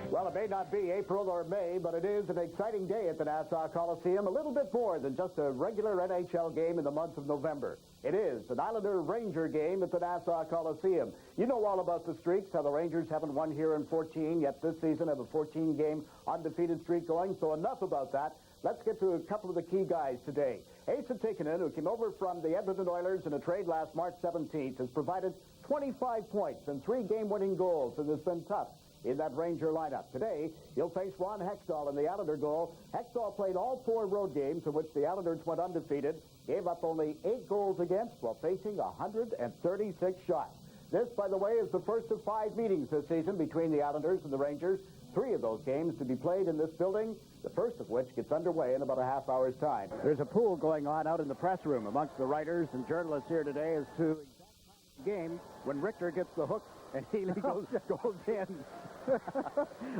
Well, it may not be April or May, but it is an exciting day at the Nassau Coliseum. A little bit more than just a regular NHL game in the month of November. It is an Islander-Ranger game at the Nassau Coliseum. You know all about the streaks, how the Rangers haven't won here in 14, yet this season have a 14-game undefeated streak going. So enough about that. Let's get to a couple of the key guys today. Asa Tikkanen, who came over from the Edmonton Oilers in a trade last March 17th, has provided 25 points and 3 game-winning goals, and has been tough in that Ranger lineup. Today, he'll face Ron Hextall in the Islander goal. Hextall played all 4 road games in which the Islanders went undefeated, gave up only 8 goals against while facing 136 shots. This, by the way, is the first of 5 meetings this season between the Islanders and the Rangers. 3 of those games to be played in this building, the first of which gets underway in about a half hour's time. There's a pool going on out in the press room amongst the writers and journalists here today as to the game when Richter gets the hook and Healy goes in.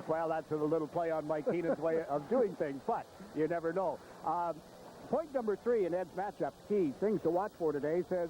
Well, that's a little play on Mike Keenan's way of doing things, but you never know. Point number 3 in Ed's matchup, key things to watch for today, says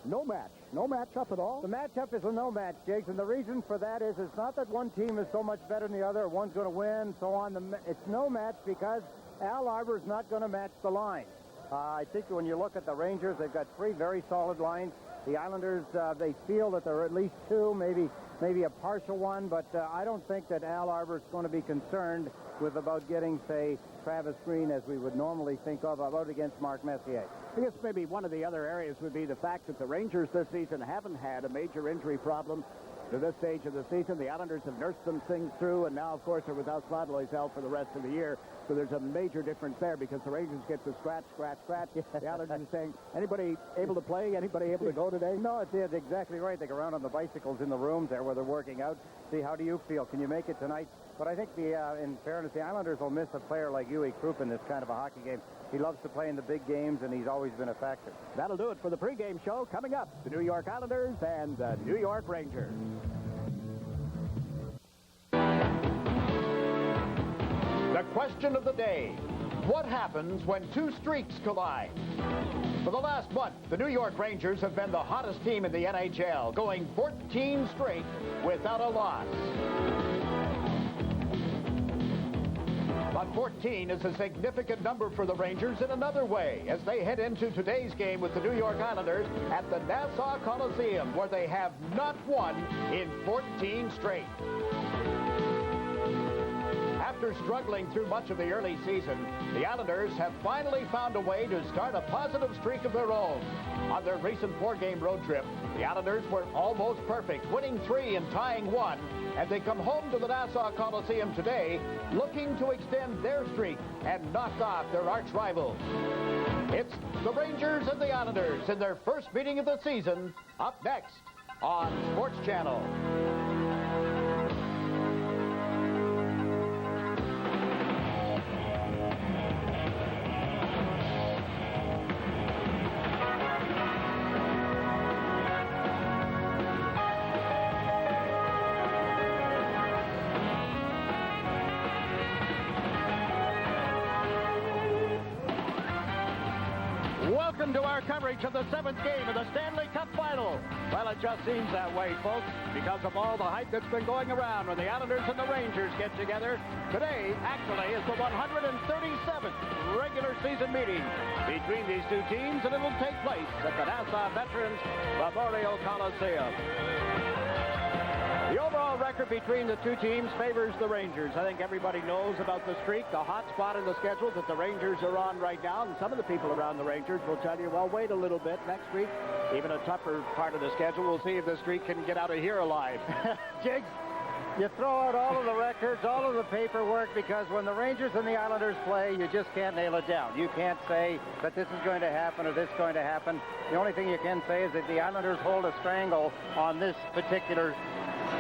no match. No matchup at all? The matchup is a no match, Jiggs, and the reason for that is it's not that one team is so much better than the other, or one's going to win, so on. It's no match because Al Arbour's not going to match the line. I think when you look at the Rangers, they've got 3 very solid lines. The Islanders, they feel that there are at least 2, maybe a partial one, but I don't think that Al Arbour's going to be concerned with about getting, say, Travis Green, as we would normally think of, about against Mark Messier. I guess maybe one of the other areas would be the fact that the Rangers this season haven't had a major injury problem to this stage of the season. The Islanders have nursed some things through, and now, of course, are without Sladloy's help for the rest of the year. So there's a major difference there because the Rangers get to scratch. The Islanders are saying, anybody able to play? Anybody able to go today? No, it's exactly right. They go around on the bicycles in the rooms there where they're working out. See, how do you feel? Can you make it tonight? But I think, in fairness, the Islanders will miss a player like Uwe Krupp in this kind of a hockey game. He loves to play in the big games, and he's always been a factor. That'll do it for the pregame show. Coming up, the New York Islanders and the New York Rangers. The question of the day: what happens when 2 streaks collide? For the last month, the New York Rangers have been the hottest team in the NHL, going 14 straight without a loss. But 14 is a significant number for the Rangers in another way, as they head into today's game with the New York Islanders at the Nassau Coliseum, where they have not won in 14 straight. After struggling through much of the early season, the Islanders have finally found a way to start a positive streak of their own. On their recent 4-game road trip, the Islanders were almost perfect, winning 3 and tying 1, and they come home to the Nassau Coliseum today looking to extend their streak and knock off their arch rivals. It's the Rangers and the Islanders in their first meeting of the season, up next on Sports Channel. Welcome to our coverage of the 7th game of the Stanley Cup Final. Well, it just seems that way, folks, because of all the hype that's been going around when the Islanders and the Rangers get together. Today, actually, is the 137th regular season meeting between these 2 teams, and it'll take place at the Nassau Veterans Memorial Coliseum. The overall record between the 2 teams favors the Rangers. I think everybody knows about the streak, the hot spot in the schedule that the Rangers are on right now. And some of the people around the Rangers will tell you, well, wait a little bit. Next week, even a tougher part of the schedule. We'll see if the streak can get out of here alive. Jiggs, you throw out all of the records, all of the paperwork, because when the Rangers and the Islanders play, you just can't nail it down. You can't say that this is going to happen or this is going to happen. The only thing you can say is that the Islanders hold a strangle on this particular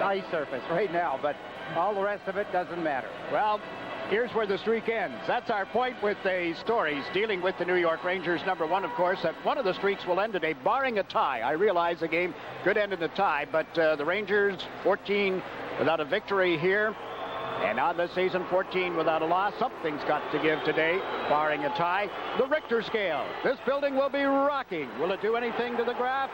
ice surface right now, but all the rest of it doesn't matter. Well, here's where the streak ends. That's our point with the stories dealing with the New York Rangers. Number 1, of course, that one of the streaks will end today, barring a tie. I realize the game could end in a tie, but the Rangers 14 without a victory here, and on the season 14 without a loss. Something's got to give today, barring a tie. The Richter scale. This building will be rocking. Will it do anything to the graph?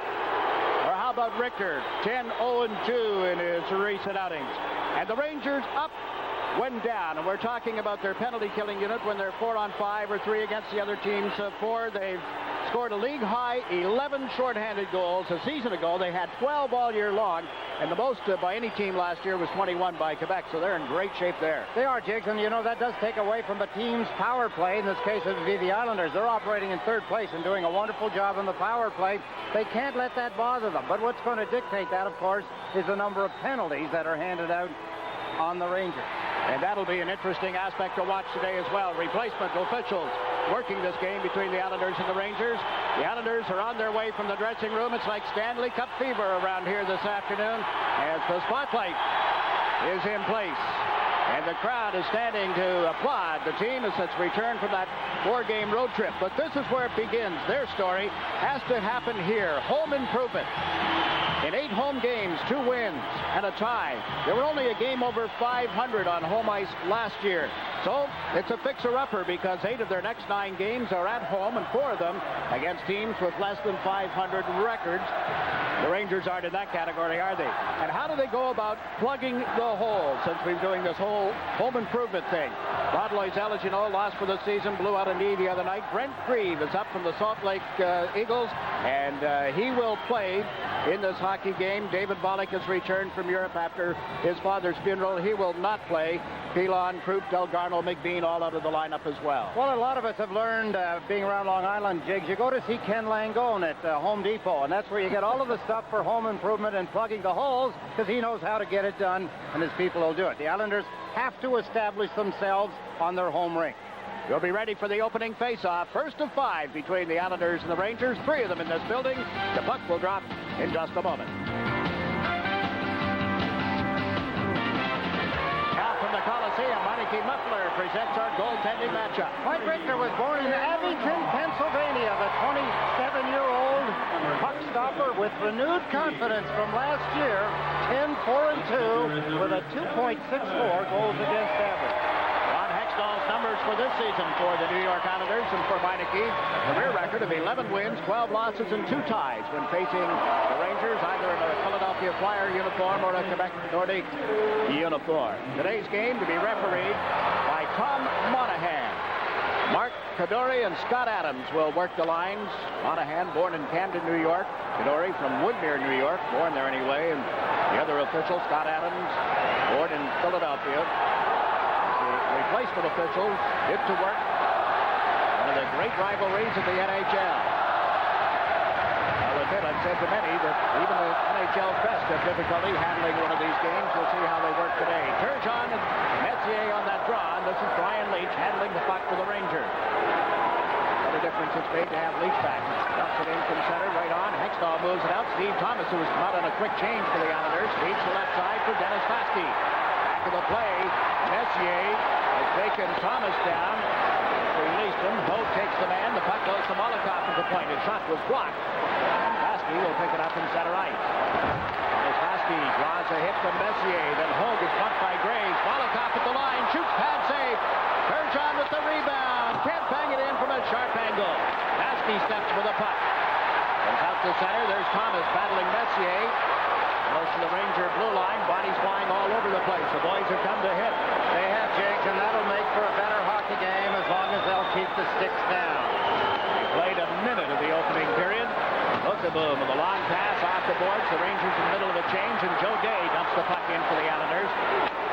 Or how about Richter? 10-0-2 in his recent outings. And the Rangers up when down. And we're talking about their penalty killing unit when they're 4 on 5 or 3 against the other team's 4. They've scored a league-high 11 shorthanded goals. A season ago, they had 12 all year long, and the most by any team last year was 21 by Quebec, so they're in great shape there. They are, Jigs, and you know, that does take away from the team's power play. In this case, it would be the Islanders. They're operating in third place and doing a wonderful job in the power play. They can't let that bother them, but what's going to dictate that, of course, is the number of penalties that are handed out on the Rangers. And that'll be an interesting aspect to watch today as well. Replacement officials working this game between the Islanders and the Rangers. The Islanders are on their way from the dressing room. It's like Stanley Cup fever around here this afternoon as the spotlight is in place. And the crowd is standing to applaud the team as it's returned from that 4-game road trip. But this is where it begins. Their story has to happen here. Home improvement. In 8 home games, 2 wins and a tie. They were only a game over 500 on home ice last year. So it's a fixer-upper because 8 of their next 9 games are at home and 4 of them against teams with less than 500 records. The Rangers aren't in that category, are they? And how do they go about plugging the hole since we've been doing this whole home improvement thing? Rod Loisel, as you know, lost for the season, blew out a knee the other night. Brent Grieve is up from the Salt Lake Eagles, and he will play in this hockey game. David Bollock has returned from Europe after his father's funeral. He will not play. Pilon, Croup, Delgarno, McBean all out of the lineup as well. Well, a lot of us have learned, being around Long Island, Jigs, you go to see Ken Langone at Home Depot, and that's where you get all of the stuff for home improvement and plugging the holes, because he knows how to get it done, and his people will do it. The Islanders have to establish themselves on their home rink. We'll be ready for the opening face-off. First of 5 between the Islanders and the Rangers. 3 of them in this building. The puck will drop in just a moment. Now from the Coliseum, Meineke Muffler presents our goaltending matchup. Mike Richter was born in Abington, Pennsylvania. The 27-year-old puck stopper with renewed confidence from last year. 10-4-2 with a 2.64 goals against average. Hextall's numbers for this season for the New York Islanders and for Meineke. A career record of 11 wins, 12 losses, and 2 ties when facing the Rangers, either in a Philadelphia Flyer uniform or a Quebec Nordique uniform. Today's game to be refereed by Tom Monahan. Mark Kadori and Scott Adams will work the lines. Monahan, born in Camden, New York. Kadori from Woodmere, New York, born there anyway. And the other official, Scott Adams, born in Philadelphia. Replacement officials get to work one of the great rivalries of the NHL. I'll admit, I've said to many that even the NHL's best have difficulty handling one of these games. We'll see how they work today. Turgeon and Messier on that draw, and this is Brian Leach handling the puck for the Rangers. What a difference it's made to have Leach back. Dumps it in from center, right on. Hextall moves it out. Steve Thomas, who has come out on a quick change for the Islanders, feeds the left side for Dennis Fasky. Back to the play. Messier has taken Thomas down. Released him. Hogue takes the man. The puck goes to Molotov at the point. His shot was blocked. Fasky will pick it up in center ice. As Fasky draws a hit from Messier. Then Hogue is bumped by Graves. Molotov at the line. Shoots, pad save. Turgeon with the rebound. Can't bang it in from a sharp angle. Fasky steps for the puck. Comes out to center. There's Thomas battling Messier. Close to the Ranger blue line. Bodies flying all over the place. The boys have come to hit. They have, Jake, and that'll make for a better hockey game as long as they'll keep the sticks down. They played a minute of the opening period. Hook-a-boom with a long pass off the boards. The Rangers in the middle of a change, and Joe Day dumps the puck in for the Islanders.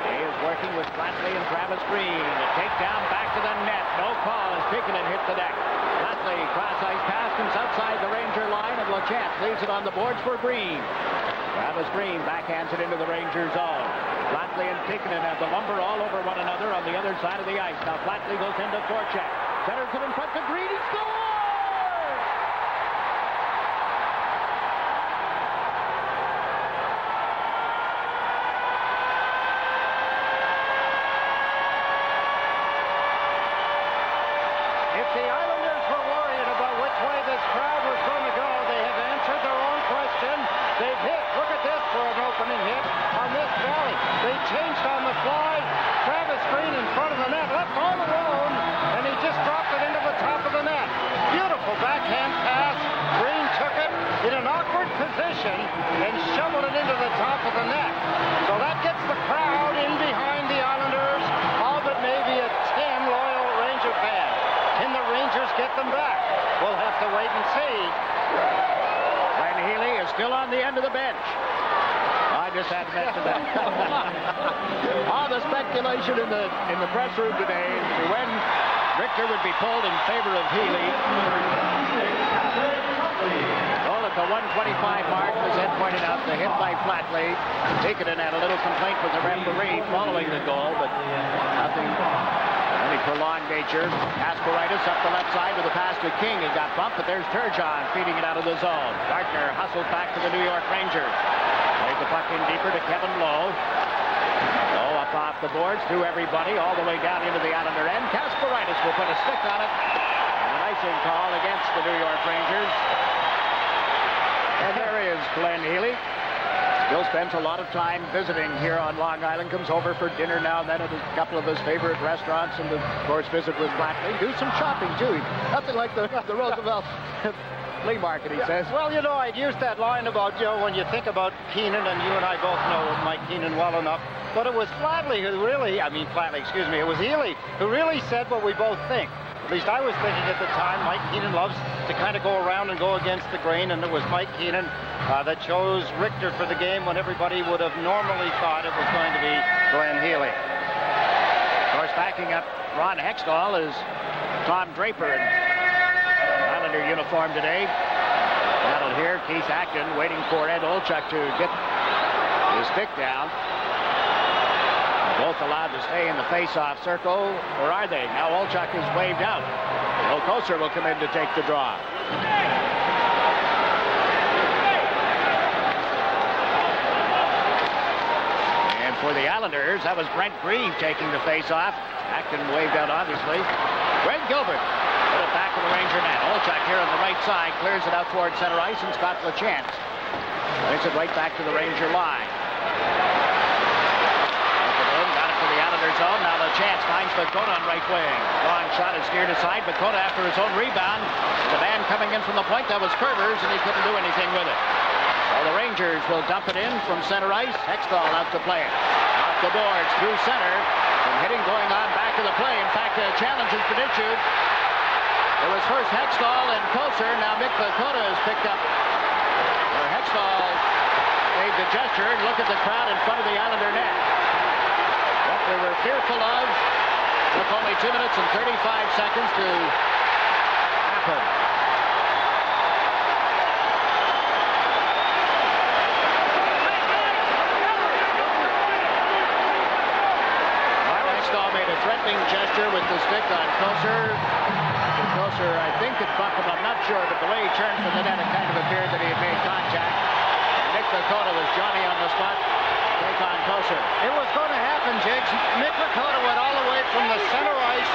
Day is working with Flatley and Travis Green. The takedown back to the net. No call as Pickenin hit the deck. Flatley, cross-ice pass, comes outside the Ranger line, and LeChamp leaves it on the boards for Green. Travis Green backhands it into the Ranger zone. Flatley and Pickenin have the lumber all over one another on the other side of the ice. Now Flatley goes into forecheck. Centers it in front to Green. He scores! If the Islanders were worried about which way this crowd was going to go, they have answered their own question. They've hit. Look at this for an opening hit on this valley. They changed on the fly. Travis Green in front of the net, left all alone, and he just dropped it into the top of the net. Beautiful backhand pass. Green took it in an awkward position. position and shoveled it into the top of the net. So that gets the crowd in behind the Islanders, all but maybe a 10 loyal Ranger fans. Can the Rangers get them back? We'll have to wait and see. Glenn Healy is still on the end of the bench. I just had to mention that. All the speculation in the press room today to when Richter would be pulled in favor of Healy. Goal at the 125 mark, as Ed pointed out, the hit by Flatley. Tikkanen had a little complaint with the referee following the goal, but nothing any prolonged nature. Kasparaitis up the left side with a pass to King. He got bumped, but there's Turgeon feeding it out of the zone. Gardner hustled back to the New York Rangers. Played the puck in deeper to Kevin Lowe. Lowe up off the boards, through everybody, all the way down into the Islander end. Kasparaitis will put a stick on it. And an icing call against the New York Rangers. And there is Glenn Healy. Still spends a lot of time visiting here on Long Island. Comes over for dinner now and then at a couple of his favorite restaurants, and of course visit with Flatley. Do some shopping too. Nothing like the Roosevelt flea market, he says. Well, you know, I'd used that line about, when you think about Keenan, and you and I both know Mike Keenan well enough, but it was Flatley who really, it was Healy who really said what we both think. At least I was thinking at the time, Mike Keenan loves to kind of go around and go against the grain, and it was Mike Keenan that chose Richter for the game when everybody would have normally thought it was going to be Glenn Healy. Of course, backing up Ron Hextall is Tom Draper in Islander uniform today. Battle here, Keith Acton waiting for Ed Olchuk to get his stick down. Both allowed to stay in the face-off circle, or are they? Now Olchuk is waved out. Bill Koser will come in to take the draw. And for the Islanders, that was Brent Grieve taking the face-off. Acton waved out, obviously. Greg Gilbert put it back to the Ranger net. Olchuk here on the right side clears it out towards center ice, and Scott LaChance plays it right back to the Ranger line. Zone. Now LaChance finds Bakota on right wing. Long shot is steered aside. Bakota after his own rebound. The man coming in from the point, that was Curvers, and he couldn't do anything with it. So the Rangers will dump it in from center ice. Hextall out to play it. Off the boards, through center. And hitting going on back of the play. In fact, a challenge has been issued. It was first Hextall and Koser. Now Mick Bakota is picked up. Where Hextall made the gesture, and look at the crowd in front of the Islander net. What we were fearful of took only 2 minutes and 35 seconds to happen. Hextall made a threatening gesture with the stick on Koser. Koser, I think, had bumped him, I'm not sure, but the way he turned from the net, it kind of appeared that he had made contact. Nick Bakota was Johnny on the spot. Take on Koser. It was going to happen, Jigs. Mick Bakota went all the way from the center ice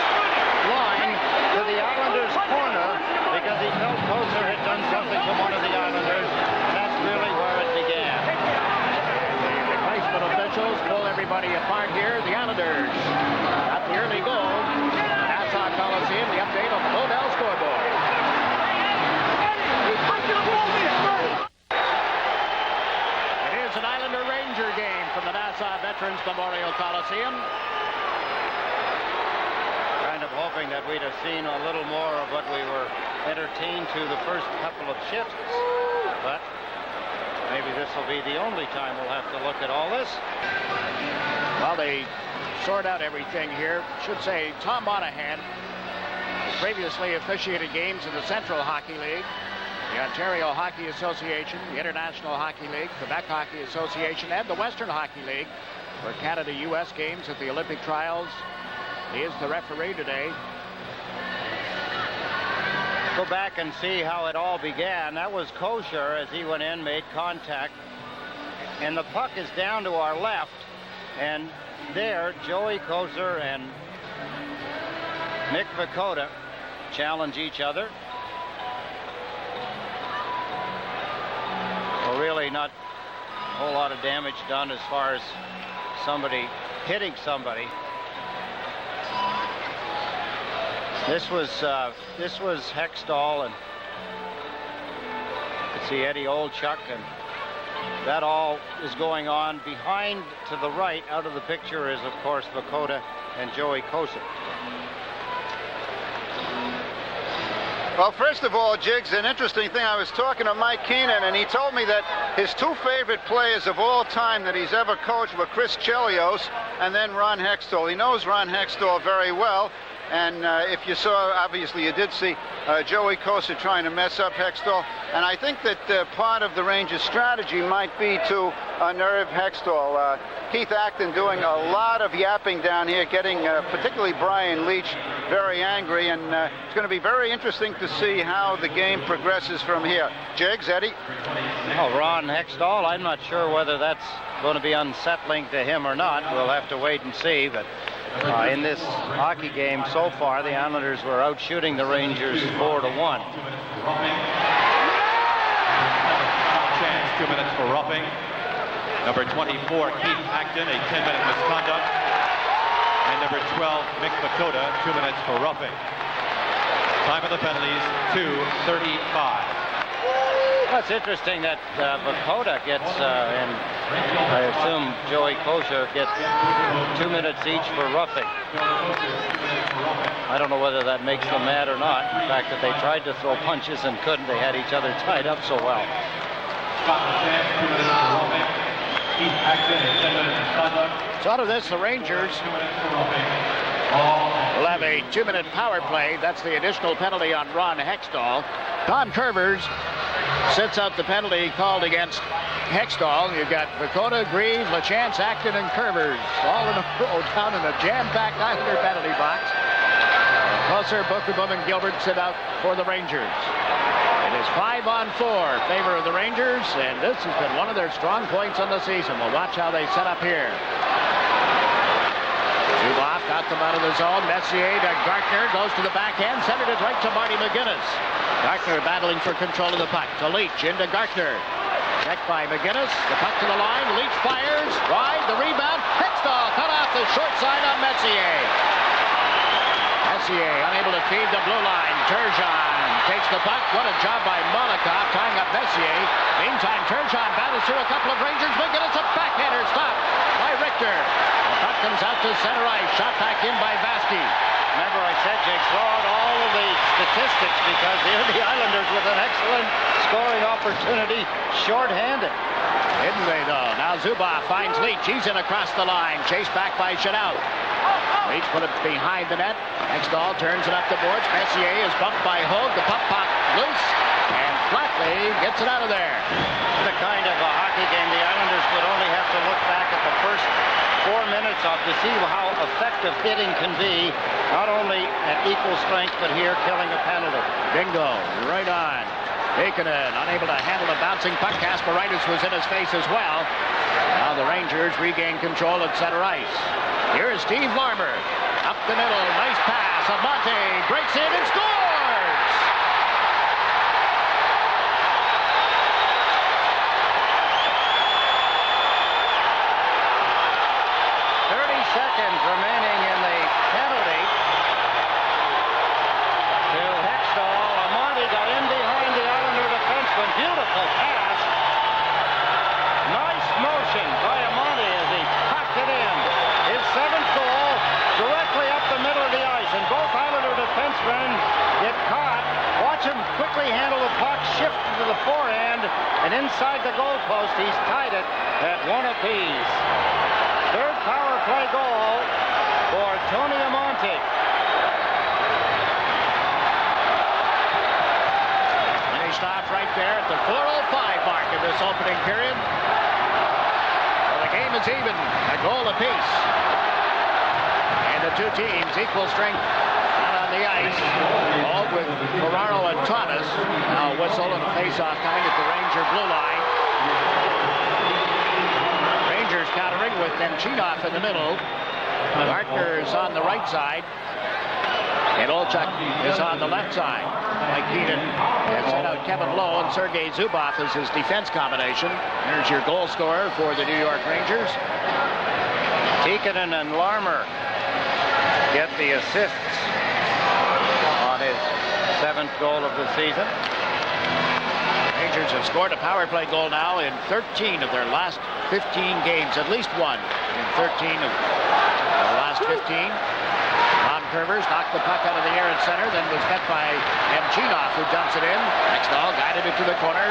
line to the Islanders' corner because he felt Koser had done something to one of the Islanders. That's really where it began. The replacement officials pull everybody apart here. The Islanders got the early goal. Nassau Coliseum, the update on the Odell scoreboard. An Islander Ranger game from the Nassau Veterans Memorial Coliseum. Kind of hoping that we'd have seen a little more of what we were entertained to the first couple of shifts, but maybe this will be the only time we'll have to look at all this. Well, they sort out everything here. Should say Tom Monahan has previously officiated games in the Central Hockey League, the Ontario Hockey Association, the International Hockey League, Quebec Hockey Association, and the Western Hockey League for Canada-U.S. games at the Olympic trials. He is the referee today. Go back and see how it all began. That was Koser as he went in, made contact, and the puck is down to our left, and there Joey Koser and Mick Bakota challenge each other. Well, really not a whole lot of damage done as far as somebody hitting somebody. This was Hextall, and See Eddie Olchuk, and that all is going on. Behind to the right, out of the picture, is of course Vakota and Joey Kosa. Well, first of all, Jiggs, an interesting thing. I was talking to Mike Keenan, and he told me that his two favorite players of all time that he's ever coached were Chris Chelios and then Ron Hextall. He knows Ron Hextall very well. And if you saw, obviously you did see Joey Kosa trying to mess up Hextall. And I think that part of the Rangers' strategy might be to unnerve Hextall. Keith Acton doing a lot of yapping down here, getting particularly Brian Leach very angry. And it's going to be very interesting to see how the game progresses from here. Jiggs, Eddie? Oh, Ron Hextall, I'm not sure whether that's going to be unsettling to him or not. We'll have to wait and see. But in this hockey game so far, the Islanders were out shooting the Rangers 4-1. Chance, 2 minutes for roughing. Number 24, Keith Acton, a 10-minute misconduct. And number 12, Mick Vakota, 2 minutes for roughing. Time of the penalties, 2:35. Well, it's interesting that Vakota gets, and I assume Joey Kosa gets 2 minutes each for roughing. I don't know whether that makes them mad or not. In fact, that they tried to throw punches and couldn't. They had each other tied up so well. So out of this, the Rangers will have a 2-minute power play. That's the additional penalty on Ron Hextall. Tom Curvers sits out the penalty called against Hextall. You've got Vakota, Grieve, LaChance, Acton, and Curvers all in a row down in a jam-packed Islander penalty box. Closer, Bookabum, and Gilbert sit out for the Rangers. It is 5-on-4 favor of the Rangers, and this has been one of their strong points on the season. We'll watch how they set up here. Zubov got them out of the zone. Messier to Gartner, goes to the backhand, centered it right to Marty McGinnis. Gartner battling for control of the puck. To Leach, into Gartner. Checked by McGinnis. The puck to the line. Leach fires. Wide. The rebound. Hextall cut off the short side on Messier. Messier unable to feed the blue line. Turgeon takes the puck. What a job by Molotov tying up Messier. Meantime, Turgeon battles through a couple of Rangers. McGinnis, a backhander stopped by Richter. The puck comes out to center ice. Shot back in by Vasky. Remember I said, Jake, throw out all of the statistics because here the Islanders with an excellent scoring opportunity, shorthanded. Didn't they, though? Now Zubov finds Leach. He's in across the line. Chased back by Shadow. Leach put it behind the net. Hextall turns it up the boards. Messier is bumped by Hogue. The puck popped loose. And Flatley gets it out of there. The kind of a hockey game the Islanders would only have to look back at the first 4 minutes of to see how effective hitting can be, not only at equal strength, but here killing a penalty. Bingo, right on. Heikkinen unable to handle the bouncing puck. Kasparaitis was in his face as well. Now the Rangers regain control at center ice. Here is Steve Larmer. Up the middle, nice pass. Amante breaks in and scores! Seconds remaining in the penalty to Hextall. Amante got in behind the Islander defenseman. Beautiful pass. Nice motion by Amante as he packed it in. His 7th goal directly up the middle of the ice. And both Islander defensemen get caught. Watch him quickly handle the puck, shift to the forehand, and inside the goalpost, he's tied it at 1 apiece. Third power play goal for Tony Amante. Finished off right there at the 4:05 mark of this opening period. Well, the game is even, a goal apiece. And the two teams, equal strength out on the ice. All with Ferraro and Thomas. Now whistle and a face-off coming at the Ranger blue line. Rangers countering with Nemchinov in the middle. Gartner's on the right side. And Olchuk is on the left side. Mike Keenan has sent out Kevin Lowe and Sergei Zubov as his defense combination. There's your goal scorer for the New York Rangers. Heikkinen and Larmer get the assists on his 7th goal of the season. Rangers have scored a power play goal now in 13 of their last 15 games. At least one in 13 of their last 15. Ron Curvers knocked the puck out of the air at center, then was met by Emchinov, who dumps it in. Hextall guided it to the corner.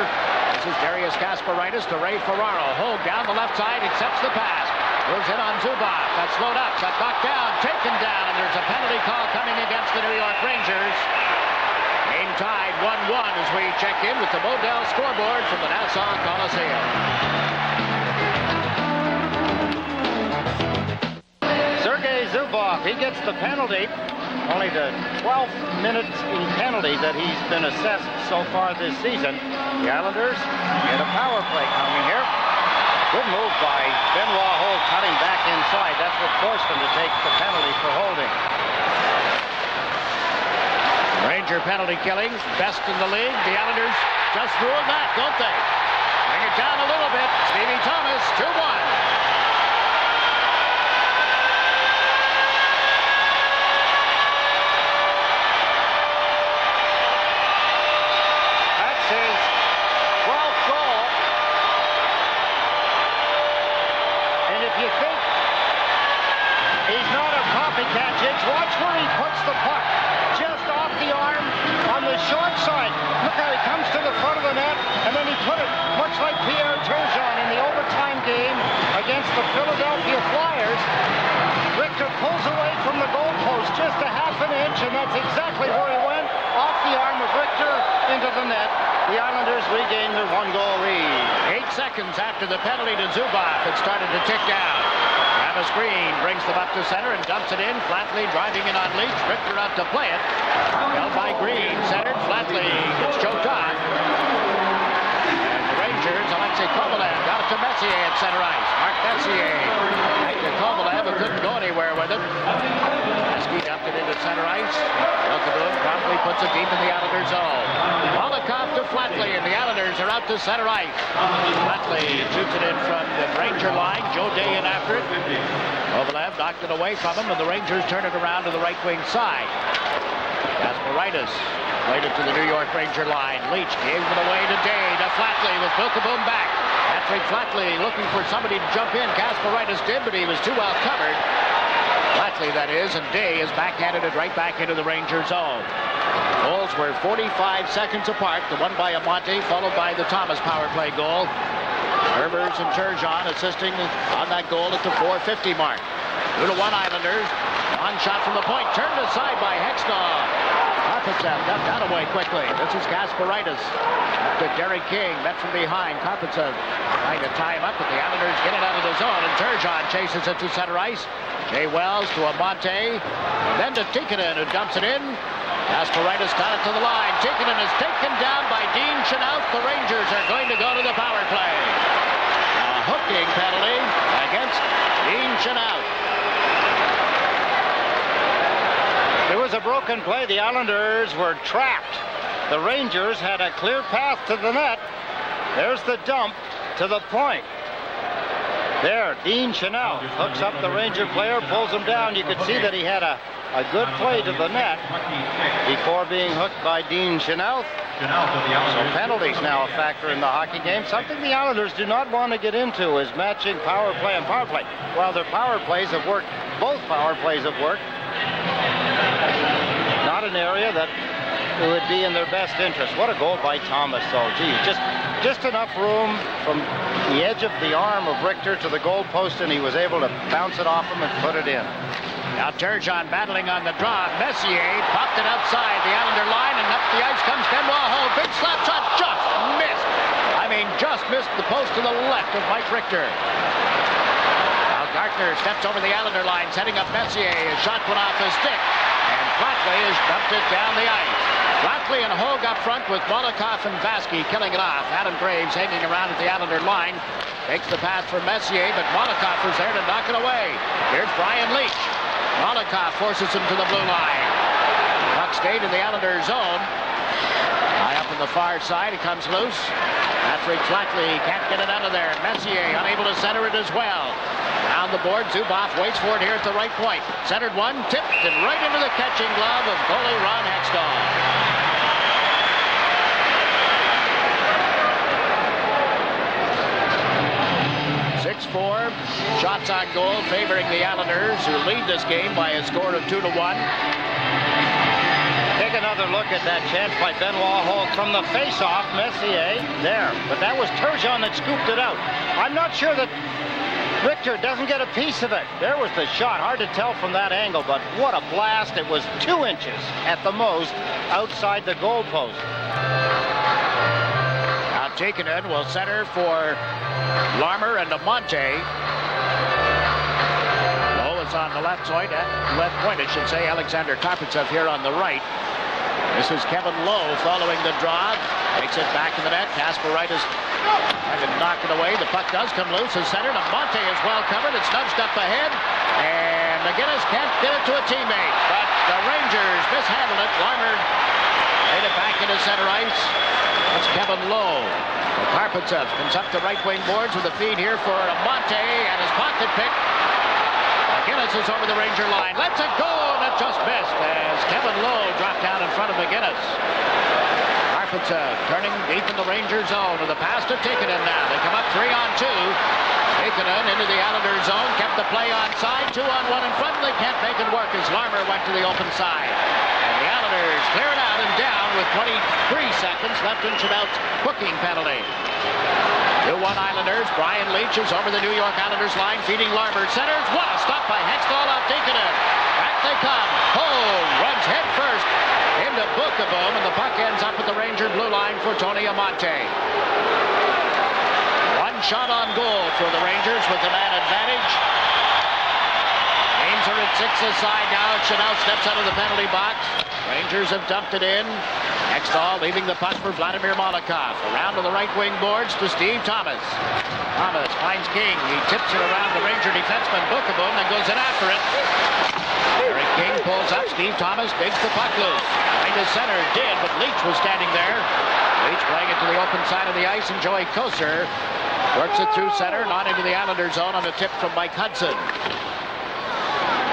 This is Darius Kasparaitis to Ray Ferraro. Hogue down the left side, accepts the pass. Moves in on Zubov. Got slowed up, got knocked down, taken down, and there's a penalty call coming against the New York Rangers. Game tied 1-1 as we check in with the Modell scoreboard from the Nassau Coliseum. Sergei Zubov, he gets the penalty. Only the 12th minute in penalty that he's been assessed so far this season. The Islanders get a power play coming here. Good move by Benoit Hogue, cutting back inside. That's what forced him to take the penalty for holding. Ranger penalty killings, best in the league. The Islanders just ruled that, don't they? Bring it down a little bit. Stevie Thomas, 2-1. Watch where he puts the puck. Just off the arm on the short side. Look how he comes to the front of the net, and then he put it, much like Pierre Turgeon in the overtime game against the Philadelphia Flyers. Richter pulls away from the goalpost just a half an inch, and that's exactly where he went. Off the arm of Richter into the net. The Islanders regain their one-goal lead. 8 seconds after the penalty to Zubov, it started to tick down. Travis Green brings them up to center and dumps it in. Flatley driving in on Leach. Richter out to play it. Held by Green. Centered. Flatley gets choked on. And the Rangers, Alexei Kovalev got it to Messier at center ice. Mark Messier. Back to Kovalev, who couldn't go anywhere with it. Heskey dumped it into center ice. Wilkaboom promptly puts it deep in the Islanders' zone. Molotov to Flatley, and the Islanders are out to center ice. Flatley shoots it in from the Ranger line. Joe Day in after it. Kovalev knocked it away from him, and the Rangers turn it around to the right wing side. Kasparaitis played it to the New York Ranger line. Leach gave it away to Day, to Flatley with Wilkaboom back. Patrick Flatley looking for somebody to jump in. Kasparaitis did, but he was too well covered. Flatley, that is, and Day has backhanded it right back into the Ranger zone. Goals were 45 seconds apart. The one by Amante, followed by the Thomas power play goal. Herbers and Turgeon assisting on that goal at the 4:50 mark. 2-1 Islanders. One shot from the point, turned aside by Hextall. Karpatsev got that away quickly. This is Kasparaitis. Up to Derek King, met from behind. Karpatsev trying to tie him up, but the Islanders get it out of the zone, and Turgeon chases it to center ice. Jay Wells to Amante, and then to Tikkanen, who dumps it in. Kasparaitis got it to the line. Tikkanen is taken down by Dean Chenault. The Rangers are going to go to the power play. A hooking penalty against Dean Chenault. There was a broken play. The Islanders were trapped. The Rangers had a clear path to the net. There's the dump to the point. There, Dean Chenault hooks up the Ranger player, pulls him down. You could see that he had a good play to the net before being hooked by Dean Chenault. So penalties now a factor in the hockey game. Something the Islanders do not want to get into is matching power play and power play. While their power plays have worked, both power plays have worked. Not an area that it would be in their best interest. What a goal by Thomas, though. Gee, just enough room from the edge of the arm of Richter to the goal post, and he was able to bounce it off him and put it in. Now Turgeon battling on the draw. Messier popped it outside the Islander line, and up the ice comes Benoit Hogue. Big slap shot, just missed. I mean, just missed the post to the left of Mike Richter. Now Gartner steps over the Islander line, setting up Messier. His shot went off his stick, and Flatley has dumped it down the ice. Flatley and Hogue up front with Molotov and Vasky killing it off. Adam Graves hanging around at the Islander line. Takes the pass for Messier, but Molotov was there to knock it away. Here's Brian Leach. Molotov forces him to the blue line. Puck stayed in the Islander zone. High up on the far side, it comes loose. Patrick Flatley can't get it out of there. Messier unable to center it as well. Down the board, Zubov waits for it here at the right point. Centered one, tipped, and right into the catching glove of goalie Ron Hextall. 6-4. Shots on goal favoring the Islanders, who lead this game by a score of 2-1. Take another look at that chance by Benoit Holt from the face-off. Messier there, but that was Turgeon that scooped it out. I'm not sure that Richter doesn't get a piece of it. There was the shot. Hard to tell from that angle, but what a blast. It was 2 inches at the most outside the goal post. Now Tikkanen will center for Larmer and Amonte. Lowe is on the left point, I should say. Alexander Karpovtsev here on the right. This is Kevin Lowe following the draw. Takes it back to the net. Kasparaitis trying to knock it away. The puck does come loose. Is centered. Amonte is well covered. It's nudged up ahead. And McGinnis can't get it to a teammate. But the Rangers mishandled it. Larmer made it back into center ice. That's Kevin Lowe. Karpovtsev comes up to right wing boards with a feed here for Amonte. And his pocket pick. McGinnis is over the Ranger line. Lets it go. And it just missed as Kevin Lowe dropped down in front of McGinnis. Karpovtsev turning deep in the Ranger zone with a pass to Tikkanen now. They come up 3-on-2. Tikkanen into the Islander zone. Kept the play onside. 2-on-1 in front. They can't make it work as Larmer went to the open side. And the Islanders clear it out and down with 23 seconds left in Chenault's booking penalty. 2-1 Islanders. Brian Leetch is over the New York Islanders line, feeding Larmer. Centers. What a stop by Hextall off Tikkanen. Back they come. Home runs head first into Bookeboom, and the puck ends up at the Ranger blue line for Tony Amonte. One shot on goal for the Rangers with the man advantage. Games are at 6 aside now. Chenault steps out of the penalty box. Rangers have dumped it in. Hextall leaving the puck for Vladimir Malakoff. Around to the right wing boards to Steve Thomas. Thomas finds King. He tips it around the Ranger defenseman Bookeboom and goes in after it. Eric King pulls up. Steve Thomas digs the puck loose. Right to center, did, but Leetch was standing there. Leetch playing it to the open side of the ice, and Joey Kocur works it through center, not into the Islander zone on a tip from Mike Hudson.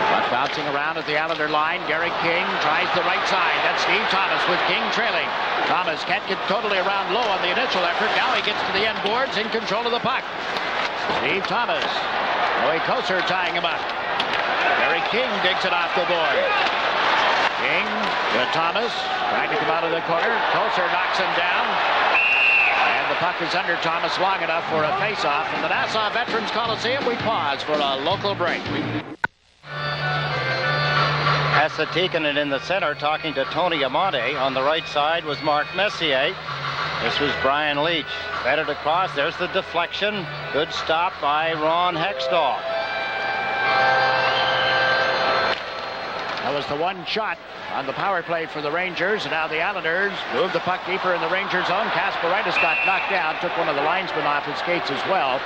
Puck bouncing around at the Islander line. Gary King tries the right side. That's Steve Thomas with King trailing. Thomas can't get totally around Low on the initial effort. Now he gets to the end boards in control of the puck. Steve Thomas. Joey Kocur tying him up. Gary King digs it off the board. King to Thomas, trying to come out of the corner. Kocur knocks him down. And the puck is under Thomas long enough for a face-off. In the Nassau Veterans Coliseum, we pause for a local break. Asa Tikkanen in the center talking to Tony Amonte. On the right side was Mark Messier. This was Brian Leetch. Fed it across. There's the deflection. Good stop by Ron Hextall. That was the one shot on the power play for the Rangers, and now the Islanders move the puck deeper in the Ranger zone. Kasparaitis got knocked down, took one of the linesmen off his skates as well.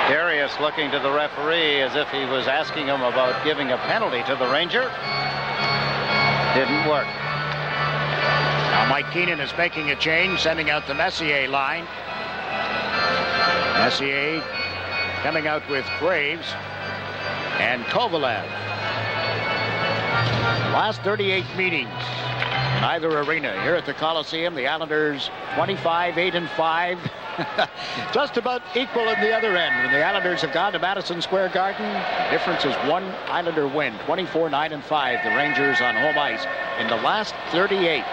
Darius looking to the referee as if he was asking him about giving a penalty to the Ranger. Didn't work. Now Mike Keenan is making a change, sending out the Messier line. Messier coming out with Graves and Kovalev. Last 38 meetings in either arena. Here at the Coliseum, the Islanders 25-8-5. Just about equal in the other end. When the Islanders have gone to Madison Square Garden, the difference is one Islander win. 24-9-5, the Rangers on home ice in the last 38.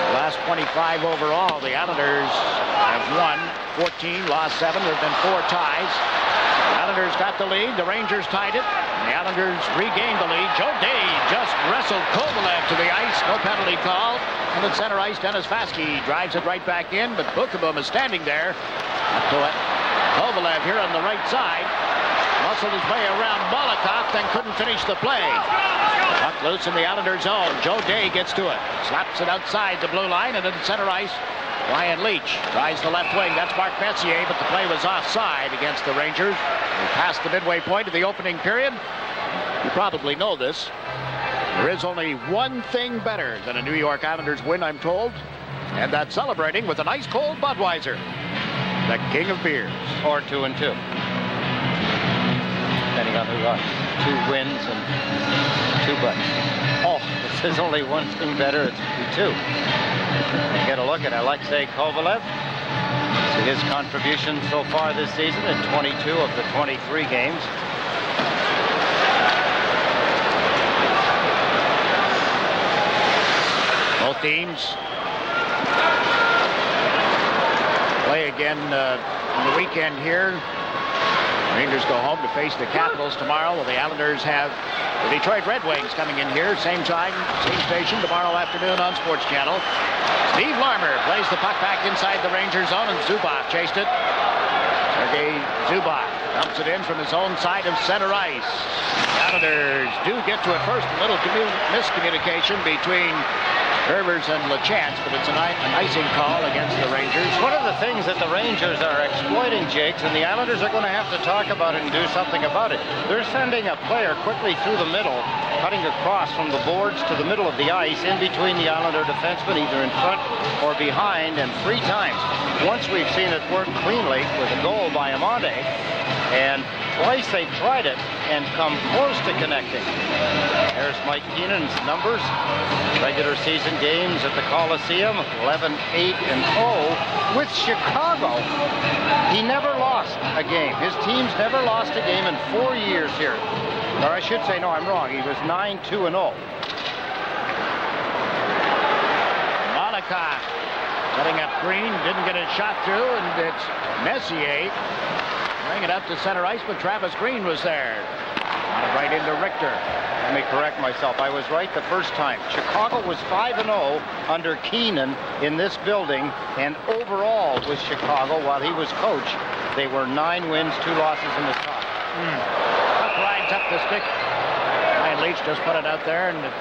The last 25 overall, the Islanders have won 14, lost 7. There have been 4 ties. The Islanders got the lead. The Rangers tied it. And the Islanders regained the lead. Joe Day just wrestled Kovalev to the ice. No penalty called. And at center ice, Dennis Vaske drives it right back in. But Bookeboom is standing there. Up to it. Kovalev here on the right side. Muscled his way around Malakoff, then couldn't finish the play. Puck loose in the Islander zone. Joe Day gets to it. Slaps it outside the blue line, and at center ice, Brian Leetch tries the left wing. That's Mark Messier, but the play was offside against the Rangers. We passed the midway point of the opening period. You probably know this. There is only one thing better than a New York Islanders win, I'm told, and that's celebrating with an ice-cold Budweiser, the king of beers. Or 2-2. Depending on who got 2 wins and 2 buts. Oh, says only one thing better, it's 2. Get a look at Alexei Kovalev. See his contribution so far this season in 22 of the 23 games. Both teams play again on the weekend here. Rangers go home to face the Capitals tomorrow. Well, the Islanders have the Detroit Red Wings coming in here. Same time, same station tomorrow afternoon on Sports Channel. Steve Larmer plays the puck back inside the Ranger zone, and Zubov chased it. Sergei Zubov dumps it in from his own side of center ice. The Islanders do get to it first. A little miscommunication between Herbers and LeChance, but it's an icing call against the Rangers. One of the things that the Rangers are exploiting, Jakes, and the Islanders are going to have to talk about it and do something about it. They're sending a player quickly through the middle, cutting across from the boards to the middle of the ice, in between the Islander defensemen, either in front or behind, and 3 times. Once we've seen it work cleanly with a goal by Amade, and twice they tried it and come close to connecting. There's Mike Keenan's numbers. Regular season games at the Coliseum, 11-8-0 with Chicago. He never lost a game. His team's never lost a game in 4 years here. Or I should say, no, I'm wrong. He was 9-2-0. Malika setting up Green, didn't get a shot through, and it's Messier bring it up to center ice, but Travis Green was there. Right into Richter. Let me correct myself. I was right the first time. Chicago was 5-0 under Keenan in this building, and overall with Chicago, while he was coach, they were 9 wins, 2 losses in the top. Puck rides up the stick. Ryan Leach just put it out there, and it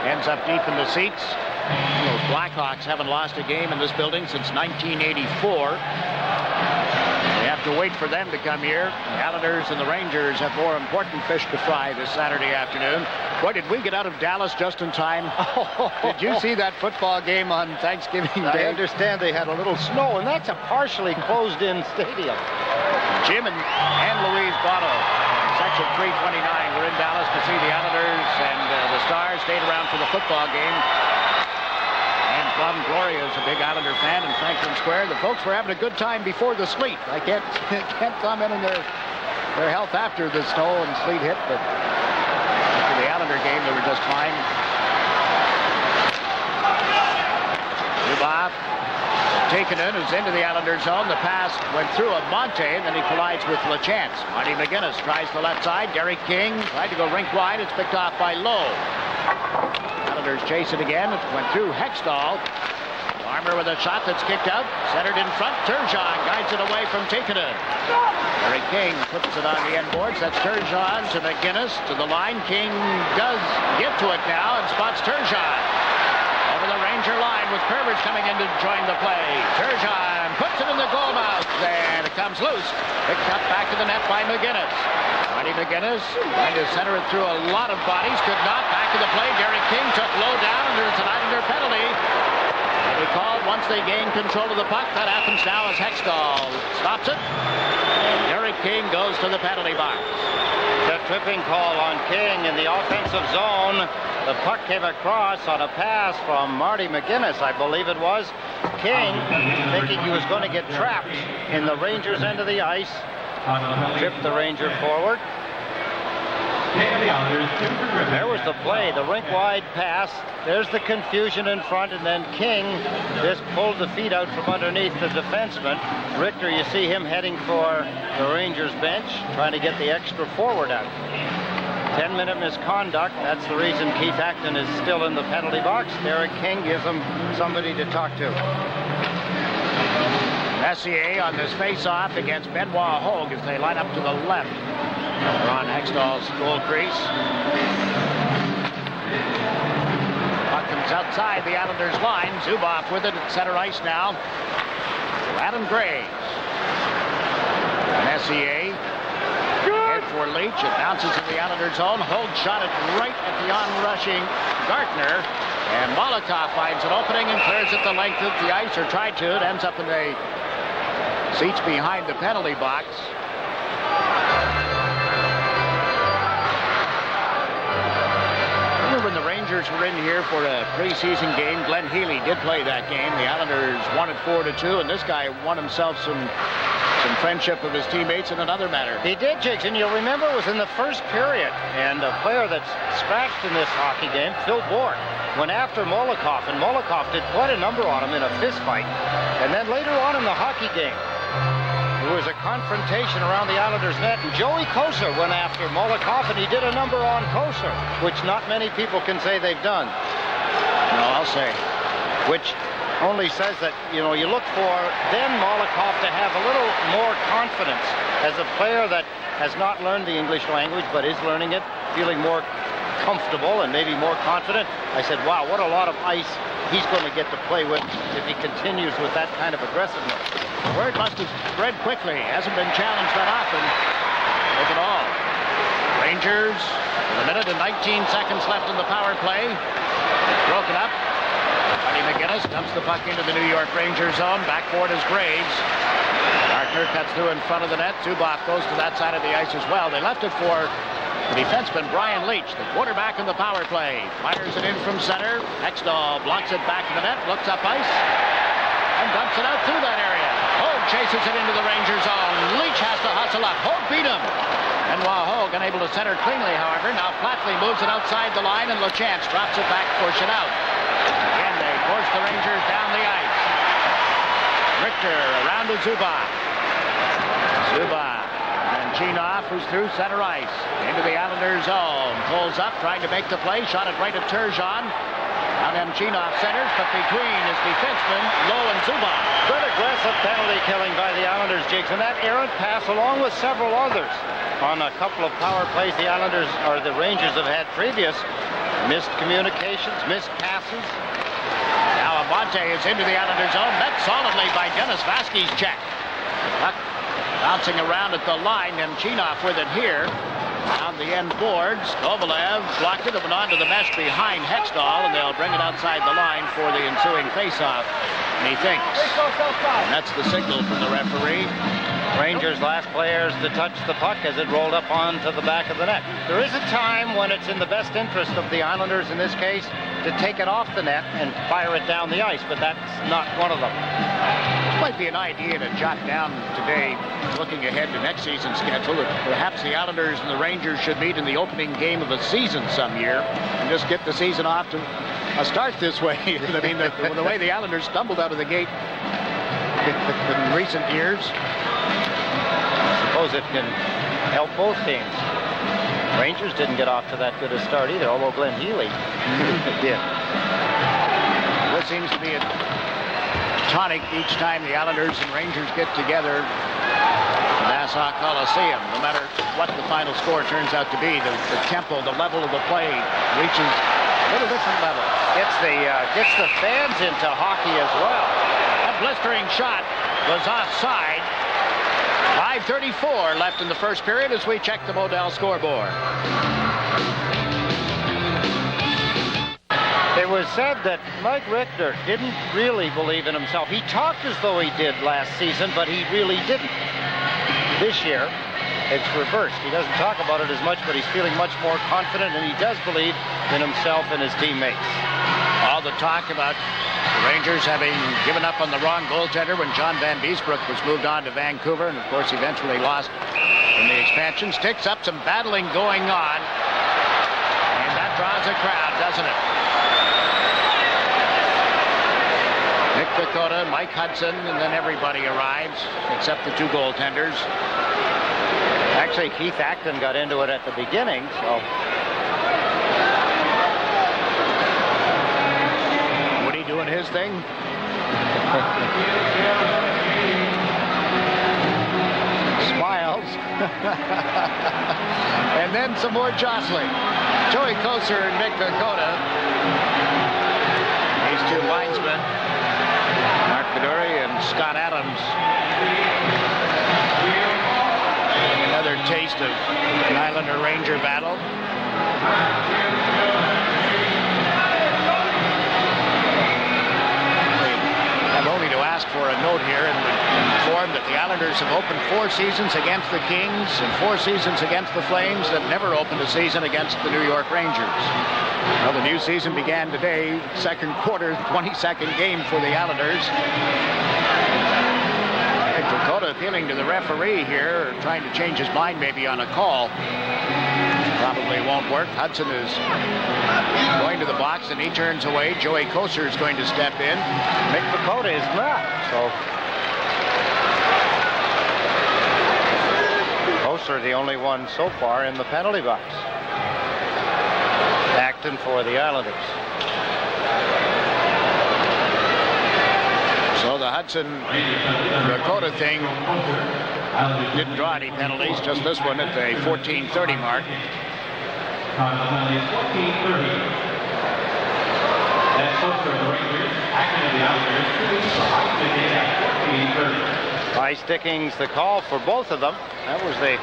ends up deep in the seats. Those Blackhawks haven't lost a game in this building since 1984. We have to wait for them to come here. The Islanders and the Rangers have more important fish to fry this Saturday afternoon. Boy, did we get out of Dallas just in time. Did you see that football game on Thanksgiving Day? I understand they had a little snow, and that's a partially closed-in stadium. Jim and Louise Bono, section 329. We're in Dallas to see the Islanders, and the Stars stayed around for the football game. And Plum Gloria is a big Islander fan in Franklin Square. The folks were having a good time before the sleet. I can't comment on their health after the snow and sleet hit, but after the Islander game, they were just fine. Zubov taken in, is into the Islander zone. The pass went through a Monte, and then he collides with LeChance. Marty McGinnis tries the left side. Derek King tried to go rink wide. It's picked off by Lowe. Islanders chase it again. It went through Hextall. Larmer with a shot that's kicked out. Centered in front. Turgeon guides it away from Tikkanen. Derek King puts it on the end boards. That's Turgeon to McGinnis to the line. King does get to it now and spots Turgeon. Over the Ranger line with Herbers coming in to join the play. Turgeon puts it in the goal mouth, and it comes loose. Picked up back to the net by McGinnis. Marty McGinnis trying to center it through a lot of bodies. Could not. Back to the play. Derek King took low down, and there's an Islander penalty. It'll be called once they gain control of the puck. That happens now as Hextall stops it. And Derek King goes to the penalty box. The tripping call on King in the offensive zone. The puck came across on a pass from Marty McGinnis, I believe it was. King, thinking he was going to get trapped in the Rangers' end of the ice, tripped the Ranger forward. There was the play, the rink-wide pass. There's the confusion in front, and then King just pulled the feet out from underneath the defenseman. Richter, you see him heading for the Rangers bench, trying to get the extra forward out. 10-minute misconduct. That's the reason Keith Acton is still in the penalty box. Derek King gives him somebody to talk to. Messier on this face-off against Benoit Hogue as they line up to the left. Ron Hextall's goal crease. Puck comes outside the Islanders' line. Zubov with it at center ice now. Adam Graves. Messier. Head for Leach. It bounces in the Islanders' zone. Hogue shot it right at the on-rushing Gartner. And Molotov finds an opening and clears it the length of the ice, or tried to. It ends up in the seats behind the penalty box. Remember when the Rangers Rangers were in here for a preseason game. Glenn Healy did play that game. The Islanders won it 4-2, and this guy won himself some friendship of his teammates in another matter. He did, Jigs, and you'll remember it was in the first period, and a player that's scratched in this hockey game, Phil Bourque, went after Molokov, and Molokov did quite a number on him in a fist fight. And then later on in the hockey game, there was a confrontation around the Islanders' net, and Joey Kosar went after Molokov, and he did a number on Kosar, which not many people can say they've done. No, I'll say. Which only says that, you look for then Molokov to have a little more confidence as a player that has not learned the English language but is learning it, feeling more comfortable and maybe more confident. I said, wow, what a lot of ice he's going to get to play with if he continues with that kind of aggressiveness. Word must have spread quickly. Hasn't been challenged that often, if at all. Rangers, with a minute and 19 seconds left in the power play. It's broken up. Buddy McGinnis dumps the puck into the New York Rangers zone. Backboard is Graves. Gardner cuts through in front of the net. Zuboff goes to that side of the ice as well. They left it for the defenseman, Brian Leach, the quarterback in the power play. Fires it in from center. Hextall blocks it back to the net, looks up ice, and dumps it out through that area. Hogue chases it into the Ranger zone. Leach has to hustle up. Hogue beat him. And while Hogue unable to center cleanly, however, now Flatley moves it outside the line, and LeChance drops it back, push it out. Again, they force the Rangers down the ice. Richter around to Zuboff. Zuboff. And Chinoff, who's through center ice. Into the Islanders zone. Pulls up, trying to make the play. Shot it right at Turgeon. Now then Chinoff centers, but between his defensemen, Lowe and Zuboff. Good aggressive penalty killing by the Islanders, Jigs. And that errant pass, along with several others, on a couple of power plays the Islanders, or the Rangers, have had previous. Missed communications, missed passes. Now Amonte is into the Islanders zone. Met solidly by Dennis Vasquez check. Puck bouncing around at the line, and Chinoff with it here. On the end boards, Kovalev blocked it. It went onto the mesh behind Hextall, and they'll bring it outside the line for the ensuing faceoff. Methinks. And that's the signal from the referee. Rangers last players to touch the puck as it rolled up onto the back of the net. There is a time when it's in the best interest of the Islanders, in this case, to take it off the net and fire it down the ice, but that's not one of them. Might be an idea to jot down today, looking ahead to next season's schedule, that perhaps the Islanders and the Rangers should meet in the opening game of a season some year and just get the season off to a start this way. I mean, the way the Islanders stumbled out of the gate in recent years. I suppose it can help both teams. Rangers didn't get off to that good a start either, although Glenn Healy did. This seems to be a tonic each time the Islanders and Rangers get together at Nassau Coliseum. No matter what the final score turns out to be, the tempo, the level of the play reaches a little different level. Gets the fans into hockey as well. That blistering shot was offside. 5:34 left in the first period as we check the Modell scoreboard. It was said that Mike Richter didn't really believe in himself. He talked as though he did last season, but he really didn't. This year, it's reversed. He doesn't talk about it as much, but he's feeling much more confident, and he does believe in himself and his teammates. All the talk about the Rangers having given up on the wrong goaltender when John Van Beesbrook was moved on to Vancouver, and of course eventually lost in the expansion. Sticks up, some battling going on, and that draws a crowd, doesn't it? Nick Dakota, Mike Hudson, and then everybody arrives except the two goaltenders. Actually, Keith Acton got into it at the beginning, so. Woody doing his thing. Smiles. And then some more jostling. Joey Kosar and Nick Dakota. These two linesmen, Mark Beduri and Scott Adams. Another taste of an Islander-Ranger battle. They have only to ask for a note here and inform that the Islanders have opened 4 seasons against the Kings and 4 seasons against the Flames. They've never opened a season against the New York Rangers. Well, the new season began today, second quarter, 22nd game for the Islanders. Dakota appealing to the referee here, trying to change his mind maybe on a call. Probably won't work. Hudson is going to the box and he turns away. Joey Kocur is going to step in. Mick Dakota is not. So Kocur the only one so far in the penalty box. Acting for the Islanders. So the Hudson-Dakota thing didn't draw any penalties, just this one at the 14:30 mark. Penalty is 14:30. That's close to the Rangers. Acting of the Islanders. High sticking's the call for both of them. That was the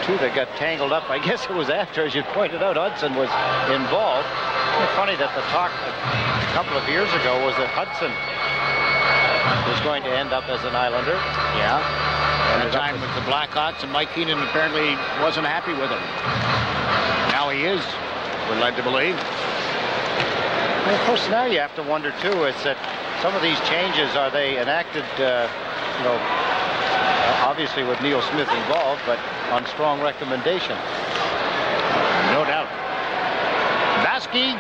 2 that got tangled up. I guess it was after, as you pointed out, Hudson was involved. It's funny that the talk a couple of years ago was that Hudson was going to end up as an Islander. Yeah. At a time with the Blackhawks, and Mike Keenan apparently wasn't happy with him. Now he is, we're led to believe. And of course, now you have to wonder, too, is that some of these changes, are they enacted, obviously with Neil Smith involved, but on strong recommendation? No doubt. Vasky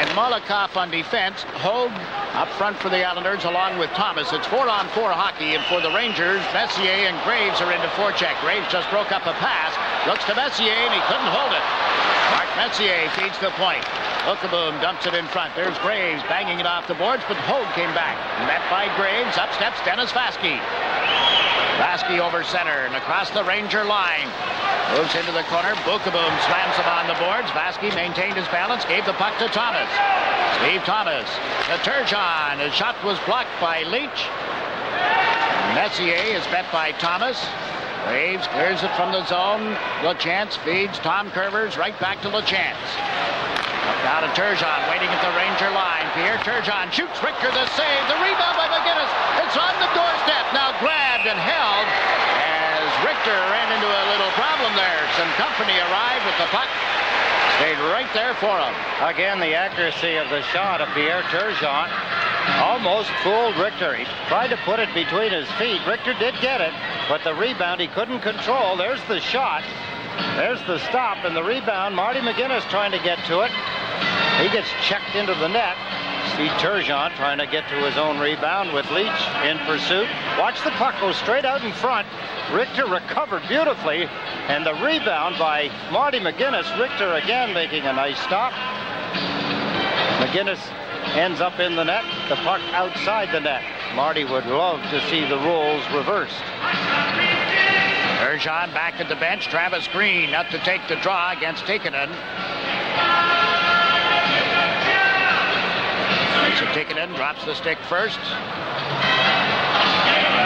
and Molikoff on defense. Hogue up front for the Islanders along with Thomas. It's 4-on-4 hockey, and for the Rangers, Messier and Graves are into forecheck. Graves just broke up a pass. Looks to Messier, and he couldn't hold it. Mark Messier feeds the point. Hookeboom dumps it in front. There's Graves banging it off the boards, but Hogue came back. Met by Graves. Up steps Dennis Vasky. Vasky over center and across the Ranger line. Moves into the corner. Bookeboom slams him on the boards. Vasky maintained his balance, gave the puck to Thomas. Steve Thomas to Turgeon. His shot was blocked by Leach. Messier is met by Thomas. Graves clears it from the zone. LaChance feeds Tom Curvers right back to LaChance. Up now to Turgeon, waiting at the Ranger line. Pierre Turgeon shoots. Richter the save. The rebound by McGinnis. It's on the doorstep. Now grabbed and held as Richter ran into a little problem there. Some company arrived with the puck. Stayed right there for him. Again, the accuracy of the shot of Pierre Turgeon almost fooled Richter. He tried to put it between his feet. Richter did get it, but the rebound he couldn't control. There's the shot. There's the stop and the rebound. Marty McGinnis trying to get to it. He gets checked into the net. See Turgeon trying to get to his own rebound with Leach in pursuit. Watch the puck go straight out in front. Richter recovered beautifully. And the rebound by Marty McGinnis. Richter again making a nice stop. McGinnis ends up in the net. The puck outside the net. Marty would love to see the roles reversed. Turgeon back at the bench. Travis Green up to take the draw against Tikkanen. So Tikkanen drops the stick first.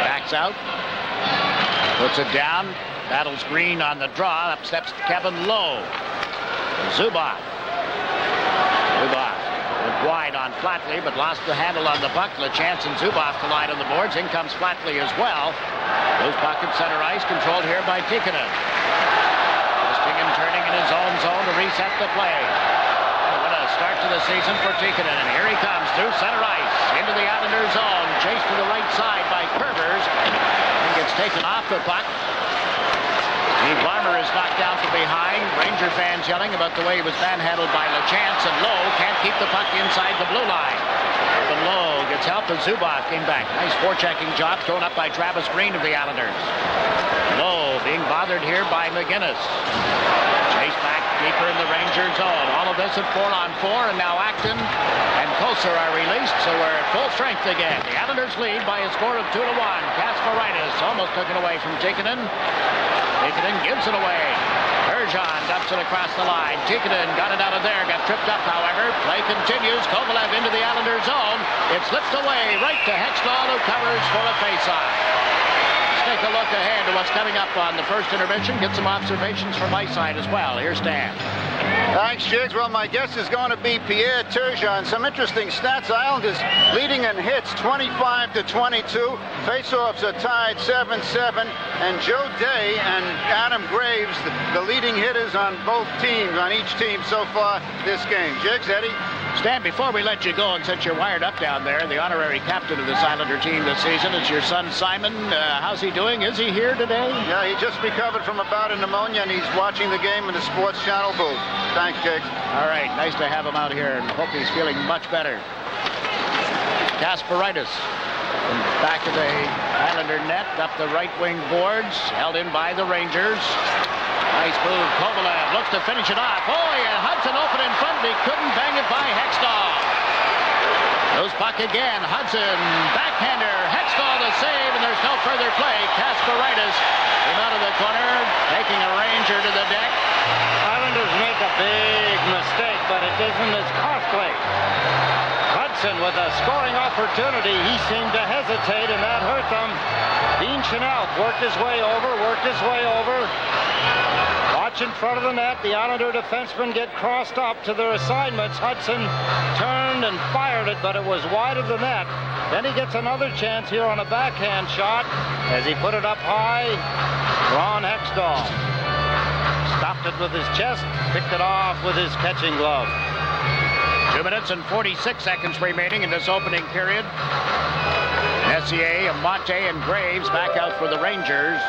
Backs out. Puts it down. Battles Green on the draw. Up steps Kevin Lowe. Zubov. Zubov went wide on Flatley, but lost the handle on the puck. LaChance and Zubov collide on the boards. In comes Flatley as well. Loose puck at center ice, controlled here by Tikkanen. Twisting and turning in his own zone to reset the play. What a start to the season for Tikkanen. And here he comes through center ice into the Islanders zone. Chased to the right side by Curvers. And gets taken off the puck. Steve Larmer is knocked down from behind. Ranger fans yelling about the way he was manhandled by LaChance, and Lowe can't keep the puck inside the blue line. But Lowe gets help as Zubov came back. Nice forechecking job thrown up by Travis Green of the Islanders. Lowe being bothered here by McGinnis. Chased back deeper in the Ranger zone. All of this at 4-on-4, and now Acton and Kocur are released, so we're at full strength again. The Islanders lead by a score of 2-1. Kasparaitis almost took it away from Tikkanen. Tikkanen gives it away. Turgeon dumps it across the line. Tikkanen got it out of there. Got tripped up, however. Play continues. Kovalev into the Islanders zone. It slips away right to Hextall, who covers for a faceoff. take a look ahead to what's coming up on the first intermission. Get some observations from my side as well. Here's Stan. Thanks, Jiggs. Well, my guess is going to be Pierre Turgeon. Some interesting stats. Islanders leading in hits 25-22. Faceoffs are tied 7-7. And Joe Day and Adam Graves, the leading hitters on both teams, on each team so far this game. Jiggs, Eddie? Stan, before we let you go, and since you're wired up down there, the honorary captain of this Islander team this season is your son Simon. How's he doing? Is he here today? Yeah, he just recovered from a bout of pneumonia, and he's watching the game in the Sports Channel booth. Thanks, Jake. All right, nice to have him out here, and hope he's feeling much better. Kasparaitis, back of the Islander net, up the right wing boards, held in by the Rangers. Nice move. Kovalev looks to finish it off. And Hudson open in front, but he couldn't bang it by Hextall. Loose puck again. Hudson, backhander. Hextall to save, and there's no further play. Kasparaitis came out of the corner, taking a Ranger to the deck. Islanders make a big mistake, but it isn't as costly. Hudson with a scoring opportunity. He seemed to hesitate, and that hurt them. Dean Chenault worked his way over. Watch in front of the net. The Islander defensemen get crossed up to their assignments. Hudson turned and fired it, but it was wide of the net. Then he gets another chance here on a backhand shot as he put it up high. Ron Hextall stopped it with his chest, picked it off with his catching glove. 2 minutes and 46 seconds remaining in this opening period. Messier, Amante, and Graves back out for the Rangers.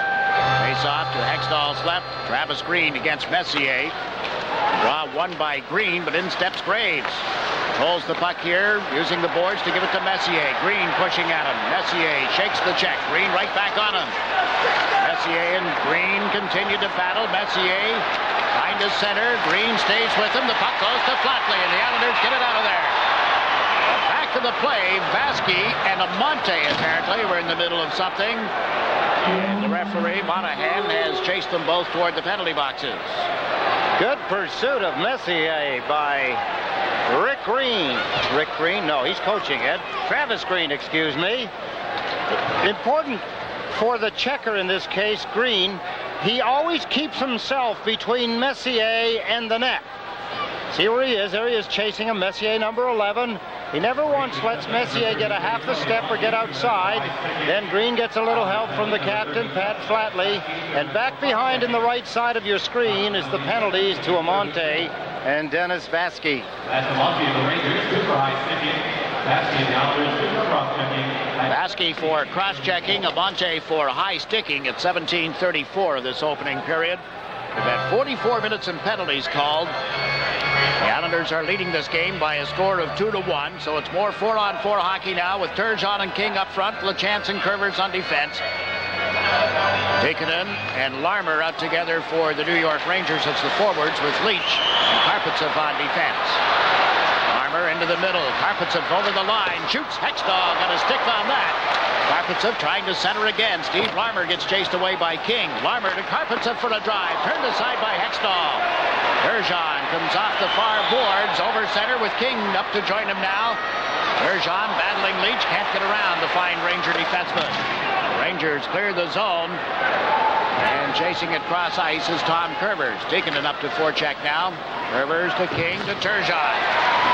Face off to Hextall's left. Travis Green against Messier. Draw won by Green, but in steps Graves. Holds the puck here, using the boards to give it to Messier. Green pushing at him. Messier shakes the check. Green right back on him. Messier and Green continue to battle. Messier behind the center. Green stays with him. The puck goes to Flatley, and the Islanders get it out of there. Back to the play. Vasky and Amante apparently were in the middle of something. And the referee, Monahan, has chased them both toward the penalty boxes. Good pursuit of Messier by Rick Green. Rick Green? No, he's coaching it. Travis Green, excuse me. Important for the checker in this case, Green. He always keeps himself between Messier and the net. See where he is. There he is chasing him. Messier, number 11. He never once lets Messier get a half a step or get outside. Then Green gets a little help from the captain, Pat Flatley. And back behind in the right side of your screen is the penalties to Amante and Dennis Vasky. That's Amante of the Rangers, super high sticking. Vasky the Islanders, super cross-checking. Vasky for cross-checking, Amante for high sticking at 17:34 of this opening period. We've had 44 minutes in penalties called. The Islanders are leading this game by a score of 2-1, so it's more 4-on-4 hockey now with Turgeon and King up front, LeChance and Curvers on defense. Tikkanen and Larmer out together for the New York Rangers. It's the forwards with Leach and Karpatsev on defense. Larmer into the middle. Karpatsev over the line. Shoots. Hextall got a stick on that. Karpatsev trying to center again. Steve Larmer gets chased away by King. Larmer to Karpatsev for a drive. Turned aside by Hextall. Turgeon comes off the far boards. Over center with King up to join him now. Turgeon battling Leach. Can't get around the fine Ranger defenseman. Rangers clear the zone. And chasing it cross ice is Tom Curvers. Taking it up to forecheck now. Curvers to King to Turgeon.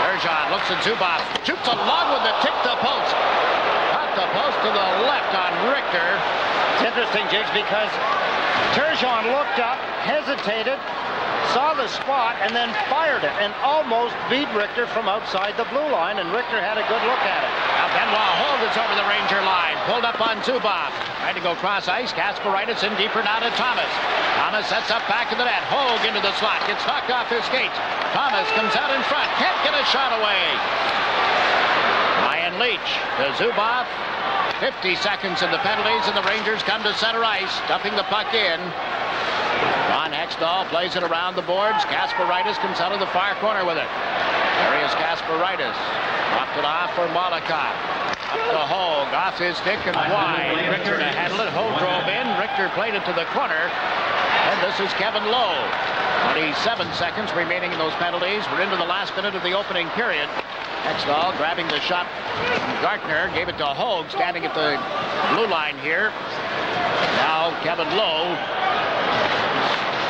Turgeon looks at Zubov. Shoots along with the tip to post. Cut the post to the left on Richter. It's interesting, Jigs, because Turgeon looked up, hesitated, saw the spot, and then fired it, and almost beat Richter from outside the blue line, and Richter had a good look at it. Now Benoit Hogue is over the Ranger line. Pulled up on Zubov. Trying to go cross ice. Kasparaitis in deeper now to Thomas. Thomas sets up back to the net. Hogue into the slot. Gets knocked off his skates. Thomas comes out in front. Can't get a shot away. Ryan Leach to Zubov. 50 seconds in the penalties, and the Rangers come to center ice, stuffing the puck in. Ron Hextall plays it around the boards. Kasparaitis comes out of the far corner with it. There is Kasparaitis. Dropped it off for Molotov. Up to Hogue, off his stick and wide. Richter to handle it. Hogue drove in. Richter played it to the corner. And this is Kevin Lowe. 27 seconds remaining in those penalties. We're into the last minute of the opening period. Hextall grabbing the shot from Gartner. Gave it to Hogue, standing at the blue line here. Now Kevin Lowe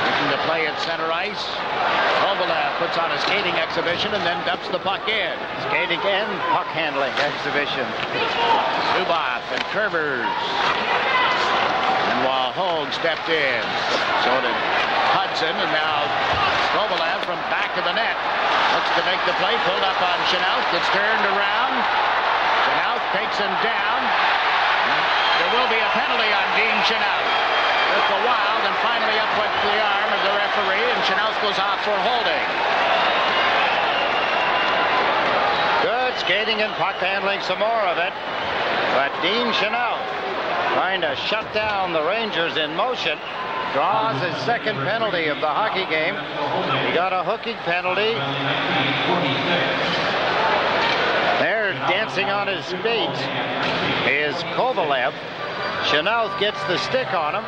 looking to play at center ice. Kovalev puts on a skating exhibition and then dumps the puck in. Skating and puck handling exhibition. Zubov and Curvers. And while Hogue stepped in, so did Hudson, and now Kovalev from back of the net. Looks to make the play, pulled up on Chenault, gets turned around. Chenault takes him down. There will be a penalty on Dean Chenault. Took a while, then finally up went the arm of the referee, and Chenault goes off for holding. Good skating and puck handling, some more of it. But Dean Chenault trying to shut down the Rangers in motion. Draws his second penalty of the hockey game. He got a hooking penalty. There, dancing on his feet, is Kovalev. Chenault gets the stick on him,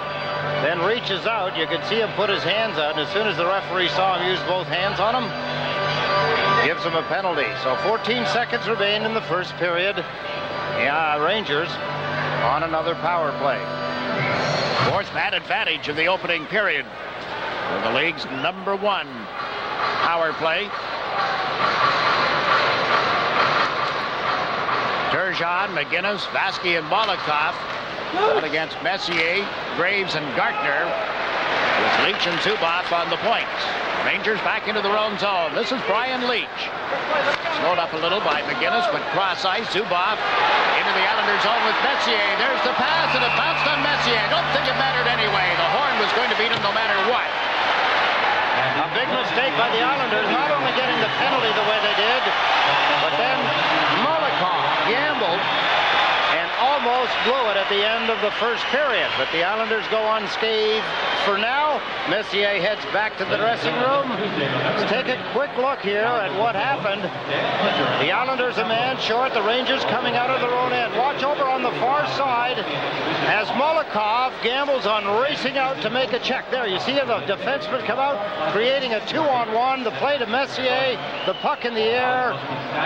then reaches out. You can see him put his hands out, and as soon as the referee saw him use both hands on him, gives him a penalty. So 14 seconds remain in the first period. Yeah, Rangers on another power play. Fourth man advantage of the opening period for the league's #1 power play. Turgeon, McGinnis, Vasky, and Molotov out against Messier, Graves, and Gartner, with Leach and Zubov on the points. Rangers back into their own zone. This is Brian Leach. Slowed up a little by McGinnis, but cross ice. Zubov into the Islander zone with Messier. There's the pass, and it bounced on Messier. I don't think it mattered anyway. The horn was going to beat him no matter what. A big mistake by the Islanders, not only getting the penalty the way they did, but then Molotov gambled and almost blew it at the end of the first period. But the Islanders go unscathed for now. Messier heads back to the dressing room. Let's take a quick look here at what happened. The Islanders a man short, the Rangers coming out of their own end. Watch over on the far side as Molotov gambles on racing out to make a check. There, you see the defenseman come out, creating a 2-on-1. The play to Messier, the puck in the air,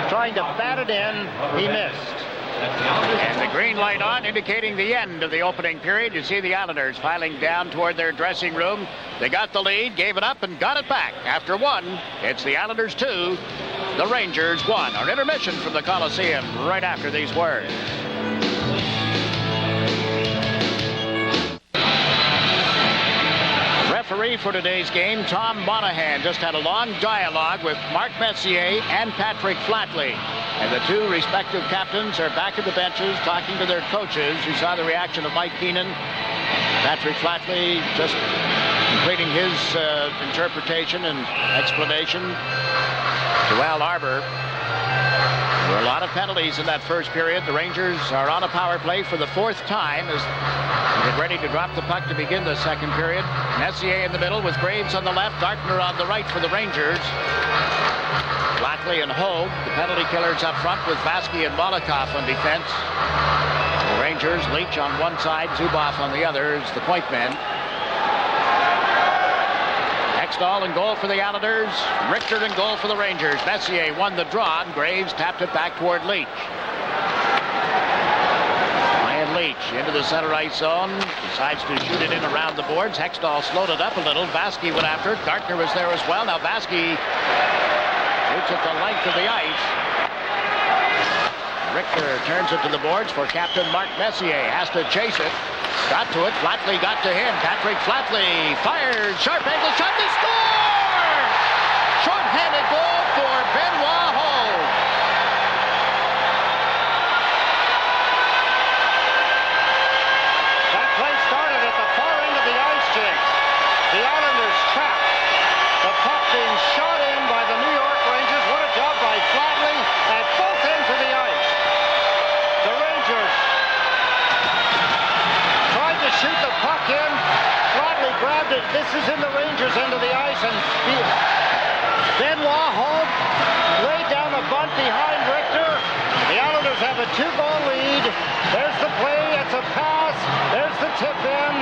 trying to bat it in. He missed. And the green light on, indicating the end of the opening period. You see the Islanders filing down toward their dressing room. They got the lead, gave it up, and got it back. After one, it's the Islanders 2, the Rangers 1. Our intermission from the Coliseum right after these words. Referee for today's game, Tom Monahan, just had a long dialogue with Mark Messier and Patrick Flatley. And the two respective captains are back at the benches talking to their coaches. You saw the reaction of Mike Keenan. Patrick Flatley just completing his interpretation and explanation to Al Arbor. There were a lot of penalties in that first period. The Rangers are on a power play for the fourth time as they get ready to drop the puck to begin the second period. Messier in the middle with Graves on the left, Gartner on the right for the Rangers. Flatley and Hogue, the penalty killers up front with Vasky and Molotov on defense. The Rangers, Leach on one side, Zubov on the other is the point men. Hextall in goal for the Islanders. Richter in goal for the Rangers. Messier won the draw, and Graves tapped it back toward Leach. Ryan Leach into the center ice zone. Decides to shoot it in around the boards. Hextall slowed it up a little. Vasky went after it. Gartner was there as well. Now Vasky shoots at the length of the ice. Richter turns it to the boards for Captain Mark Messier. Has to chase it. Got to it. Flatley got to him. Patrick Flatley fires. Sharp angle shot to score! Short-handed goal for Benoit Hogue. That play started at the far end of the ice, James. The Islanders trapped. The puck being shot in by the New York Rangers. What a job by Flatley at both ends of the ice. The Rangers tried to shoot the puck in. Flatley grabbed it. This is in the Rangers' end of the ice, and Benoit Hogue laid down the bunt behind Richter. The Islanders have a 2-goal lead. There's the play. It's a pass. There's the tip in.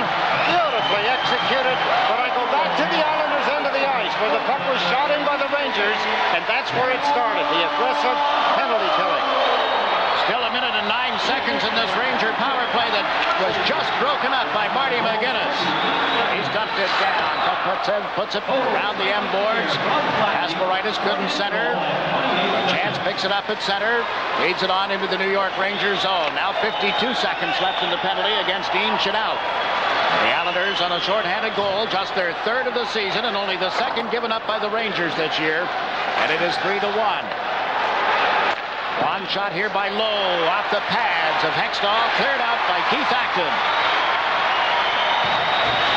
Beautifully executed. But I go back to the Islanders' end of the ice where the puck was shot in by the Rangers, and that's where it started, the aggressive penalty killing. Still a minute and 9 seconds in this Ranger power play that was just broken up by Marty McGinnis. He's dumped it down. Puts it around the M boards. Asperitis couldn't center. Chance picks it up at center. Leads it on into the New York Rangers zone. Now 52 seconds left in the penalty against Dean Chenault. The Islanders on a shorthanded goal, just their third of the season and only the second given up by the Rangers this year. And it is 3-1. One shot here by Lowe off the pads of Hextall, cleared out by Keith Acton.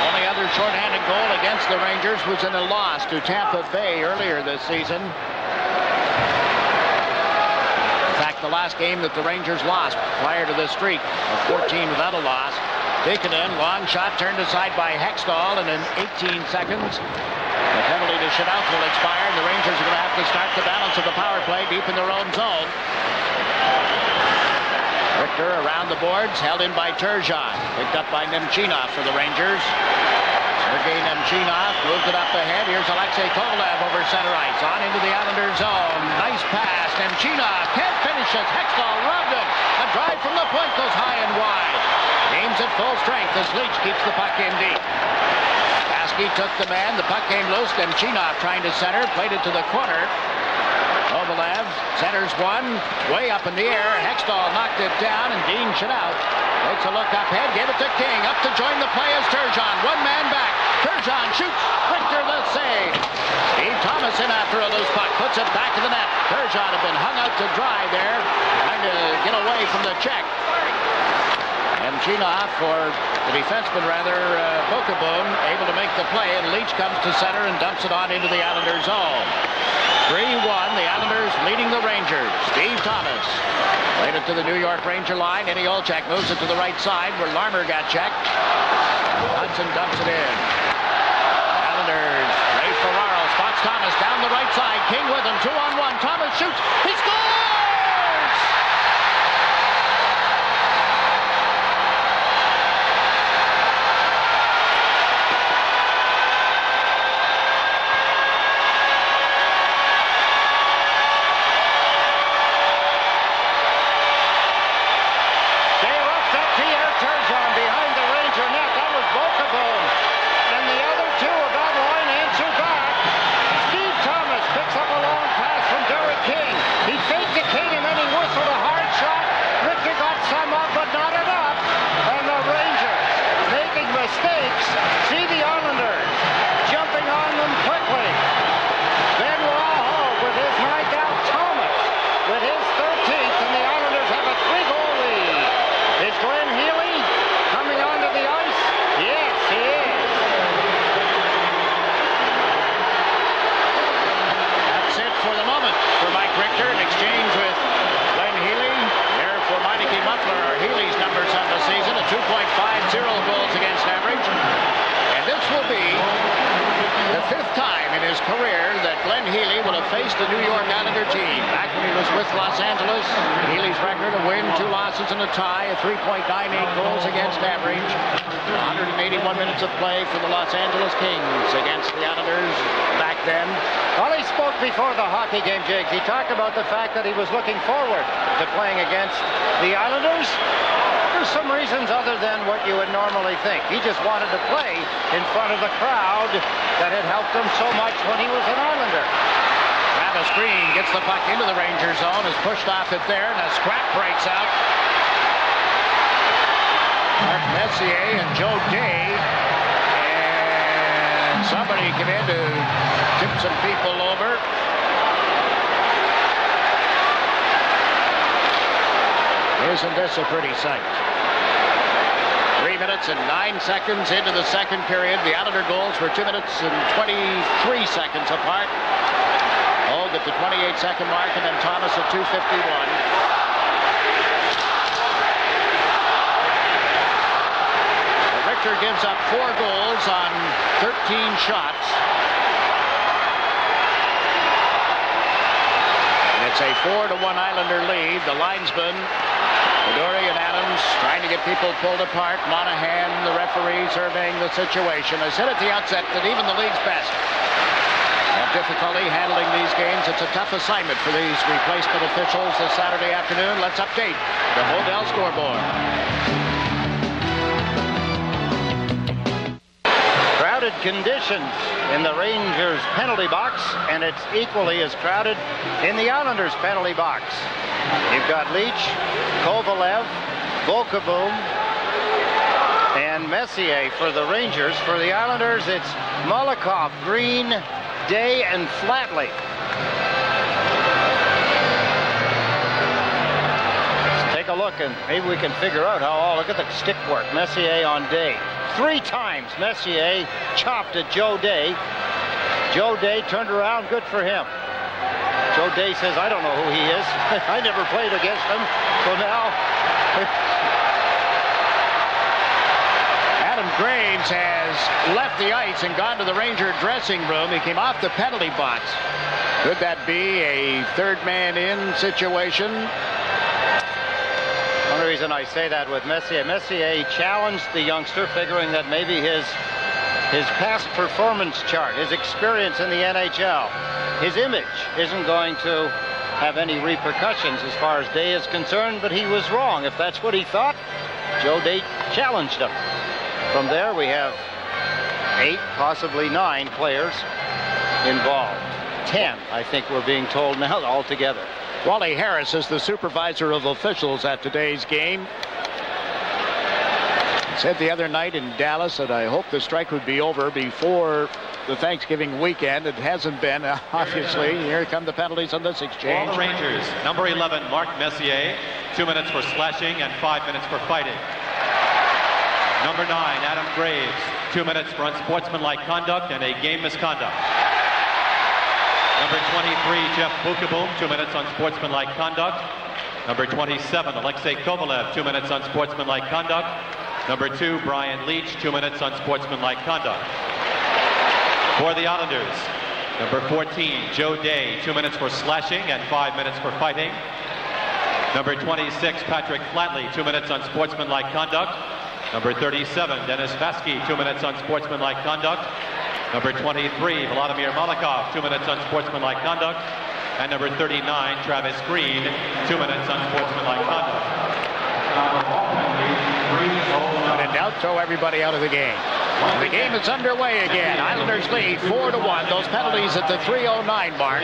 Only other shorthanded goal against the Rangers was in a loss to Tampa Bay earlier this season. In fact, the last game that the Rangers lost prior to this streak of 14 without a loss. Vikinen, long shot turned aside by Hextall, and in 18 seconds, the penalty to Chenault will expire, and the Rangers are going to have to start the balance of the power play deep in their own zone. Richter around the boards, held in by Turgeon. Picked up by Nemchinov for the Rangers. Sergei Nemchinov moved it up ahead. Here's Alexei Kovalev over center ice. On into the Islanders zone. Nice pass. Nemchinov can't finish it. Hextall robbed him. A drive from the point goes high and wide. Game's at full strength as Leach keeps the puck in deep. Paskey took the man. The puck came loose. Nemchinov trying to center. Played it to the corner. Kovalev centers one. Way up in the air. Hextall knocked it down, and Dean Chenault takes a look up ahead. Gave it to King. Up to join the play is Turgeon. One man back. Turgeon shoots. Richter the save. Steve Thomas in after a loose puck. Puts it back to the net. Turgeon had been hung out to dry there. Trying to get away from the check. Nemchinov, for the defenseman rather, Bokaboon, able to make the play, and Leach comes to center and dumps it on into the Islanders zone. 3-1, the Islanders leading the Rangers. Steve Thomas played it to the New York Ranger line. Eddie Olczyk moves it to the right side where Larmer got checked. Hudson dumps it in. Islanders, Ray Ferraro spots Thomas down the right side. King with him, 2-on-1. Thomas shoots. He scores! See the Islanders jumping on them quickly. Then Raho with his knockout, Thomas with his 13th, and the Islanders have a 3-goal lead. Is Glenn Healy coming onto the ice? Yes, he is. That's it for the moment for Mike Richter in exchange with Glenn Healy. There for Meineke Muffler are Healy's numbers on the season, a 2.50 goals against average. And this will be the 5th time in his career that Glenn Healy will have faced the New York Islander team. Back when he was with Los Angeles, Healy's record, a win, 2 losses, and a tie, a 3.98 goals against average. 181 minutes of play for the Los Angeles Kings against the Islanders back then. Well, he spoke before the hockey game, Jake. He talked about the fact that he was looking forward to playing against the Islanders. There's some reasons other than what you would normally think. He just wanted to play in front of the crowd that had helped him so much when he was an Islander. Travis Green gets the puck into the Ranger zone, is pushed off it there, and a scrap breaks out. Mark Messier and Joe Day, and somebody came in to tip some people over. Isn't this a pretty sight? 3 minutes and 9 seconds into the second period. The Islander goals were 2 minutes and 23 seconds apart. Hogue at the 28-second mark, and then Thomas at 2:51. Richter gives up 4 goals on 13 shots. And it's a 4-1 Islander lead. The linesman, Midori and Adams, trying to get people pulled apart. Monahan, the referee, surveying the situation. I said at the outset that even the league's best Have difficulty handling these games. It's a tough assignment for these replacement officials this Saturday afternoon. Let's update the Modell scoreboard. Crowded conditions in the Rangers penalty box, and it's equally as crowded in the Islanders penalty box. You've got Leach, Kovalev, Volkoboom, and Messier for the Rangers. For the Islanders, it's Molokov, Green, Day, and Flatley. Let's take a look, and maybe we can figure out how. Look at the stick work. Messier on Day. 3 times Messier chopped at Joe Day. Joe Day turned around. Good for him. Joe Day says, I don't know who he is. I never played against him. So now... Adam Graves has left the ice and gone to the Ranger dressing room. He came off the penalty box. Could that be a third man in situation? One reason I say that with Messier, Messier challenged the youngster, figuring that maybe his past performance chart, his experience in the NHL, his image isn't going to have any repercussions as far as Day is concerned, but he was wrong. If that's what he thought, Joe Day challenged him. From there, we have 8, possibly 9 players involved. 10, I think we're being told now altogether. Wally Harris is the supervisor of officials at today's game. He said the other night in Dallas that I hope the strike would be over before the Thanksgiving weekend. It hasn't been, obviously. Here come the penalties on this exchange. For the Rangers, number 11, Mark Messier, 2 minutes for slashing and 5 minutes for fighting. Number 9, Adam Graves, 2 minutes for unsportsmanlike conduct and a game misconduct. Number 23, Jeff Volkoboom, 2 minutes unsportsmanlike conduct. Number 27, Alexei Kovalev, 2 minutes unsportsmanlike conduct. Number 2, Brian Leach, 2 minutes unsportsmanlike conduct. For the Islanders, number 14, Joe Day, 2 minutes for slashing and 5 minutes for fighting. Number 26, Patrick Flatley, 2 minutes unsportsmanlike conduct. Number 37, Dennis Vasky, 2 minutes unsportsmanlike conduct. Number 23, Vladimir Molokov, 2 minutes unsportsmanlike conduct. And number 39, Travis Green, 2 minutes unsportsmanlike conduct. When in doubt, throw everybody out of the game. The game is underway again. Islanders lead 4-1. Those penalties at the 3:09 mark.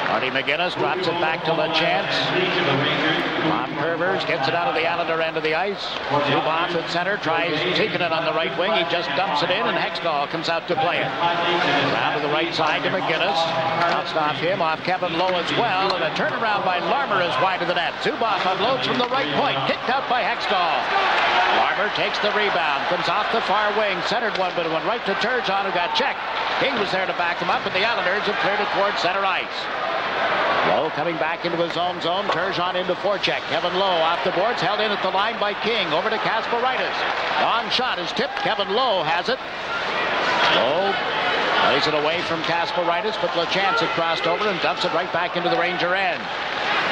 Marty McGinnis drops it back to LeChance. Bob Curvers gets it out of the Islander end of the ice. Zubov at center, tries taking it on the right wing. He just dumps it in, and Hextall comes out to play it. Down to the right side to McGinnis. Bounced off him, off Kevin Lowe as well, and a turnaround by Larmer is wide of the net. Zubov unloads from the right point, kicked out by Hextall. Larmer takes the rebound, comes off the far wing, centered one, but it went right to Turgeon, who got checked. King was there to back him up, and the Islanders have cleared it towards center ice. Lowe coming back into his own zone. Turgeon into forecheck. Kevin Lowe off the boards, held in at the line by King. Over to Kasparaitis. Long shot is tipped. Kevin Lowe has it. Lowe plays it away from Kasparaitis, but LeChance had crossed over and dumps it right back into the Ranger end.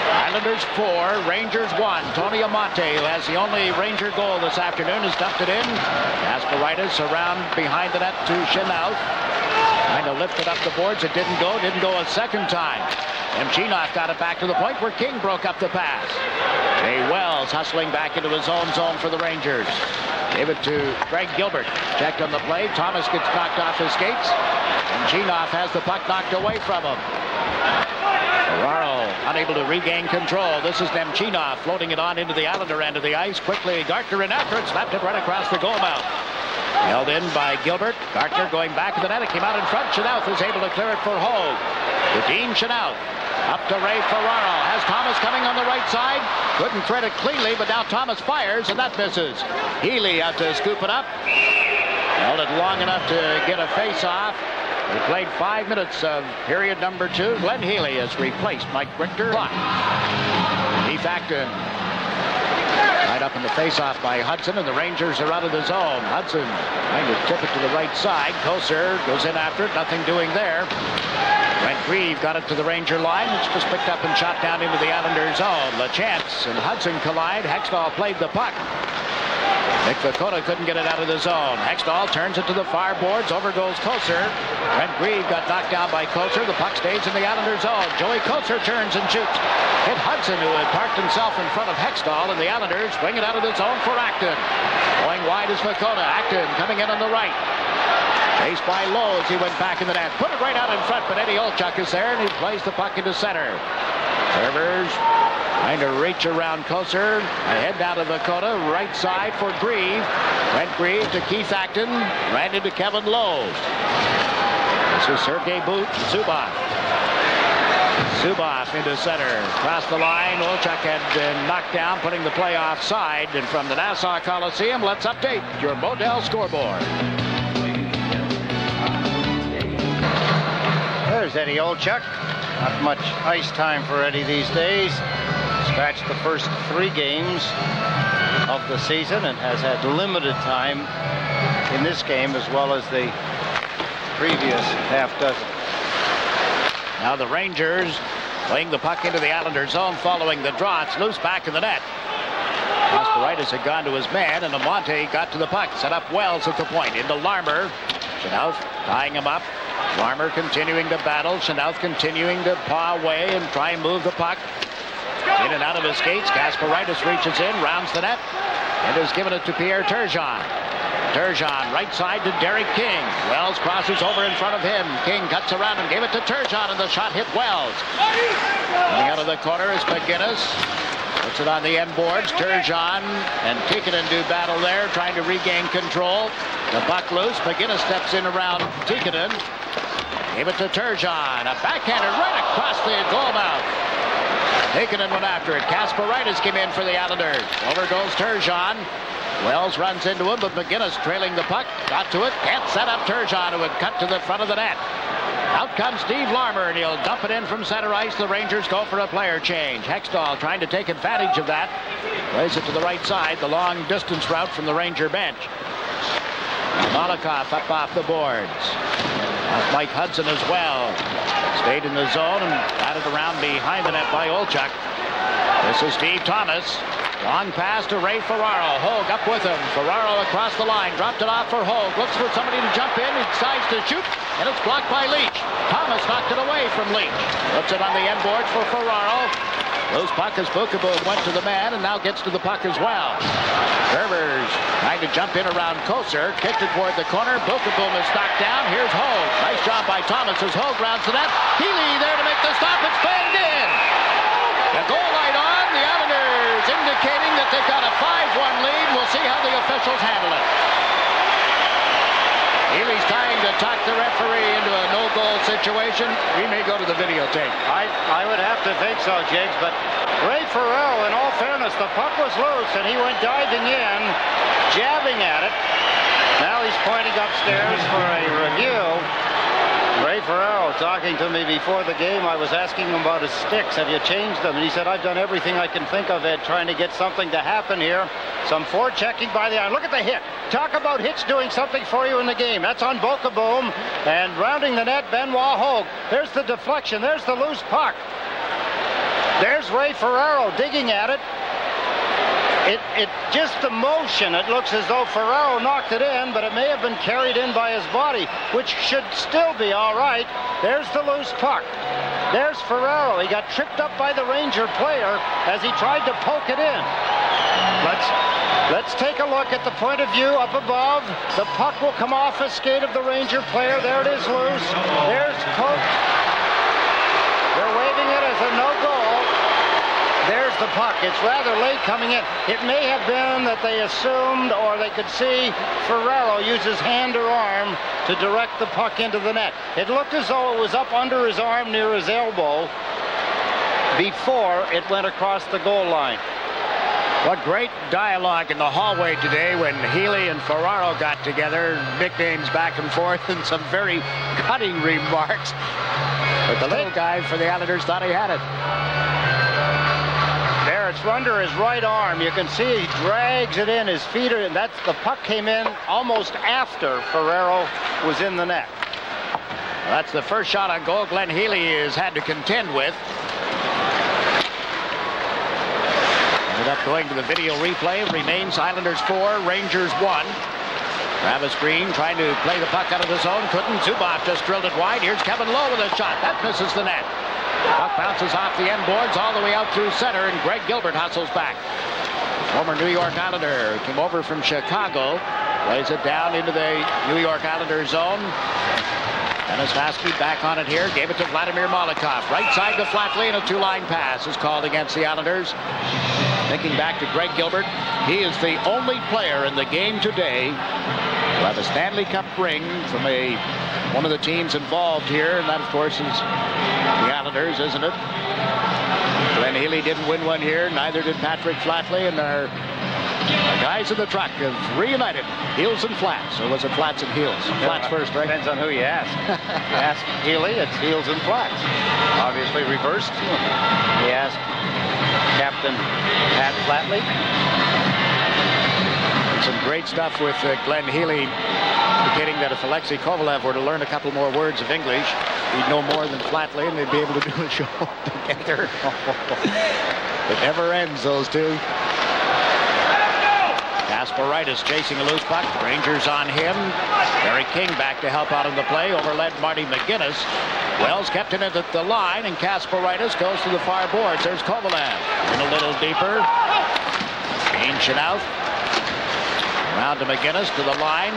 Islanders 4, Rangers 1. Tony Amonte, who has the only Ranger goal this afternoon, has dumped it in. Kasparaitis around behind the net to Chenault. Trying to lift it up the boards. It didn't go a second time. Nemchinov got it back to the point where King broke up the pass. Jay Wells hustling back into his own zone for the Rangers. Gave it to Greg Gilbert. Checked on the play. Thomas gets knocked off his skates. Nemchinov has the puck knocked away from him. Ferraro unable to regain control. This is Nemchinov floating it on into the Islander end of the ice. Quickly, Gartner in after it. Slapped it right across the goal mouth. Held in by Gilbert. Gartner going back to the net. It came out in front. Chenault is able to clear it for Hogue. To Dean Chenault. Up to Ray Ferraro. Has Thomas coming on the right side. Couldn't thread it cleanly, but now Thomas fires, and that misses. Healy out to scoop it up. Held it long enough to get a face-off. We played 5 minutes of period number 2. Glenn Healy has replaced Mike Richter. Heath Acton right up in the face-off by Hudson, and the Rangers are out of the zone. Hudson trying to tip it to the right side. Kosar goes in after it. Nothing doing there. Brent Grieve got it to the Ranger line. It's just picked up and shot down into the Islander zone. LeChance and Hudson collide. Hextall played the puck. Nick Vakota couldn't get it out of the zone. Hextall turns it to the far boards. Over goes Koser. Brent Grieve got knocked down by Koser. The puck stays in the Islanders' zone. Joey Koser turns and shoots. Hit Hudson, who had parked himself in front of Hextall, and the Islanders bring it out of the zone for Acton. Going wide is Vakota. Acton coming in on the right. Chased by Lowe as he went back in the net. Put it right out in front, but Eddie Olchuk is there, and he plays the puck into center. Servers trying to reach around Koser. Ahead down to Vakota. Right side for Grieve. Brent Grieve to Keith Acton. Ran into Kevin Lowe. This is Sergei Zubov. Zubov into center. Across the line. Olchuk had been knocked down, putting the play offside. And from the Nassau Coliseum, let's update your Modell scoreboard. There's Eddie Olchuk. Not much ice time for Eddie these days. Scratched the first 3 games of the season and has had limited time in this game as well as the previous half dozen. Now the Rangers playing the puck into the Islanders' zone following the draw. It's loose back in the net. Kasparaitis had gone to his man, and Amonte got to the puck. Set up Wells at the point. Into Larmer. Chanel tying him up. Larmer continuing to battle. Chanel continuing to paw away and try and move the puck. In and out of his skates. Kasparaitis reaches in, rounds the net, and has given it to Pierre Turgeon. Turgeon right side to Derek King. Wells crosses over in front of him. King cuts around and gave it to Turgeon, and the shot hit Wells. Coming out of the corner is McGinnis. Puts it on the end boards. Turgeon and Tikkanen do battle there, trying to regain control. The puck loose. McGinnis steps in around Tikkanen. Gave it to Turgeon. A backhander right across the goal mouth. Tikkanen went after it. Kasparaitis came in for the Islanders. Over goes Turgeon. Wells runs into him, but McGinnis trailing the puck. Got to it. Can't set up Turgeon, who had cut to the front of the net. Out comes Steve Larmer, and he'll dump it in from center ice. The Rangers go for a player change. Hextall trying to take advantage of that. Plays it to the right side, the long distance route from the Ranger bench. Malakoff up off the boards. Mike Hudson as well. Stayed in the zone and got it around behind the net by Olchuk. This is Steve Thomas. Long pass to Ray Ferraro. Hogue up with him. Ferraro across the line. Dropped it off for Hogue. Looks for somebody to jump in. He decides to shoot, and it's blocked by Leach. Thomas knocked it away from Leach. Puts it on the end boards for Ferraro. Loose puck as Bukaboom went to the man and now gets to the puck as well. Gervers trying to jump in around Koser. Kicked it toward the corner. Bukaboom is knocked down. Here's Hogue. Nice job by Thomas as Hogue rounds the net. Healy there to make the stop. It's banged in. The goal light on. The Islanders indicating that they've got a 5-1 lead. We'll see how the officials handle it. Healy's trying to talk the referee into a no-goal situation. We may go to the videotape. I would have to think so, Jigs, but Ray Ferraro, in all fairness, the puck was loose, and he went diving in, jabbing at it. Now he's pointing upstairs for a review. Ray Ferraro talking to me before the game. I was asking him about his sticks. Have you changed them? And he said, I've done everything I can think of, Ed, trying to get something to happen here. Some forechecking by the iron. Look at the hit. Talk about hits doing something for you in the game. That's on Bukaboom. And rounding the net, Benoit Hogue. There's the deflection. There's the loose puck. There's Ray Ferraro digging at it. It just the motion, it looks as though Ferraro knocked it in, but it may have been carried in by his body, which should still be all right. There's the loose puck. There's Ferraro. He got tripped up by the Ranger player as he tried to poke it in. Let's take a look at the point of view up above. The puck will come off a skate of the Ranger player. There it is loose. There's poked. They're waving it as a no-goal. There's the puck. It's rather late coming in. It may have been that they assumed, or they could see Ferraro use his hand or arm to direct the puck into the net. It looked as though it was up under his arm near his elbow before it went across the goal line. What great dialogue in the hallway today when Healy and Ferraro got together. Nicknames back and forth and some very cutting remarks. But the little guy for the Islanders thought he had it. There, it's under his right arm. You can see he drags it in. His feet are in. That's the puck came in almost after Ferraro was in the net. That's the first shot on goal Glenn Healy has had to contend with. Ended up Going to the video replay. Remains Islanders 4, Rangers 1. Travis Green trying to play the puck out of the zone. Couldn't. Zubov just drilled it wide. Here's Kevin Lowe with a shot. That misses the net. Puck bounces off the end boards all the way out through center, and Greg Gilbert hustles back. Former New York Islander came over from Chicago. Plays it down into the New York Islanders zone. Dennis Vasky back on it here. Gave it to Vladimir Malikov. Right side to Flatley, and a two-line pass is called against the Islanders. Thinking back to Greg Gilbert, he is the only player in the game today who have a Stanley Cup ring from one of the teams involved here, and that, of course, is the Islanders, isn't it? Glenn Healy didn't win one here. Neither did Patrick Flatley, and our guys in the truck have reunited. Heels and flats. Or was it flats and heels? Flats first, right? Depends on who you ask. You ask Healy, it's heels and flats. Obviously reversed. You ask Captain Pat Flatley. Some great stuff with Glenn Healy indicating that if Alexei Kovalev were to learn a couple more words of English, he'd know more than Flatley, and they'd be able to do a show together. It never ends, those two. Kasparaitis chasing a loose puck. Rangers on him. Barry King back to help out on the play. Overled Marty McGinnis. Wells kept it at the line, and Kasparaitis goes to the far boards. There's Kovalev. In a little deeper. Change it out. Round to McGinnis to the line.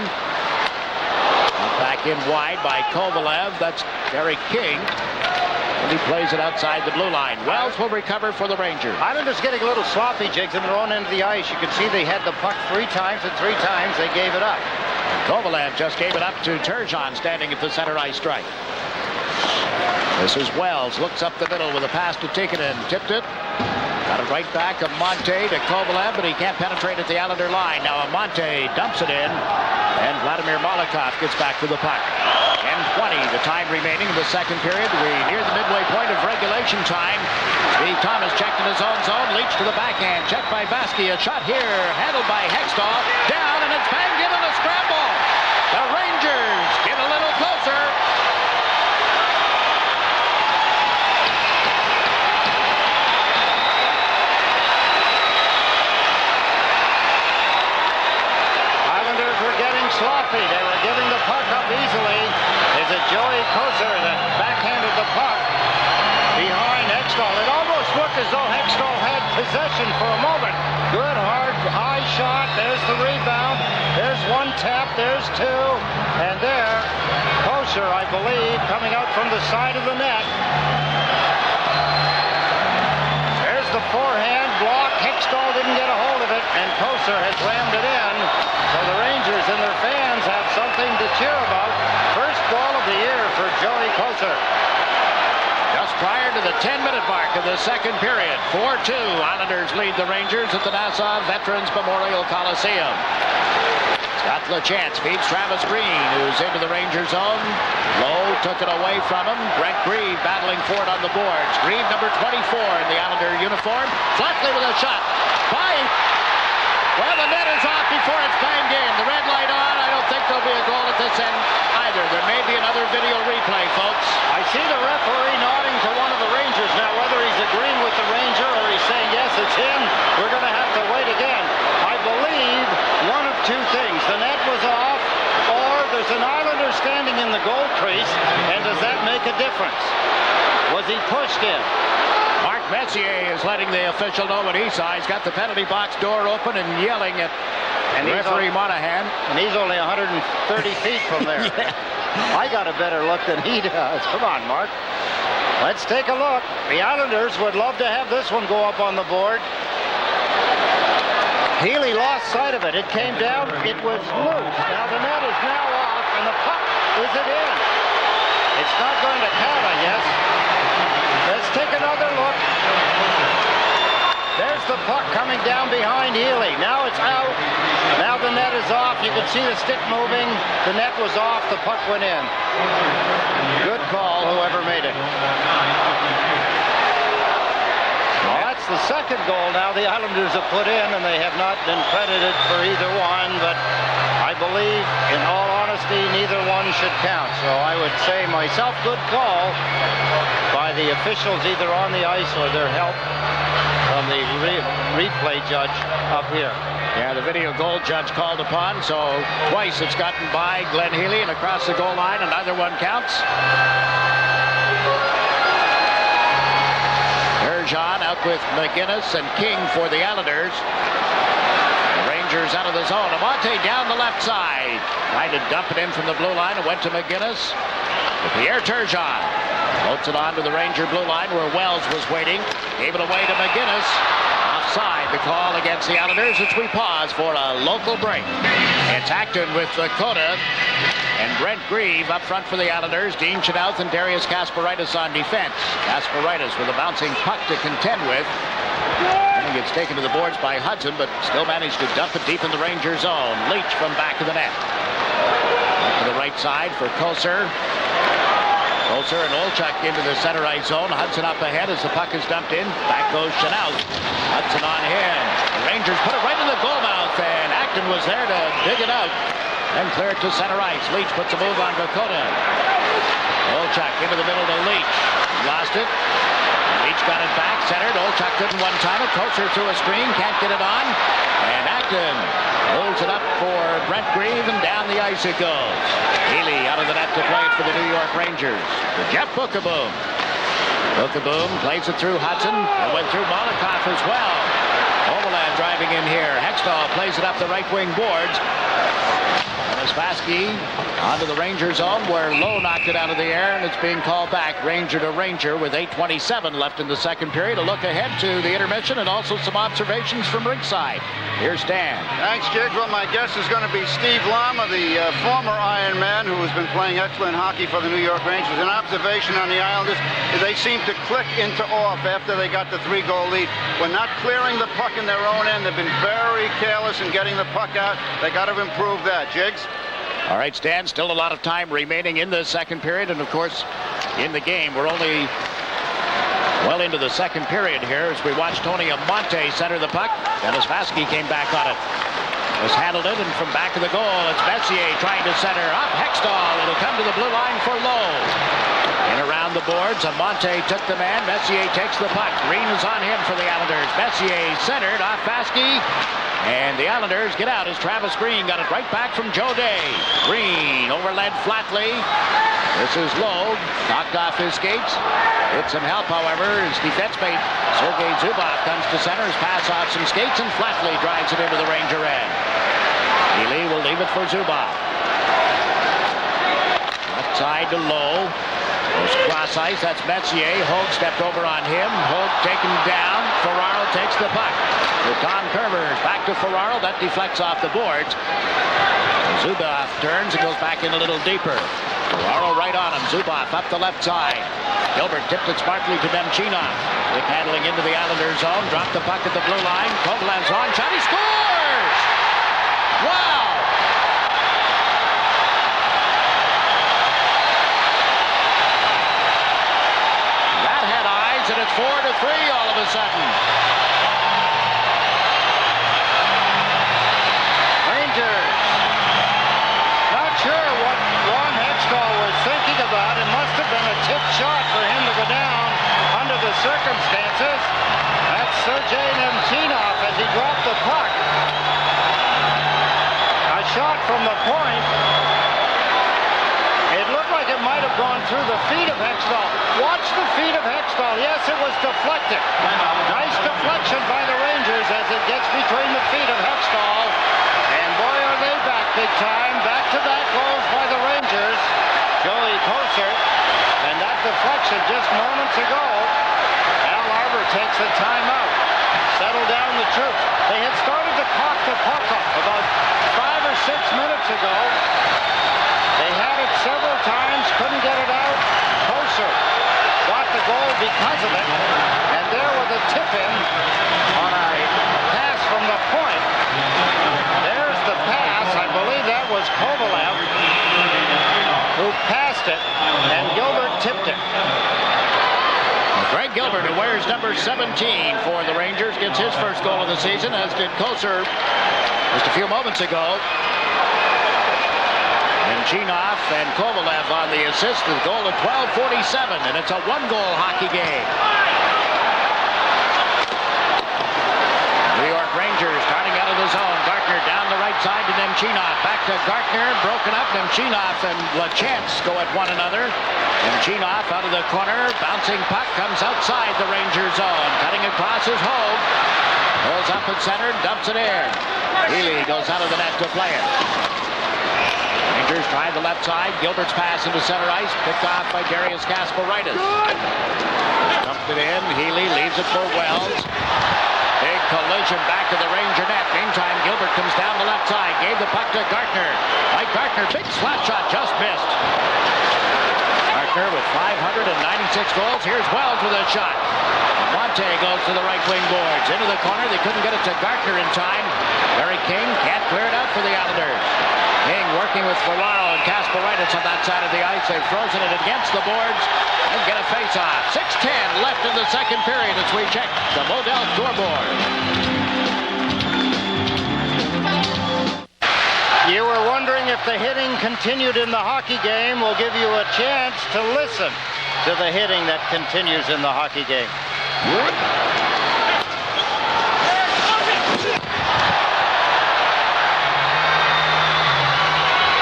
Back in wide by Kovalev. That's Barry King. And he plays it outside the blue line. Wells will recover for the Rangers. Islanders getting a little sloppy, Jigs, in their own end of the ice. You can see they had the puck 3 times, and 3 times they gave it up. Kovalev just gave it up to Turgeon standing at the center ice stripe. This is Wells. Looks up the middle with a pass to Tikkanen. Tipped it. Got it right back. Amonte to Kovalev, but he can't penetrate at the Islander line. Now Amonte dumps it in, and Vladimir Malikov gets back to the puck. 10:20, the time remaining in the second period. We're near the midway point of regulation time. Steve Thomas checked in his own zone. Leach to the backhand. Checked by Vasky. A shot here. Handled by Hextall. Down, and it's banged in a scramble. The Rangers get a little closer. Islanders were getting sloppy. They were giving the puck up easily. Is it Joey Kozer that backhanded the puck behind Hextall? It almost looked as though Hextall had possession for a moment. Good, hard, high shot. There's the rebound. There's one tap. There's 2. And there, Kozer, I believe, coming out from the side of the net. There's the forehand block. Hextall didn't get a hold of it, and Kozer has rammed it in. So the Rangers and their fans have something to cheer about. First goal of the year for Joey Kozer. Just prior to the 10-minute mark of the second period, 4-2. Islanders lead the Rangers at the Nassau Veterans Memorial Coliseum. Scott LaChance feeds Travis Green, who's into the Ranger zone. Lowe took it away from him. Brent Grieve battling for it on the boards. Grieve, number 24 in the Islander uniform. Flatley with a shot. Well, the net is off before it's banged in. The red light on. I don't think there'll be a goal at this end either. There may be another video replay, folks. I see the referee nodding to one of the Rangers. Now, whether he's agreeing with the Ranger or he's saying, yes, it's in, we're going to have to wait again. I believe one of 2 things. The net was off, or there's an Islander standing in the goal crease, and does that make a difference? Was he pushed in? Mark Messier is letting the official know what he saw. He's got the penalty box door open and yelling at referee Monahan. And he's only 130 feet from there. Yeah. I got a better look than he does. Come on, Mark. Let's take a look. The Islanders would love to have this one go up on the board. Healy lost sight of it. It came down. It was loose. Now the net is now off, and the puck, is it in? It's not going to count, I guess. Let's take another look. There's the puck coming down behind Healy. Now it's out. Now the net is off. You can see the stick moving. The net was off. The puck went in. Good call, whoever made it. Well, that's the second goal now the Islanders have put in, and they have not been credited for either one, but I believe, in all honesty, neither one should count. So I would say myself, good call by the officials either on the ice or their help from the replay judge up here. Yeah, the video goal judge called upon, so twice it's gotten by Glenn Healy and across the goal line, another one counts. Turgeon out with McGinnis and King for the Islanders. The Rangers out of the zone. Amante down the left side. Tried to dump it in from the blue line and went to McGinnis. To Pierre Turgeon. Floats it on to the Ranger blue line where Wells was waiting. Gave it away to McGinnis. Offside, the call against the Islanders as we pause for a local break. It's Acton with Lakota and Brent Grieve up front for the Islanders. Dean Chenoweth and Darius Kasparaitis on defense. Kasparaitis with a bouncing puck to contend with. And gets taken to the boards by Hudson, but still managed to dump it deep in the Ranger zone. Leach from back of the net. Up to the right side for Koser. Koser and Olchuk into the center ice zone. Hudson up ahead as the puck is dumped in. Back goes Chenoweth. Hudson on him. The Rangers put it right in the goal mouth, and Acton was there to dig it out. Then clear it to center ice. Leach puts a move on Vakota. Olchuk into the middle to Leach. Lost it. Leach got it back, centered. Olchuk couldn't one-time it. Koser through a screen, can't get it on. And Acton holds it up for Brent Grieve, and down the ice it goes. Healy out of the net to play it for the New York Rangers. For Jeff Bookeboom. Bookeboom plays it through Hudson. It went through Molotov as well. Overland driving in here. Hextall plays it up the right wing boards. Spassky onto the Ranger zone where Lowe knocked it out of the air, and it's being called back Ranger to Ranger with 8:27 left in the second period. A look ahead to the intermission and also some observations from ringside. Here's Dan. Thanks, Jig. Well, my guess is going to be Steve Lama, the former Iron Man who has been playing excellent hockey for the New York Rangers. An observation on the Islanders, they seem to click into off after they got the 3-goal lead. When not clearing the puck in their own end, they've been very careless in getting the puck out. They got to improve that. Jigs? All right, Stan, still a lot of time remaining in the second period, and of course, in the game, we're only well into the second period here as we watch Tony Amante center the puck. Dennis Vaske came back on it. Has handled it, and from back of the goal, it's Messier trying to center up. Hextall, it'll come to the blue line for Lowe. And around the boards, Amante took the man. Messier takes the puck. Green is on him for the Islanders. Messier centered off Vaske. And the Islanders get out as Travis Green got it right back from Joe Day. Green overled flatly. This is Lowe. Knocked off his skates. Gets some help, however. His defense mate, Sergei Zubov, comes to center. His pass off some skates and flatly drives it into the Ranger end. Healy will leave it for Zubov. Left side to Lowe. Goes cross ice. That's Messier. Hogue stepped over on him. Hogue taken down. Ferraro takes the puck. To Tom Kermers. Back to Ferraro. That deflects off the boards. Zubov turns and goes back in a little deeper. Ferraro right on him. Zubov up the left side. Gilbert tipped it smartly to Demchinov. Quick handling into the Islanders zone. Dropped the puck at the blue line. Kovalev's on shot. He scores! Wow! That had eyes, and it's 4-3 all of a sudden. Rangers. Not sure what Ron Hextall was thinking about. It must have been a tip shot for him to go down under the circumstances. That's Sergei Nemchinov as he dropped the puck. A shot from the point. It looked like it might have gone through the feet of Hextall. Watch the feet of Hextall. Yes, it was deflected. Nice deflection by the Rangers as it gets between the feet of Hextall. And boy, are they back big time. Back-to-back goals by the Rangers. Joey Koser. And that deflection just moments ago. Al Arbour takes a timeout. Settle down the troops. They had started to cock the puck up about 5 or 6 minutes ago. They had it several times, couldn't get it out. Koser got the goal because of it. And there was a tip-in on a pass from the point. There's the pass. I believe that was Kovalev who passed it, and Gilbert tipped it. Greg Gilbert, who wears number 17 for the Rangers, gets his first goal of the season, as did Koser just a few moments ago. Nemchinov and Kovalev on the assist. The goal at 12:47, and it's a one-goal hockey game. New York Rangers starting out of the zone. Gartner down the right side to Nemchinov. Back to Gartner. Broken up. Nemchinov and Lachance go at one another. Nemchinov out of the corner. Bouncing puck comes outside the Ranger zone. Cutting across is Hogue. Pulls up at center. Dumps it in. Healy goes out of the net to play it. Rangers try the left side. Gilbert's pass into center ice. Picked off by Darius Kasparaitis. Dumped it in. Healy leaves it for Wells. Big collision back to the Ranger net. Meantime, Gilbert comes down the left side. Gave the puck to Gartner. Mike Gartner, big slap shot, just missed. Gartner with 596 goals. Here's Wells with a shot. Monte goes to the right wing boards. Into the corner. They couldn't get it to Gartner in time. Barry King can't clear it out for the Islanders. King working with Ferraro and Kasparaitis on that side of the ice. They've frozen it against the boards and get a face-off. 6:10 left in the second period as we check the Model scoreboard. You were wondering if the hitting continued in the hockey game. We'll give you a chance to listen to the hitting that continues in the hockey game.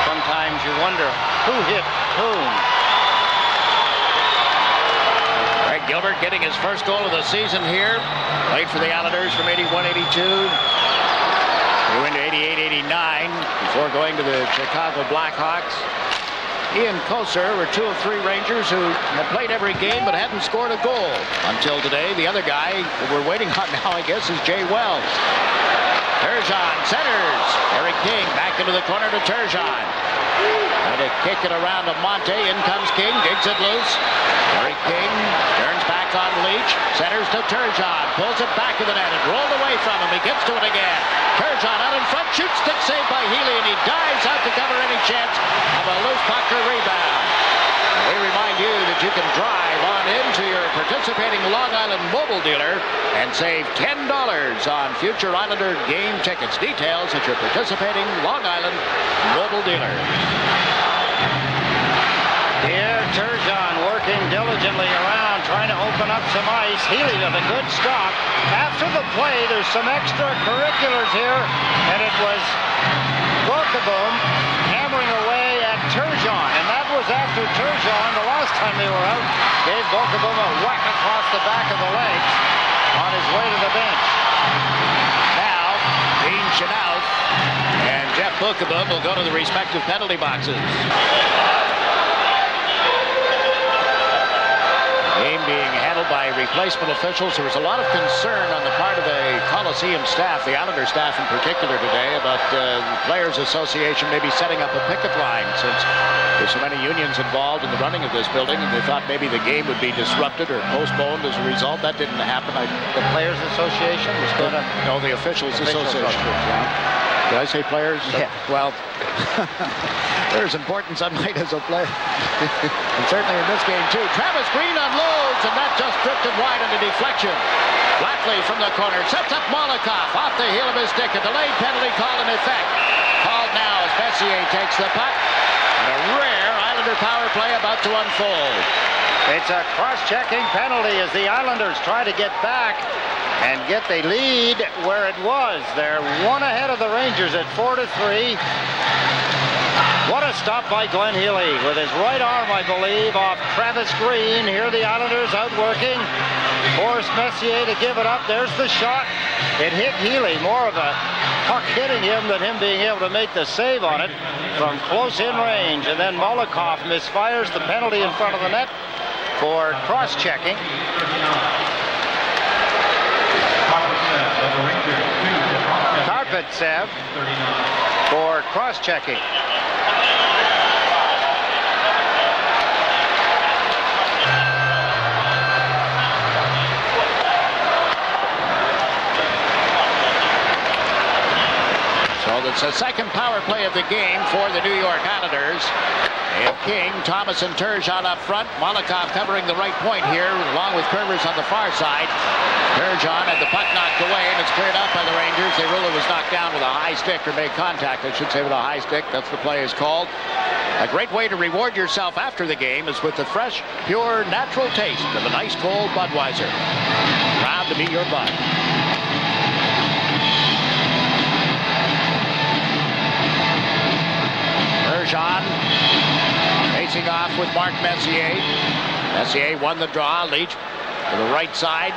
Sometimes you wonder who hit whom. Greg Gilbert getting his first goal of the season here. Played for the Islanders from 81-82. He went to 88-89 before going to the Chicago Blackhawks. Ian Koser were two of three Rangers who had played every game but hadn't scored a goal until today. The other guy that we're waiting on now, I guess, is Jay Wells. Turgeon centers. Eric King back into the corner to Turgeon. Trying to kick it around to Monte. In comes King, digs it loose. Eric King turns back on Leach. Centers to Turgeon. Pulls it back to the net. It rolled away from him. He gets to it again. Turgeon out in front. Shoots. Stick saved by Healy, and he dives out to cover any chance of a loose puck or rebound. We remind you that you can drive on into your participating Long Island mobile dealer and save $10 on future Islander game tickets. Details at your participating Long Island mobile dealer. Here, Turgeon working diligently around, trying to open up some ice. Healy with a good stop. After the play, there's some extracurriculars here, and it was Volkaboom hammering away at Turgeon, and that was after Turgeon, the last time they were out, gave Volkaboom a whack across the back of the legs on his way to the bench. Now, Dean Chenout and Jeff Volkaboom will go to the respective penalty boxes. Game being handled by replacement officials. There was a lot of concern on the part of the Coliseum staff, the Islander staff in particular today, about the Players Association maybe setting up a picket line since there's so many unions involved in the running of this building, and they thought maybe the game would be disrupted or postponed as a result. That didn't happen. The Players Association was going to... No, the Officials Association. Yeah. Did I say players? Yeah. Well, there's importance on night as a player. And certainly in this game, too. Travis Green unloads, and that just drifted wide on the deflection. Flatley from the corner sets up Molotov off the heel of his stick. A delayed penalty call in effect. Called now as Messier takes the puck. And a rare Islander power play about to unfold. It's a cross-checking penalty as the Islanders try to get back and get the lead where it was. They're one ahead of the Rangers at 4-3. What a stop by Glenn Healy with his right arm, I believe, off Travis Green. Here the Islanders outworking. Forced Messier to give it up. There's the shot. It hit Healy. More of a puck hitting him than him being able to make the save on it from close in range. And then Molotov misfires the penalty in front of the net for cross-checking. Karpatsev for cross-checking. So that's the second power play of the game for the New York Islanders. And King, Thomas, and Turgeon up front. Molotov covering the right point here, along with Kurvers on the far side. Turgeon had the puck knocked away, and it's cleared out by the Rangers. They ruled it was knocked down with a high stick, or made contact, I should say, with a high stick. That's the play is called. A great way to reward yourself after the game is with the fresh, pure, natural taste of a nice cold Budweiser. Proud to be your bud. Bergeron facing off with Mark Messier. Messier won the draw. Leach to the right side.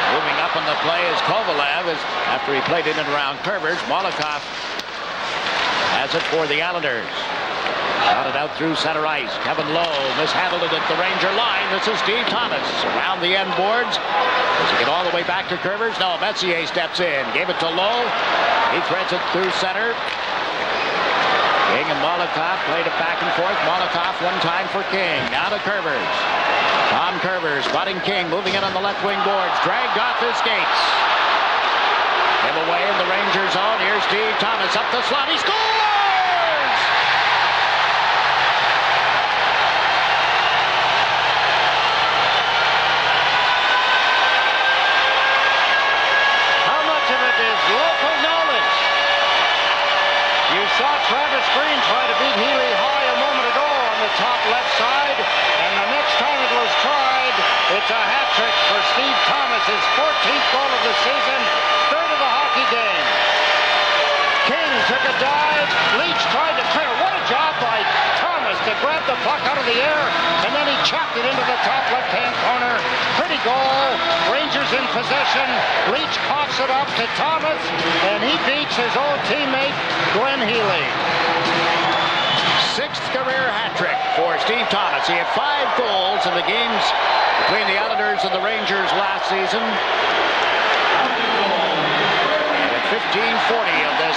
Moving up on the play is Kovalev after he played in and around Curvers. Molotov has it for the Islanders. Shot it out through center ice. Kevin Lowe mishandled it at the Ranger line. This is Steve Thomas around the end boards. Does he get all the way back to Curvers? No, Messier steps in. Gave it to Lowe. He threads it through center. King and Molotov played it back and forth. Molotov one time for King. Now to Curvers. Tom Curvers spotting King, moving in on the left wing boards. Dragged off his skates. Give away in the Ranger zone. Here's Steve Thomas up the slot. He scores! How much of it is local knowledge? You saw Travis Green try to beat Healy high a moment ago on the top left side, and the next time it was tried, it's a hat trick for Steve Thomas, his 14th goal of the season, third of the hockey game. King took a dive, Leach tried to clear. What a job by Thomas to grab the puck out of the air, and then he chopped it into the top left-hand corner. Pretty goal, Rangers in possession. Leach coughs it up to Thomas, and he beats his old teammate, Glenn Healy. Sixth career hat trick for Steve Thomas. He had 5 goals in the games between the Islanders and the Rangers last season. And at 15:40 of this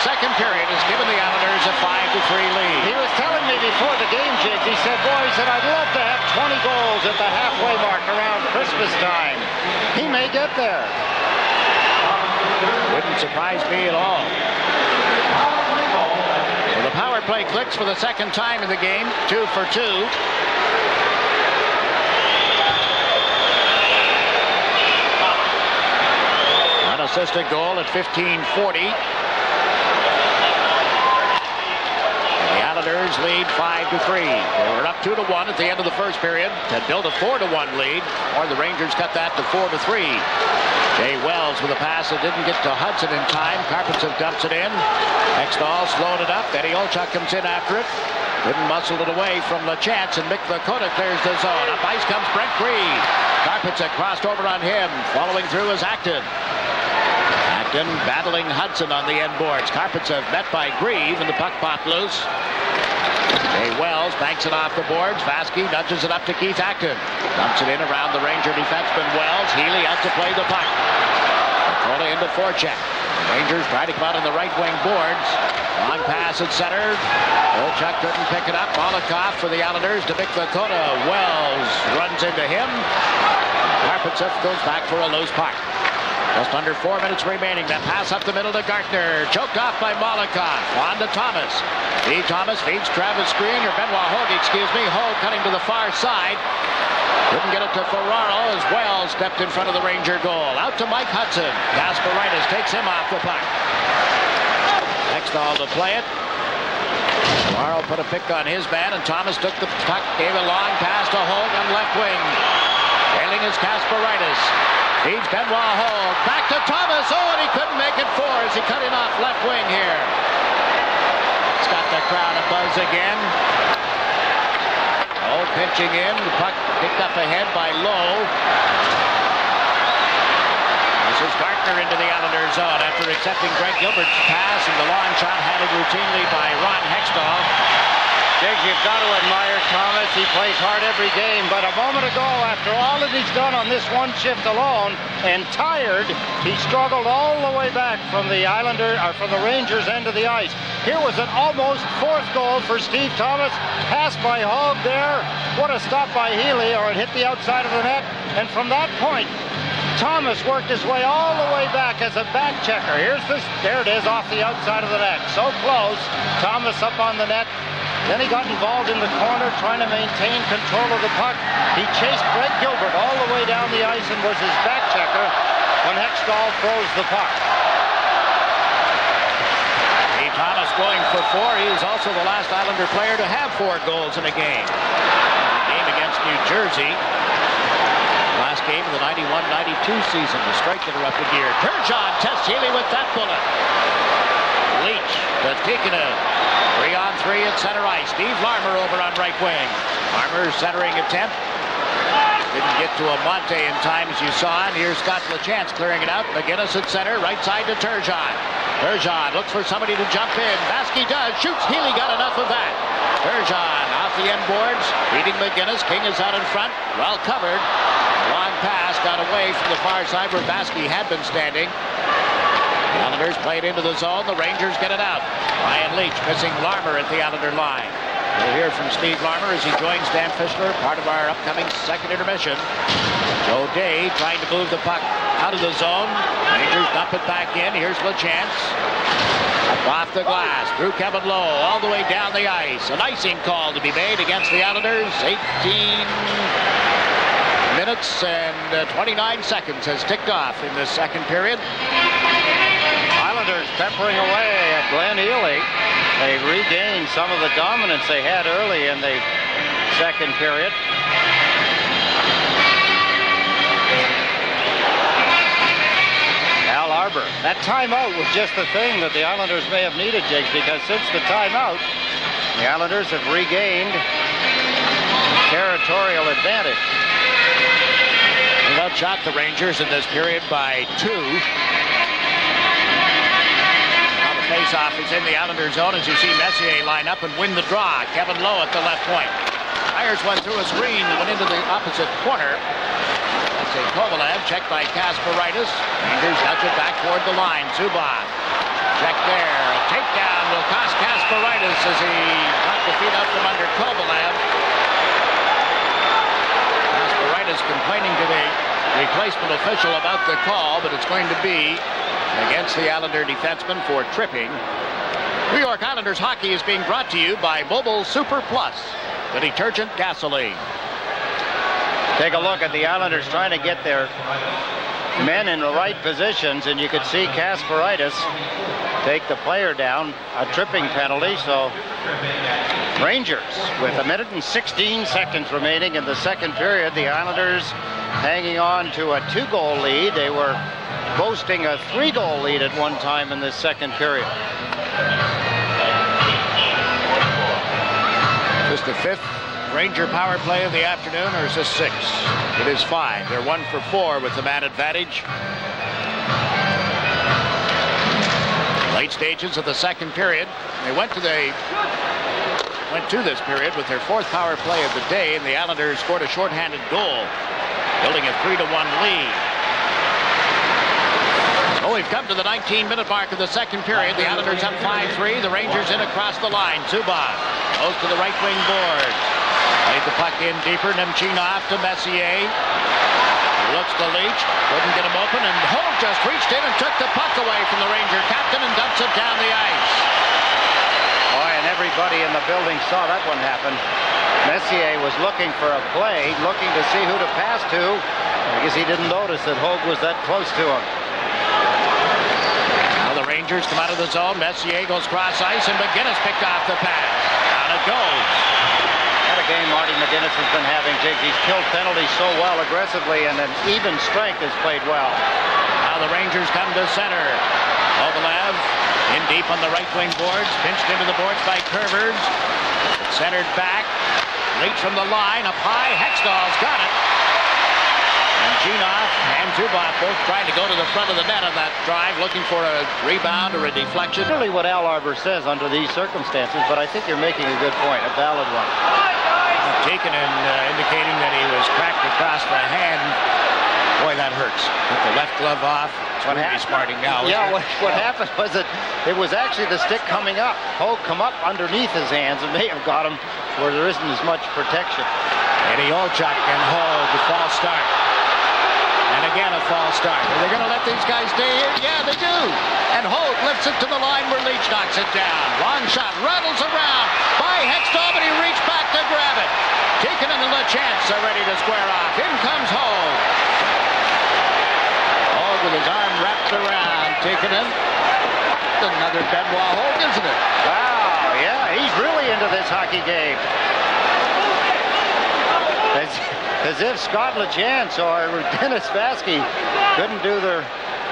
second period has given the Islanders a 5-3 lead. He was telling me before the game, Jake, he said, boy, he said, I'd love to have 20 goals at the halfway mark around Christmas time. He may get there. Wouldn't surprise me at all. So the power play clicks for the second time in the game. 2 for 2. Unassisted goal at 15:40. The Islanders lead 5-3. They were up 2-1 at the end of the first period to build a 4-1 lead, or the Rangers cut that to 4-3. Jay Wells with a pass that didn't get to Hudson in time. Karpatsev dumps it in. Hextall slowed it up. Eddie Olchuk comes in after it. Couldn't muscle it away from LaChance, and Mick Vakota clears the zone. Up ice comes Brent Grieve. Karpatsev crossed over on him. Following through is Acton. Acton battling Hudson on the end boards. Karpatsev met by Grieve, and the puck popped loose. Jay Wells banks it off the boards. Vasky nudges it up to Keith Acton. Dumps it in around the Ranger defenseman Wells. Healy out to play the puck. Vakota into forecheck. Rangers try to come out on the right wing boards. Long pass at center. Olchuk couldn't pick it up. Molotov for the Islanders to Mick Vakota. Wells runs into him. Karpatsev goes back for a loose puck. Just under 4 minutes remaining. That pass up the middle to Gartner. Choked off by Molotov. On to Thomas. Steve Thomas feeds Travis Green, or Benoit Hogue, excuse me. Hogue cutting to the far side. Couldn't get it to Ferraro as Wells stepped in front of the Ranger goal. Out to Mike Hudson. Gasparitis takes him off the puck. Hextall to play it. Ferraro put a pick on his man, and Thomas took the puck, gave a long pass to Hogue on left wing. Trailing is Gasparitis. Feeds Benoit Hogue. Back to Thomas. Oh, and he couldn't make it 4 as he cut in off left wing here. It's got the crowd a buzz again. Oh, pitching in. The puck picked up ahead by Lowe. This is Gartner into the Islanders zone after accepting Greg Gilbert's pass, and the long shot handled routinely by Ron Hextall. Diggs, you've got to admire Thomas. He plays hard every game, but a moment ago, after all that he's done on this one shift alone, and tired, he struggled all the way back from the Rangers' end of the ice. Here was an almost 4th goal for Steve Thomas. Pass by Hogue there. What a stop by Healy, or it hit the outside of the net. And from that point, Thomas worked his way all the way back as a back checker. There it is off the outside of the net. So close. Thomas up on the net. Then he got involved in the corner trying to maintain control of the puck. He chased Greg Gilbert all the way down the ice and was his back checker. when Hextall throws the puck. Dave Thomas going for 4. He is also the last Islander player to have 4 goals in a game. Game against New Jersey. Last game of the 91-92 season. The strike interrupted here. Turgeon tests Healy with that bullet. Leach to Tikkanen. 3-on-3 at center ice. Steve Larmer over on right wing. Larmer's centering attempt. Didn't get to Amonte in time, as you saw. And here's Scott LeChance clearing it out. McGinnis at center. Right side to Turgeon. Turgeon looks for somebody to jump in. Baskey does. Shoots. Healy got enough of that. Turgeon off the end boards. Beating McGinnis. King is out in front. Well covered. Long pass got away from the far side where Baskey had been standing. The Islanders played into the zone. The Rangers get it out. Ryan Leach missing Larmer at the Islander line. We'll hear from Steve Larmer as he joins Dan Fischler, part of our upcoming second intermission. Joe Day trying to move the puck out of the zone. Rangers dump it back in. Here's LeChance. Off the glass. Through Kevin Lowe. All the way down the ice. An icing call to be made against the Islanders. 18 minutes and 29 seconds has ticked off in this second period. Islanders peppering away at Glenn Healy. They regained some of the dominance they had early in the second period. Al Arbour. That timeout was just the thing that the Islanders may have needed, Jigs, because since the timeout, the Islanders have regained territorial advantage. They outshot the Rangers in this period by 2. Face-off is in the Islander zone as you see Messier line up and win the draw. Kevin Lowe at the left point. Fires one through a screen that went into the opposite corner. That's a Kovalev checked by Kasparaitis. Rangers nudge it back toward the line. Zubov. Check there. A takedown will cost Kasparaitis as he got the feet up from under Kovalev. Kasparaitis complaining to the replacement official about the call, but it's going to be against the Islander defenseman for tripping. New York Islanders hockey is being brought to you by Mobile Super Plus, the detergent gasoline. Take a look at the Islanders trying to get their men in the right positions, and you could see Kasparaitis take the player down, a tripping penalty. So Rangers with 1 minute and 16 seconds remaining in the second period. The Islanders hanging on to a 2-goal lead. They were boasting a 3-goal lead at one time in this second period. Is the 5th Ranger power play of the afternoon, or is this 6? It is 5. They're 1 for 4 with the man advantage. Late stages of the second period. They went to this period with their 4th power play of the day, and the Islanders scored a shorthanded goal, building a 3-1 lead. Oh, we've come to the 19-minute mark of the second period. The Islanders up 5-3. The Rangers in across the line. Zubov goes to the right wing board. Played the puck in deeper. Nemchinov to Messier. Looks to Leach. Couldn't get him open. And Hogue just reached in and took the puck away from the Ranger captain and dumps it down the ice. Boy, and everybody in the building saw that one happen. Messier was looking for a play, looking to see who to pass to. I guess he didn't notice that Hogue was that close to him. The Rangers come out of the zone. Messier goes cross ice, and McGinnis picked off the pass. Down it goes. What a game Marty McGinnis has been having, Jigs. He's killed penalties so well aggressively, and an even strength has played well. Now the Rangers come to center. Kovalev in deep on the right wing boards. Pinched into the boards by Curvers. Centered back. Leach from the line. Up high. Hextall's got it. And Ginoff and Zubov both trying to go to the front of the net on that drive, looking for a rebound or a deflection. Really what Al Arbour says under these circumstances, but I think you're making a good point, a valid one. Tikkanen indicating that he was cracked across the hand. Boy, that hurts. Put the left glove off. It's really smarting now. Yeah, what happened was that it was actually the stick coming up. Hogue come up underneath his hands and may have got him where there isn't as much protection. Eddie Olchuk and Hogue, the false start. And again, a false start. Are they going to let these guys stay here? Yeah, they do. And Hogue lifts it to the line where Leach knocks it down. Long shot, rattles around by Hextall, but he reached back to grab it. Tikkanen and LeChance are ready to square off. In comes Hogue. Hogue with his arm wrapped around Tikkanen. Another Benoit Hogue, isn't it? Wow, yeah, he's really into this hockey game. As if Scott LeChance or Dennis Vasky couldn't do their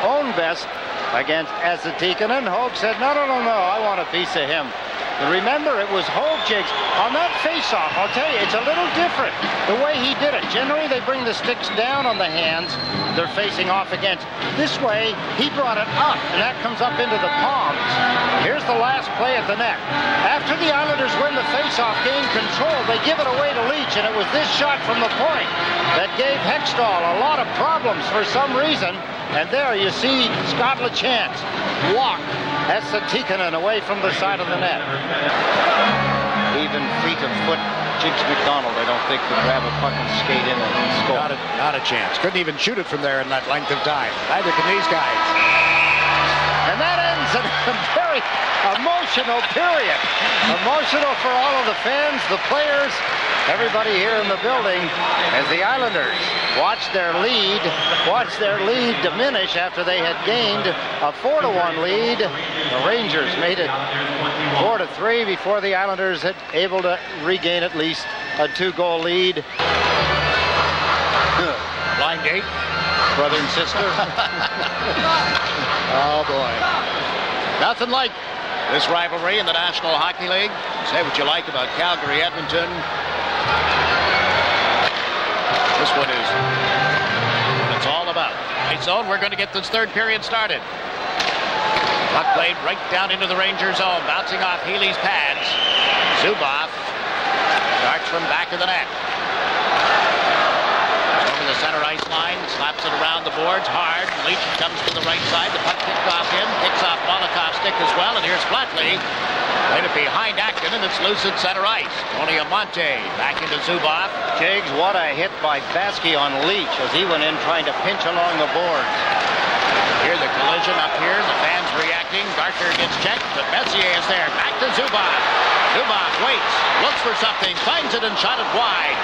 own best against Esa Tikkanen. Hogue said, no, I want a piece of him. And remember, it was Hogue, Jigs. On that face-off, I'll tell you, it's a little different the way he did it. Generally, they bring the sticks down on the hands they're facing off against. This way, he brought it up, and that comes up into the palms. Here's the last play at the net. After the Islanders win the face-off, gain control, they give it away to Leach, and it was this shot from the point that gave Hextall a lot of problems for some reason. And there you see Scott LeChance walk Esa Tikkanen away from the side of the net. Even fleet of foot, Jigs McDonald, I don't think, could grab a puck and skate in and score. Not a chance. Couldn't even shoot it from there in that length of time. Neither can these guys. And that ends a very emotional period. Emotional for all of the fans, the players, everybody here in the building, as the Islanders watched their lead diminish after they had gained a 4-1 lead. The Rangers made it 4-3 before the Islanders had able to regain at least a 2-goal lead. Blind date. Brother and sister. Oh, boy. Nothing like this rivalry in the National Hockey League. Say what you like about Calgary, Edmonton. This one is what it's all about. Right zone, we're going to get this third period started. Puck played right down into the Ranger zone, bouncing off Healy's pads. Zubov starts from back of the net. Over the center ice line, slaps it around the boards hard. Leach comes to the right side. The puck kicked off him, kicks off Molikov's stick as well, and here's Flatley. Played it behind Acton, and it's loose at center ice. Tony Amonte back into Zubov. Jigs, what a hit by Vasky on Leach as he went in trying to pinch along the boards. Here the collision up here, the fans reacting. Gartner gets checked, but Messier is there. Back to Zubov. Zubov waits, looks for something, finds it and shot it wide.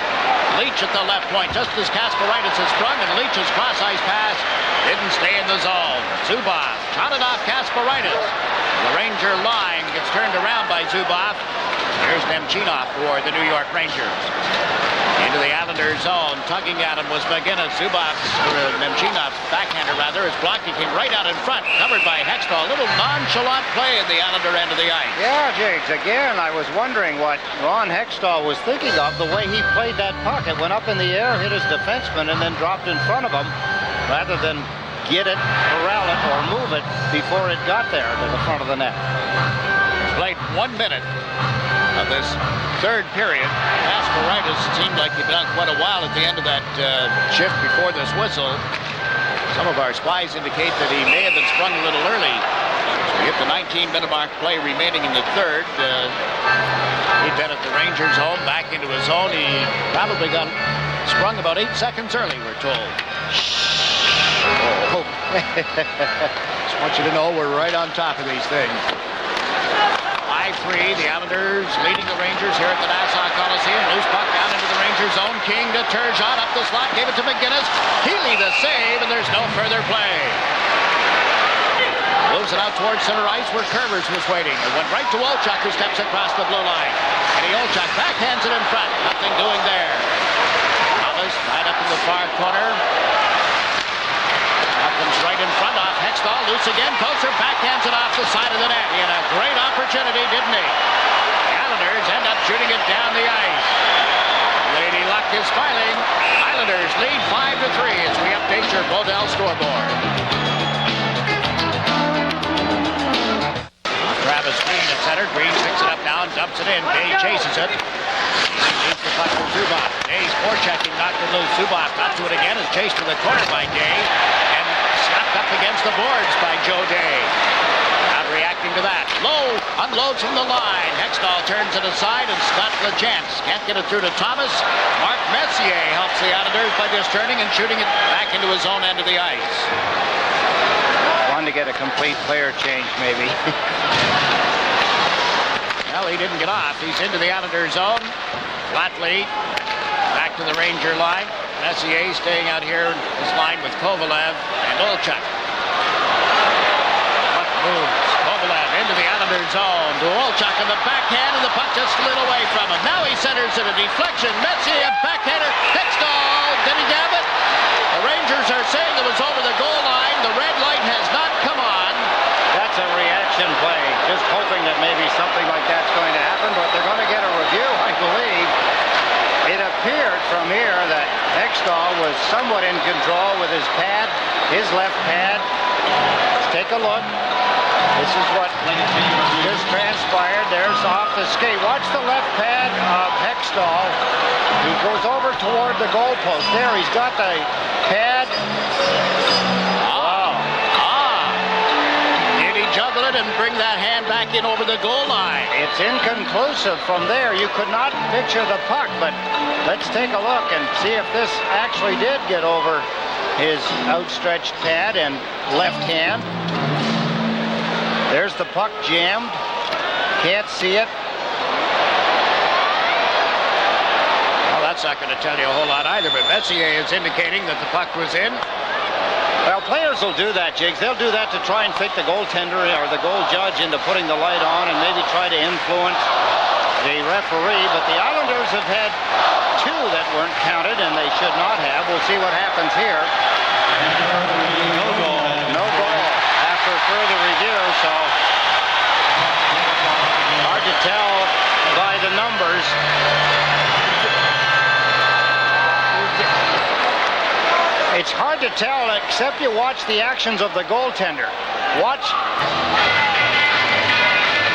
Leach at the left point, just as Kasparaitis has sprung, and Leach's cross-ice pass didn't stay in the zone. Zubov shot it off Kasparaitis. The Ranger line gets turned around by Zubov. Here's Nemchinov for the New York Rangers. Into the Islanders zone, tugging at him was McGinnis. Zubov's, Nemchinov's backhander rather, is blocking him right out in front, covered by Hextall. A little nonchalant play in the Islander end of the ice. Yeah, Jigs, again, I was wondering what Ron Hextall was thinking of, the way he played that puck. It went up in the air, hit his defenseman, and then dropped in front of him, rather than get it, corral it, or move it before it got there to the front of the net. Played 1 minute of this third period. Kasparaitis seemed like he'd done quite a while at the end of that shift before this whistle. Some of our spies indicate that he may have been sprung a little early. So we hit the 19-minute mark, play remaining in the third. He'd been at the Rangers' home, back into his own. He probably got sprung about 8 seconds early, we're told. Oh. Just want you to know we're right on top of these things. 5-3, the Islanders leading the Rangers here at the Nassau Coliseum. Loose puck down into the Rangers zone. King to Turgeon, up the slot, gave it to McGinnis. Healy the save, and there's no further play. Moves it out towards center ice where Curvers was waiting. It went right to Olchuk, who steps across the blue line. Eddie Olchuk backhands it in front. Nothing doing there. Thomas tied up in the far corner. Comes right in front off Hextall, loose again. Poser backhands it off the side of the net. He had a great opportunity, didn't he? The Islanders end up shooting it down the ice. Lady Luck is smiling. Islanders lead 5-3 as we update your Bodell scoreboard. Travis Green at center. Green picks it up now and dumps it in. Day chases it. Leaves the puck for Zubov. Day's forechecking, knocked it loose. Zubov got to it again. Is chased to the corner by Day. Slapped up against the boards by Joe Day. Not reacting to that. Low, unloads from the line. Hextall turns it aside, and Scott LeChance can't get it through to Thomas. Mark Messier helps the Islanders by just turning and shooting it back into his own end of the ice. Wanted to get a complete player change, maybe. Well, he didn't get off. He's into the Islanders zone. Flatley back to the Ranger line. Messier staying out here in this line with Kovalev and Olchuk. moves. Kovalev into the Islander zone. To Olchuk in the backhand, and the puck just slid away from him. Now he centers it, a deflection. Messier, backhander. Hextall, did he jam it? The Rangers are saying it was over the goal line. The red light has not come on. That's a reaction play. Just hoping that maybe something like that's going to happen, but they're going to get a review, I believe. It appeared from here that Hextall was somewhat in control with his pad, his left pad. Let's take a look. This is what just transpired. There's off the skate. Watch the left pad of Hextall. He goes over toward the goalpost. There, he's got the pad. Wow. Did he juggle it and bring that hand back in over the goal line? It's inconclusive from there. You could not picture the puck, but let's take a look and see if this actually did get over his outstretched pad and left hand. There's the puck jammed. Can't see it. Well, that's not going to tell you a whole lot either, but Messier is indicating that the puck was in. Well, players will do that, Jigs. They'll do that to try and trick the goaltender or the goal judge into putting the light on and maybe try to influence the referee. But the Islanders have had two that weren't counted, and they should not have. We'll see what happens here. No goal. No goal after further review, so hard to tell by the numbers. It's hard to tell except you watch the actions of the goaltender. Watch.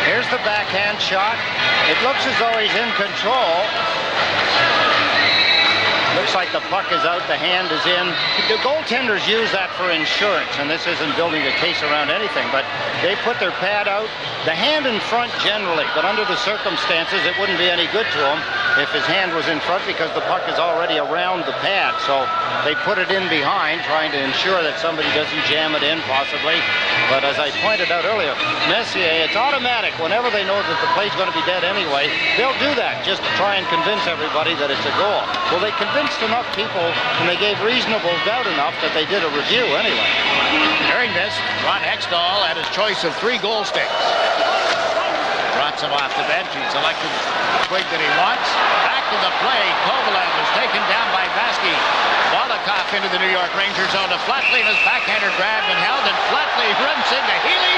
Here's the backhand shot. It looks as though he's in control. Looks like the puck is out, the hand is in. The goaltenders use that for insurance, and this isn't building a case around anything, but they put their pad out, the hand in front generally, but under the circumstances, it wouldn't be any good to him if his hand was in front because the puck is already around the pad. So they put it in behind, trying to ensure that somebody doesn't jam it in, possibly. But as I pointed out earlier, Messier, it's automatic. Whenever they know that the play's going to be dead anyway, they'll do that just to try and convince everybody that it's a goal. Well, they convinced enough people, and they gave reasonable doubt enough that they did a review anyway. During this, Ron Hextall had his choice of 3 goal sticks. Brought some off the bench. He selected the twig that he wants. Back to the play. Kovalev is taken down by Vaski. Volokov into the New York Rangers zone to Flatley, and his backhander grabbed and held, and Flatley runs into Healy.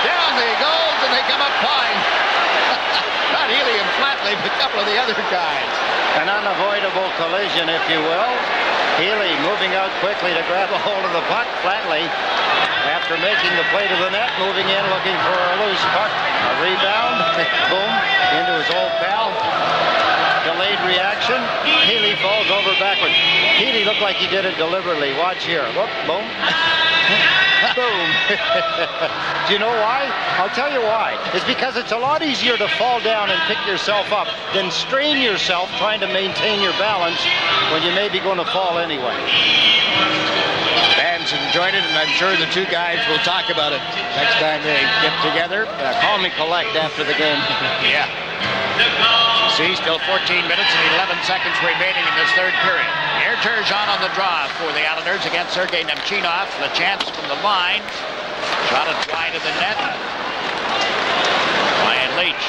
Down he goes, and they come up flying. Not Healy and Flatley, but a couple of the other guys. An unavoidable collision, if you will. Healy moving out quickly to grab a hold of the puck. Flatley, after making the play to the net, moving in, looking for a loose puck. A rebound. Boom. Into his old pal. Delayed reaction. Healy falls over backwards. Healy looked like he did it deliberately. Watch here. Whoop, boom. Boom. Do you know why? I'll tell you why. It's because it's a lot easier to fall down and pick yourself up than strain yourself trying to maintain your balance when you may be going to fall anyway. Fans enjoyed it, and I'm sure the two guys will talk about it next time they get together. Call me collect after the game. Yeah. See, still 14 minutes and 11 seconds remaining in this third period. Here, Turgeon on the draw for the Islanders against Sergei Nemchinov. The chance from the line. Shot it wide of the net. Ryan Leach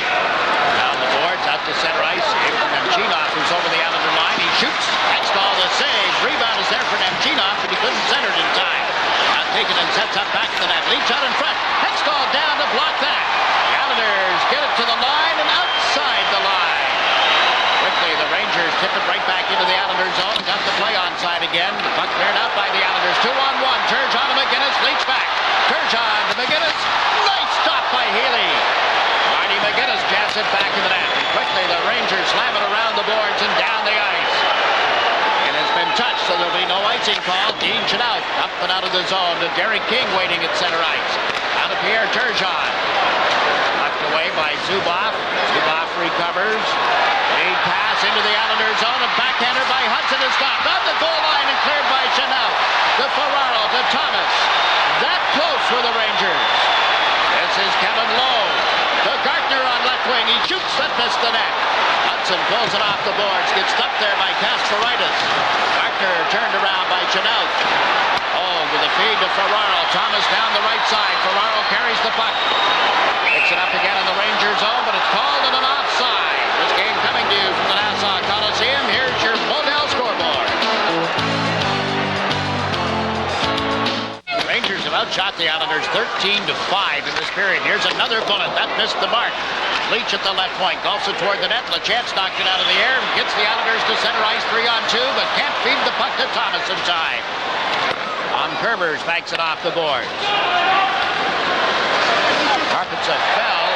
down the boards, out to center ice. Here from Nemchinov, who's over the Islander line. He shoots. Hextall the save. Rebound is there for Nemchinov, but he couldn't center it in time. Now taken and sets up back to the net. Leach out in front. Hextall down to block that. The Islanders get it to the line and outside the line. Quickly, the Rangers tip it right back into the Islanders zone. Got the play onside again. The puck cleared out by the Islanders. 2-on-1. Turgeon to McGinnis. Leach back. Turgeon to McGinnis. Nice stop by Healy. Marty McGinnis jabs it back in the net. And quickly, the Rangers slam it around the boards and down the ice. It has been touched, so there'll be no icing call. Dean Chenault up and out of the zone to Derek King waiting at center ice. Out of Pierre Turgeon. Knocked away by Zubov. Zubov recovers. Lead pass into the Islanders zone. A backhander by Hudson is stopped. On the goal line and cleared by Chenault. To Ferraro, to Thomas. That close for the Rangers. This is Kevin Lowe. To Gartner on left wing. He shoots that missed the net. Hudson pulls it off the boards. Gets stopped there by Kasparaitis. Gartner turned around by Chenault. Oh, with a feed to Ferraro. Thomas down the right side. Ferraro carries the puck. Picks it up again in the Ranger zone, but it's called in an offside. This game coming to you from the Nassau Coliseum. Here's your Model scoreboard. Rangers have outshot the Islanders 13-5 in this period. Here's another bullet. That missed the mark. Leach at the left point. Golfs it toward the net. LeChance knocked it out of the air. Gets the Islanders to center ice 3-on-2, but can't feed the puck to Thomas in time. Kerbers banks it off the boards. Carpetsa fell.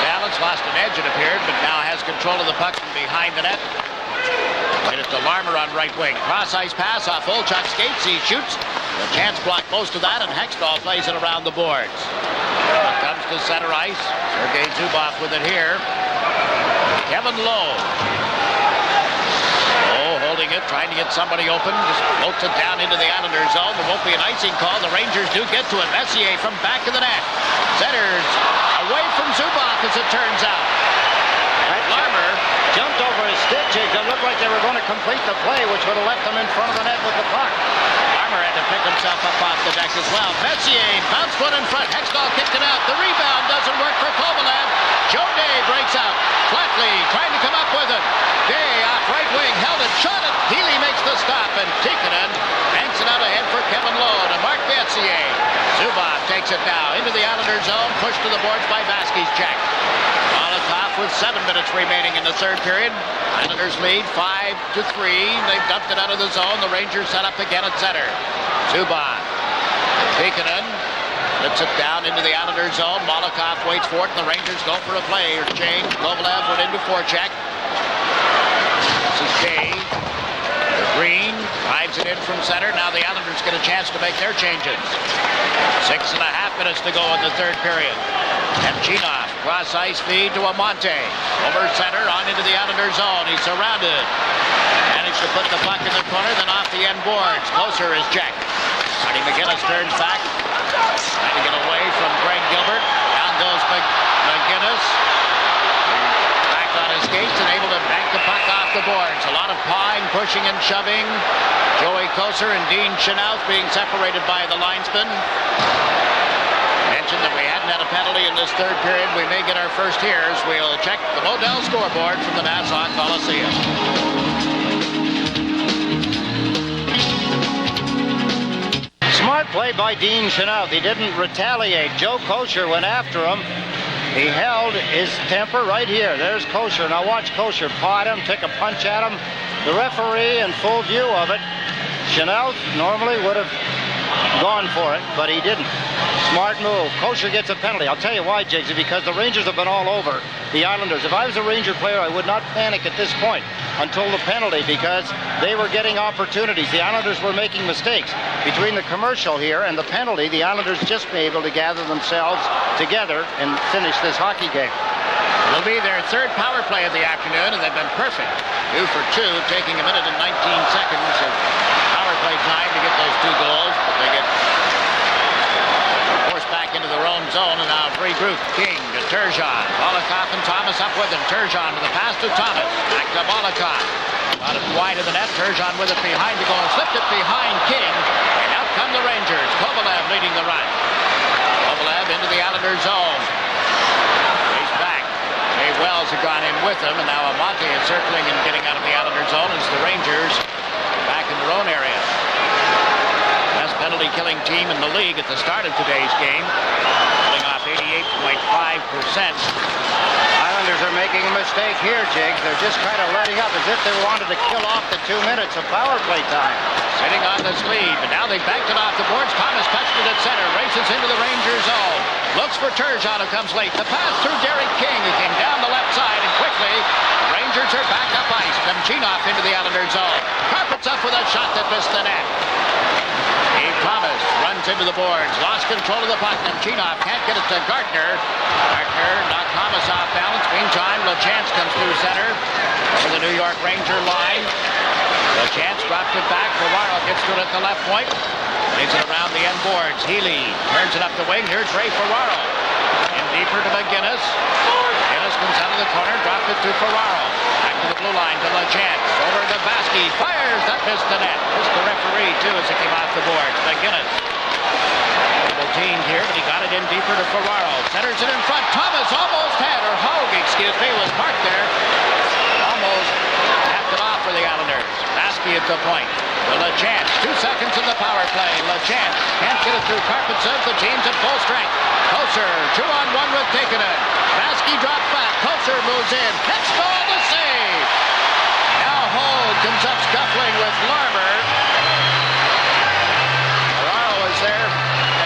Balance, lost an edge, it appeared, but now has control of the puck from behind the net. Get it to Larmer on right wing. Cross ice pass off Olchuk's skates. He shoots. The chance blocked most of that, and Hextall plays it around the boards. Comes to center ice. Sergei Zubov with it here. Kevin Lowe. Lowe holding it, trying to get somebody open. Just floats it down into the Islanders zone. There won't be an icing call. The Rangers do get to it. Messier from back of the net. Centers away from Zubov as it turns out. Larmer jumped over his stick, Jake. It looked like they were going to complete the play, which would have left them in front of the net with the puck. Larmer had to pick himself up off the deck as well. Messier, bounce foot in front. Hextall kicked it out. The rebound doesn't work for Kovalev. Joe Day breaks out. Flatley trying to come up with it. Day off right wing, held it, shot it. Healy makes the stop, and Tikkanen banks it out ahead for Kevin Lowe to Mark Messier. Zubov takes it now into the Islanders zone, pushed to the boards by Vasquez check. Molotov with 7 minutes remaining in the third period. Islanders lead 5-3. They've dumped it out of the zone. The Rangers set up again at center. Zubov. Tikkanen lets it down into the Islanders zone. Molotov waits for it, and the Rangers go for a play or change. Kovalev went into forecheck. This is Day. Green drives it in from center. Now the Islanders get a chance to make their changes. 6.5 minutes to go in the third period. Nemchinov, cross ice feed to Amante. Over center, on into the Islanders zone. He's surrounded. Managed to put the puck in the corner, then off the end boards. Closer is checked. Sonny McGinnis turns back. Trying to get away from Greg Gilbert. Down goes McGinnis. Back on his skates and able to bank the puck off the boards. A lot of pawing, pushing, and shoving. Joey Koser and Dean Chenoweth being separated by the linesman. Mentioned that we hadn't had a penalty in this third period. We may get our first here as we'll check the Model scoreboard from the Nassau Coliseum. Smart play by Dean Chenoweth. He didn't retaliate. Joe Koser went after him. He held his temper right here. There's Koser. Now watch Koser pot him, take a punch at him. The referee in full view of it. Chenoweth normally would have gone for it, but he didn't. Smart move. Koser gets a penalty. I'll tell you why, Jigsy, because the Rangers have been all over the Islanders. If I was a Ranger player, I would not panic at this point until the penalty, because they were getting opportunities. The Islanders were making mistakes. Between the commercial here and the penalty, the Islanders just be able to gather themselves together and finish this hockey game. It'll be their third power play of the afternoon, and they've been perfect. 2 for 2, taking a minute and 19 seconds of power play time to get those 2 goals, but they get forced back into their own zone, and now regroup. King to Turgeon. Molotov and Thomas up with him. Turgeon with the pass to Thomas. Back to Molotov. Got it wide of the net. Turgeon with it behind the goal. Slipped it behind King, and out come the Rangers. Kovalev leading the run. Kovalev into the Islanders zone. He's back. Jay Wells had gone in with him, and now Amante is circling and getting out of the Islanders zone as the Rangers back in their own area. Best penalty-killing team in the league at the start of today's game, pulling off 88.5%. Islanders are making a mistake here, Jiggs. They're just kind of letting up as if they wanted to kill off the 2 minutes of power play time. Sitting on this lead, but now they backed it off the boards. Thomas touched it at center, races into the Rangers zone. Looks for Turgeon, who comes late. The pass through Derek King, who came down the left side, and quickly the Rangers are back up ice. Nemchinov into the Islanders zone. Carpets up with a shot that missed the net. Dave Thomas runs into the boards, lost control of the puck. Nemchinov can't get it to Gardner. Gardner knocked Thomas off balance. Meantime, LeChance comes through center over the New York Ranger line. LeChance drops it back. Ferraro gets to it at the left point. Lays it around the end boards. Healy turns it up the wing. Here's Ray Ferraro. In deeper to McGinnis. McGinnis comes out of the corner, dropped it to Ferraro. Back to the blue line to LeChance. Over to Vasquez. Fires. That missed the net. Missed the referee, too, as it came off the boards. McGinnis in deeper to Ferraro. Centers it in front. Thomas almost had, or Hogue, excuse me, was marked there. Almost tapped it off for the Islanders. Vaski at the point. To LeChance. 2 seconds in the power play. LeChance can't get it through Carpentson. The team's at full strength. Closer. 2-on-1 with Tikkanen. Vaski drops back. Closer moves in. Hextall to save. Now Hogue comes up scuffling with Larmer. Ferraro is there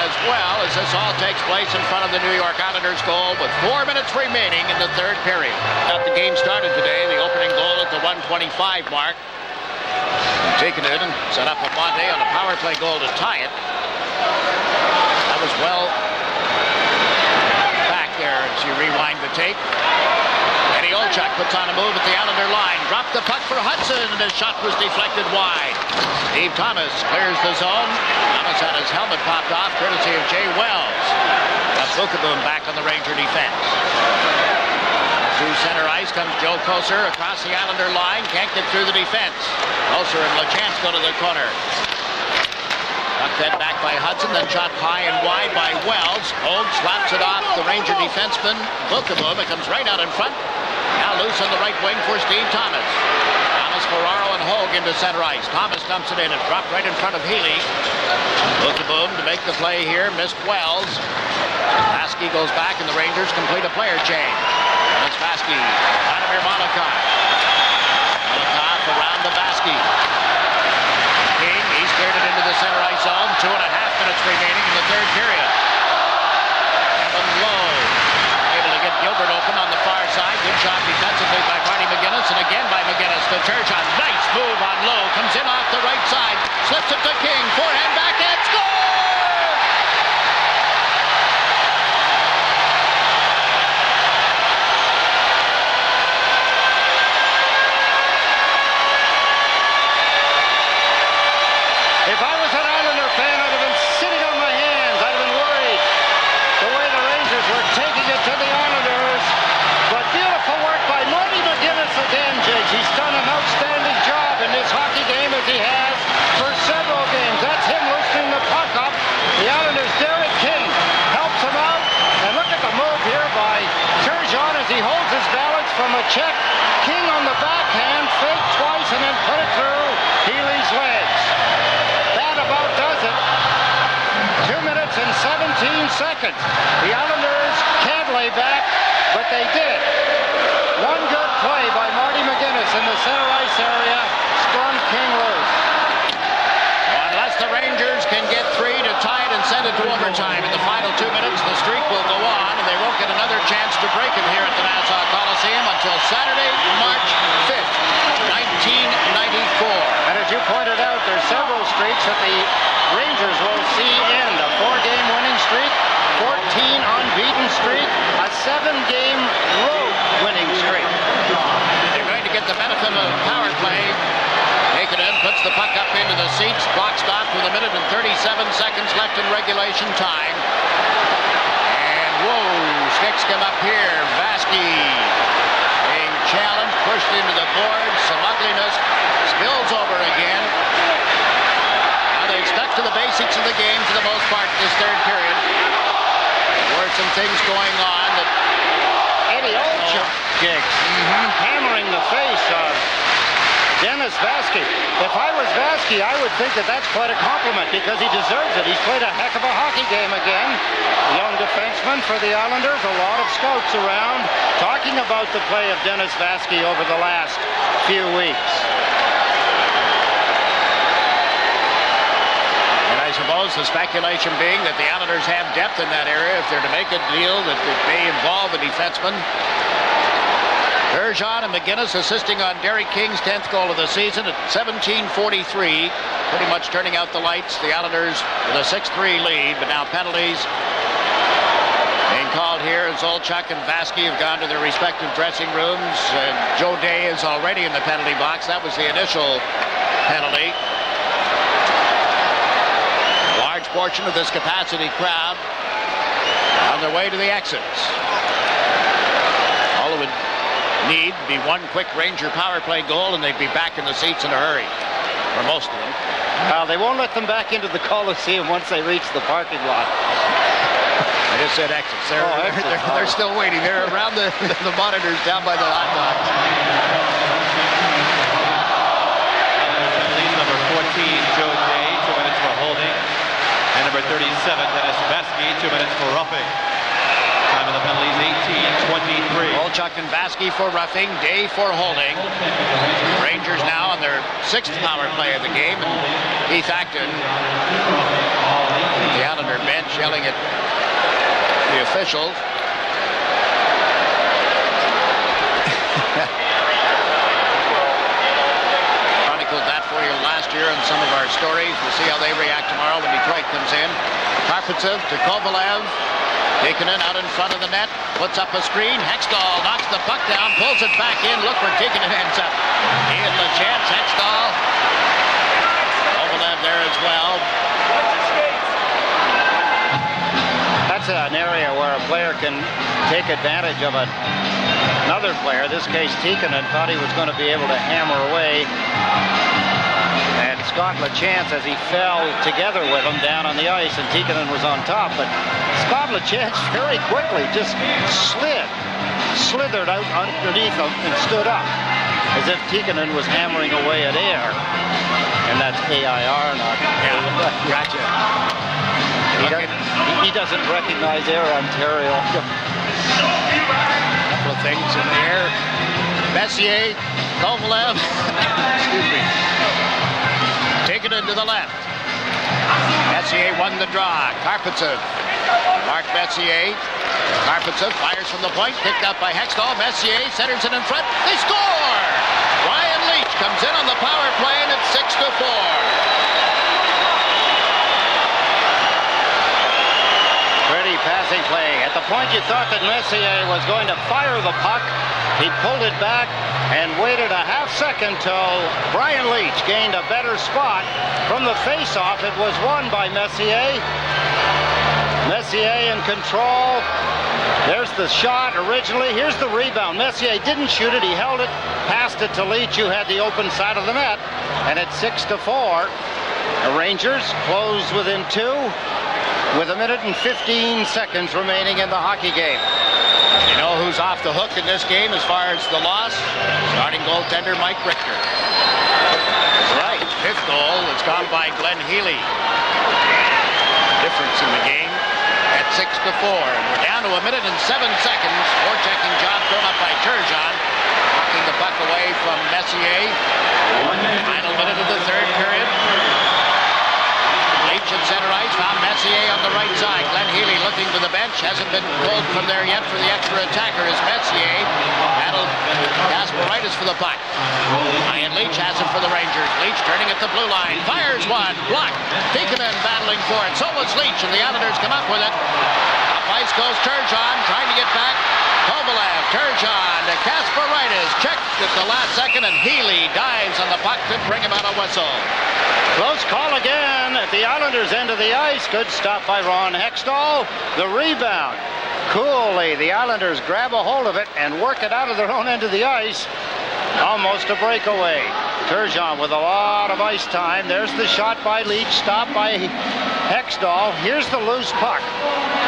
as well as this all takes place in front of the New York Islanders goal with 4 minutes remaining in the third period. Got the game started today. The opening goal at the 1:25 mark. Taken it and set up a Monte on a power play goal to tie it. That was well back there as you rewind the tape. Eddie Olchuk puts on a move at the Islander line. Dropped the puck for Hudson, and his shot was deflected wide. Steve Thomas clears the zone. Thomas had his helmet popped off, courtesy of Jay Wells. Bukaboom back on the Ranger defense. Through center ice comes Joe Kocur across the Islander line. Can't get through the defense. Kocur and LeChance go to the corner. Puck fed back by Hudson, then shot high and wide by Wells. Hogue slaps it off the Ranger defenseman. Bukaboom. It comes right out in front. Now loose on the right wing for Steve Thomas. Thomas, Ferraro, and Hogue into center ice. Thomas dumps it in and dropped right in front of Healy. Bukaboom to make the play here. Missed Wells. Vaski goes back and the Rangers complete a player change. And it's Vaski. Vladimir Malakoff. Malakoff around to Vaski. King, he's cleared it into the center ice zone. 2.5 minutes remaining in the third period. Evan Lowe able to get Gilbert open on the far side. Good shot defensively by Marty McGinnis, and again by McGinnis. The Turgeon, nice move on Lowe. Comes in off the right side. Slips it to King. Forehand backhand. Score! If I was an Islander fan, I'd have been sitting on my hands. I'd have been worried the way the Rangers were taking it to the Islanders. But beautiful work by Marty McGinnis again, Jigs. He's done an outstanding job in this hockey game as he has for several games. That's him loosening the puck up. The Islanders' Derek King helps him out. And look at the move here by Turgeon as he holds his balance from a check. King on the backhand, fake twice, and then put it through Healy's legs. That about does it. 2 minutes and 17 seconds. The Islanders can't lay back, but they did. One good play by Marty McGinnis in the center ice area. Sprung King loose. Unless the Rangers can get 3 to tie it and send it to overtime in the final 2 minutes, the streak will go on, and they won't get another chance to break it here at the Nassau Coliseum until Saturday, March 5th, 1994. And as you pointed out, there's several streaks that the Rangers will see end. A 4-game winning streak, 14 unbeaten streak, a 7-game road winning streak. They're going to get the benefit of power play. Tikkanen puts the puck up into the seats. Clock stopped with 1 minute and 37 seconds left in regulation time. And whoa, sticks come up here. Vaski being challenged, pushed into the boards. Some ugliness. Spills over again. Now they've stuck to the basics of the game for the most part this third period. There were some things going on that Eddie Olchuk, Jigs, hammering the face of Dennis Vaski. If I was Vaski, I would think that that's quite a compliment because he deserves it. He's played a heck of a hockey game again. Young defenseman for the Islanders. A lot of scouts around talking about the play of Dennis Vaski over the last few weeks. And I suppose the speculation being that the Islanders have depth in that area if they're to make a deal that may involve a defenseman. Turgeon and McGinnis assisting on Derek King's 10th goal of the season at 17:43. Pretty much turning out the lights. The Islanders with a 6-3 lead, but now penalties being called here as Olchuk and Vaski have gone to their respective dressing rooms. Joe Day is already in the penalty box. That was the initial penalty. A large portion of this capacity crowd on their way to the exits. All of it need be one quick Ranger power play goal and they'd be back in the seats in a hurry, for most of them. Well, they won't let them back into the Coliseum once they reach the parking lot. I just said exits. They're still waiting. They're around the monitors down by the hot dogs. Number 14, Joe Day, 2 minutes for holding. And number 37, Dennis Vasky, 2 minutes for roughing. Time of the penalties, 18:23. Olchuk and Vasky for roughing, Day for holding. Rangers now on their 6th power play of the game. And Keith Acton, the Islander bench, yelling at the officials. Chronicled that for you last year in some of our stories. We'll see how they react tomorrow when Detroit comes in. Karpovtsev to Kovalev. Tikkanen out in front of the net, puts up a screen. Hextall knocks the puck down, pulls it back in. Look where Tikkanen ends up. He had the chance. Hextall. Kovalev there as well. That's an area where a player can take advantage of another player. In this case, Tikkanen thought he was going to be able to hammer away. And Scott LaChance, as he fell together with him down on the ice, and Tikkanen was on top. But Scott LaChance very quickly just slithered out underneath him and stood up, as if Tikkanen was hammering away at air. And that's AIR, not... Yeah, gotcha. He doesn't recognize Air Ontario. A couple of things in the air. Messier, Kovalev, excuse me. Tikkanen to the left. Messier won the draw. Karpovtsev. Mark Messier. Karpovtsev fires from the point, picked up by Hextall. Messier centers it in front. They score! Ryan Leach comes in on the power play, and it's 6-4. Pretty passing play. At the point you thought that Messier was going to fire the puck, he pulled it back and waited a half second till Brian Leach gained a better spot. From the face-off, it was won by Messier. Messier in control. There's the shot originally. Here's the rebound. Messier didn't shoot it. He held it, passed it to Leach, who had the open side of the net. And it's 6-4. The Rangers close within 2. With 1 minute and 15 seconds remaining in the hockey game. You know who's off the hook in this game as far as the loss? Starting goaltender Mike Richter. That's right. 5th goal has gone by Glenn Healy. Difference in the game at 6-4. And we're down to 1 minute and 7 seconds. Forechecking job thrown up by Turgeon. Knocking the puck away from Messier. Final minute of the 3rd period. Leach at center ice, found Messier on the right side. Glenn Healy looking to the bench, hasn't been pulled from there yet for the extra attacker as Messier battled Kasparaitis for the puck. Ryan Leach has it for the Rangers. Leach turning at the blue line, fires one, blocked. Tikkanen battling for it, so was Leach, and the Islanders come up with it. Up ice goes Turgeon, trying to get back. Kovalev, Turgeon to Kasparaitis, checked at the last second, and Healy dives on the puck to bring him out a whistle. Close call again at the Islanders' end of the ice. Good stop by Ron Hextall. The rebound. Coolly, the Islanders grab a hold of it and work it out of their own end of the ice. Almost a breakaway. Turgeon with a lot of ice time. There's the shot by Leach, stopped by Hextall. Here's the loose puck.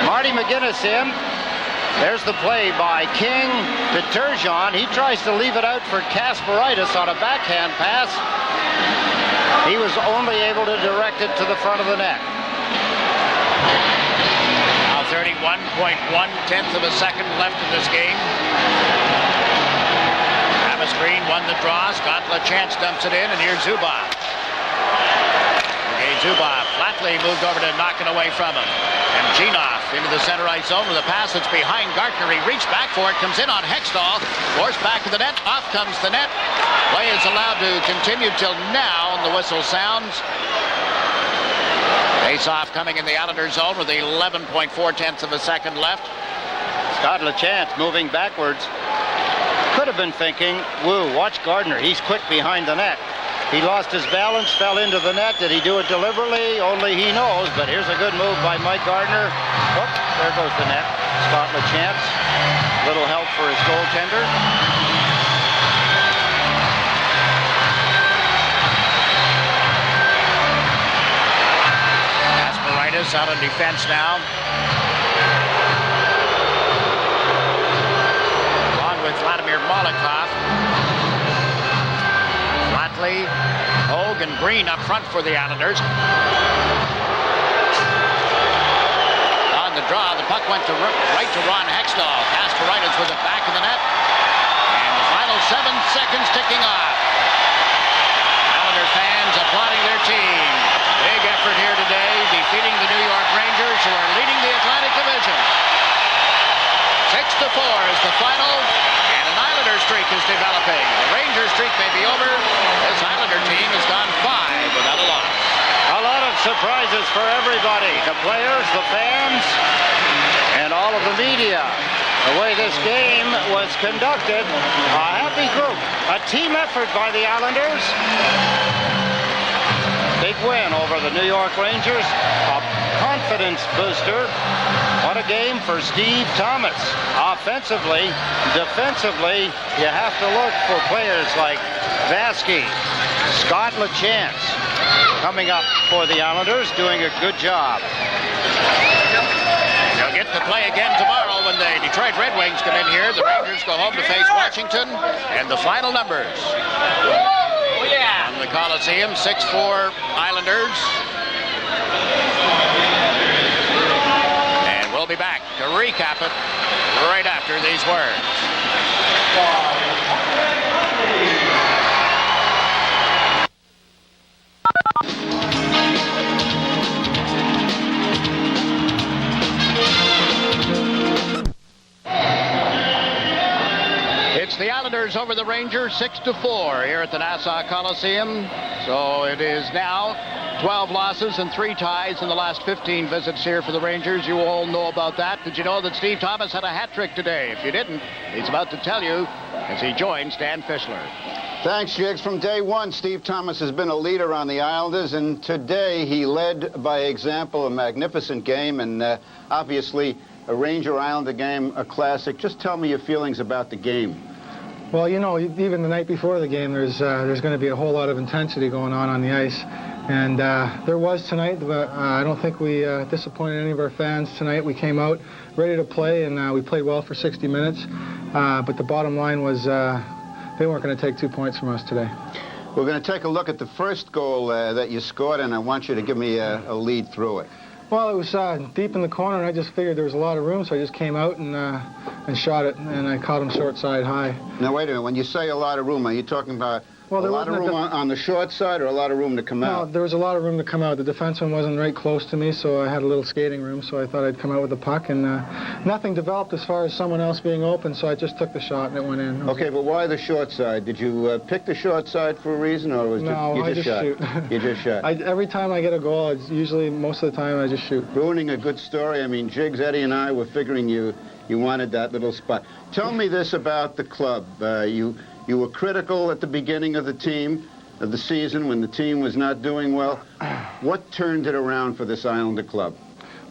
Marty McGuinness in. There's the play by King to Turgeon. He tries to leave it out for Kasparaitis on a backhand pass. He was only able to direct it to the front of the net. Now 31.1 of a second left in this game. Travis Green won the draw. Scott LaChance dumps it in, and here's Zubov. Okay, Zubov flatly moved over to knock it away from him. And Genoff into the center ice zone with a pass that's behind Gartner. He reached back for it, comes in on Hextall, forced back to the net, off comes the net. Play is allowed to continue till now, and the whistle sounds. Face-off coming in the Islanders zone with 11.4 of a second left. Scott LaChance moving backwards. Could have been thinking, woo, watch Gardner. He's quick behind the net. He lost his balance, fell into the net. Did he do it deliberately? Only he knows, but here's a good move by Mike Gardner. Oh, there goes the net. Scott LaChance. Little help for his goaltender. Kasparaitis out on defense now. with Vladimir Molotov. Flatley, Hogue, and Green up front for the Islanders. On the draw, the puck went to right to Ron Hextall. Pass to right is with the back of the net. And the final 7 seconds ticking off. Islander fans applauding their team. Big effort here today, defeating the New York Rangers, who are leading the Atlantic Division. 6-4 is the final, and an Islander streak is developing. The Ranger streak may be over. This Islander team has gone 5 without a loss. A lot of surprises for everybody. The players, the fans, and all of the media. The way this game was conducted, a happy group. A team effort by the Islanders. Big win over the New York Rangers. A confidence booster. What a game for Steve Thomas. Offensively, defensively, you have to look for players like Vasky, Scott LaChance coming up for the Islanders, doing a good job. They'll get to play again tomorrow when the Detroit Red Wings come in here. The Rangers go home to face Washington, and the final numbers. From the Coliseum, 6-4 Islanders. And we'll be back to recap it right after these words. It's the Islanders over the Rangers, 6-4 here at the Nassau Coliseum. So it is now 12 losses and 3 ties in the last 15 visits here for the Rangers. You all know about that. Did you know that Steve Thomas had a hat trick today? If you didn't, he's about to tell you as he joins Stan Fischler. Thanks, Jiggs. From day one, Steve Thomas has been a leader on the Islanders, and today he led by example, a magnificent game, and obviously a Ranger-Islander game, a classic. Just tell me your feelings about the game. Well, you know, even the night before the game, there's going to be a whole lot of intensity going on the ice. And there was tonight, but I don't think we disappointed any of our fans tonight. We came out ready to play, and we played well for 60 minutes. But the bottom line was they weren't going to take 2 points from us today. We're going to take a look at the first goal that you scored, and I want you to give me a lead through it. Well, it was deep in the corner, and I just figured there was a lot of room, so I just came out and shot it, and I caught him short side high. Now, wait a minute. When you say a lot of room, are you talking about a lot of room on the short side or a lot of room to come out? No, there was a lot of room to come out. The defenseman wasn't right close to me, so I had a little skating room, so I thought I'd come out with the puck, and nothing developed as far as someone else being open, so I just took the shot, and it went in. Okay, but why the short side? Did you pick the short side for a reason, or was you just shot? Shoot. You just shot. Every time I get a goal, it's usually, most of the time, I just shoot. Ruining a good story. I mean, Jiggs, Eddie, and I were figuring you wanted that little spot. Tell me this about the club. You were critical at the beginning of the season when the team was not doing well. What turned it around for this Islander club?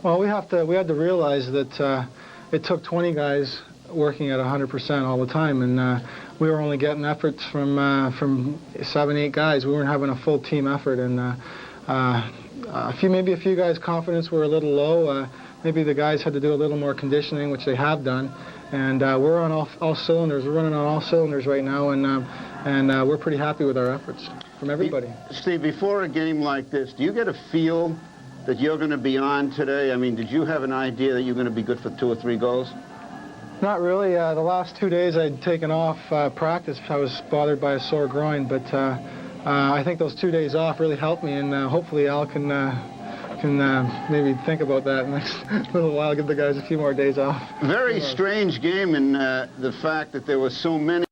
Well, we had to realize that it took 20 guys working at 100% all the time, and we were only getting efforts from 7, 8 guys. We weren't having a full team effort, and maybe a few guys' confidence were a little low. Maybe the guys had to do a little more conditioning, which they have done. And we're on all cylinders. We're running on all cylinders right now, and we're pretty happy with our efforts from everybody. Steve, before a game like this, do you get a feel that you're going to be on today? I mean, did you have an idea that you're going to be good for 2 or 3 goals? Not really. The last 2 days I'd taken off practice. I was bothered by a sore groin, but I think those 2 days off really helped me, and hopefully Al can maybe think about that next little while, give the guys a few more days off. Very strange game in the fact that there were so many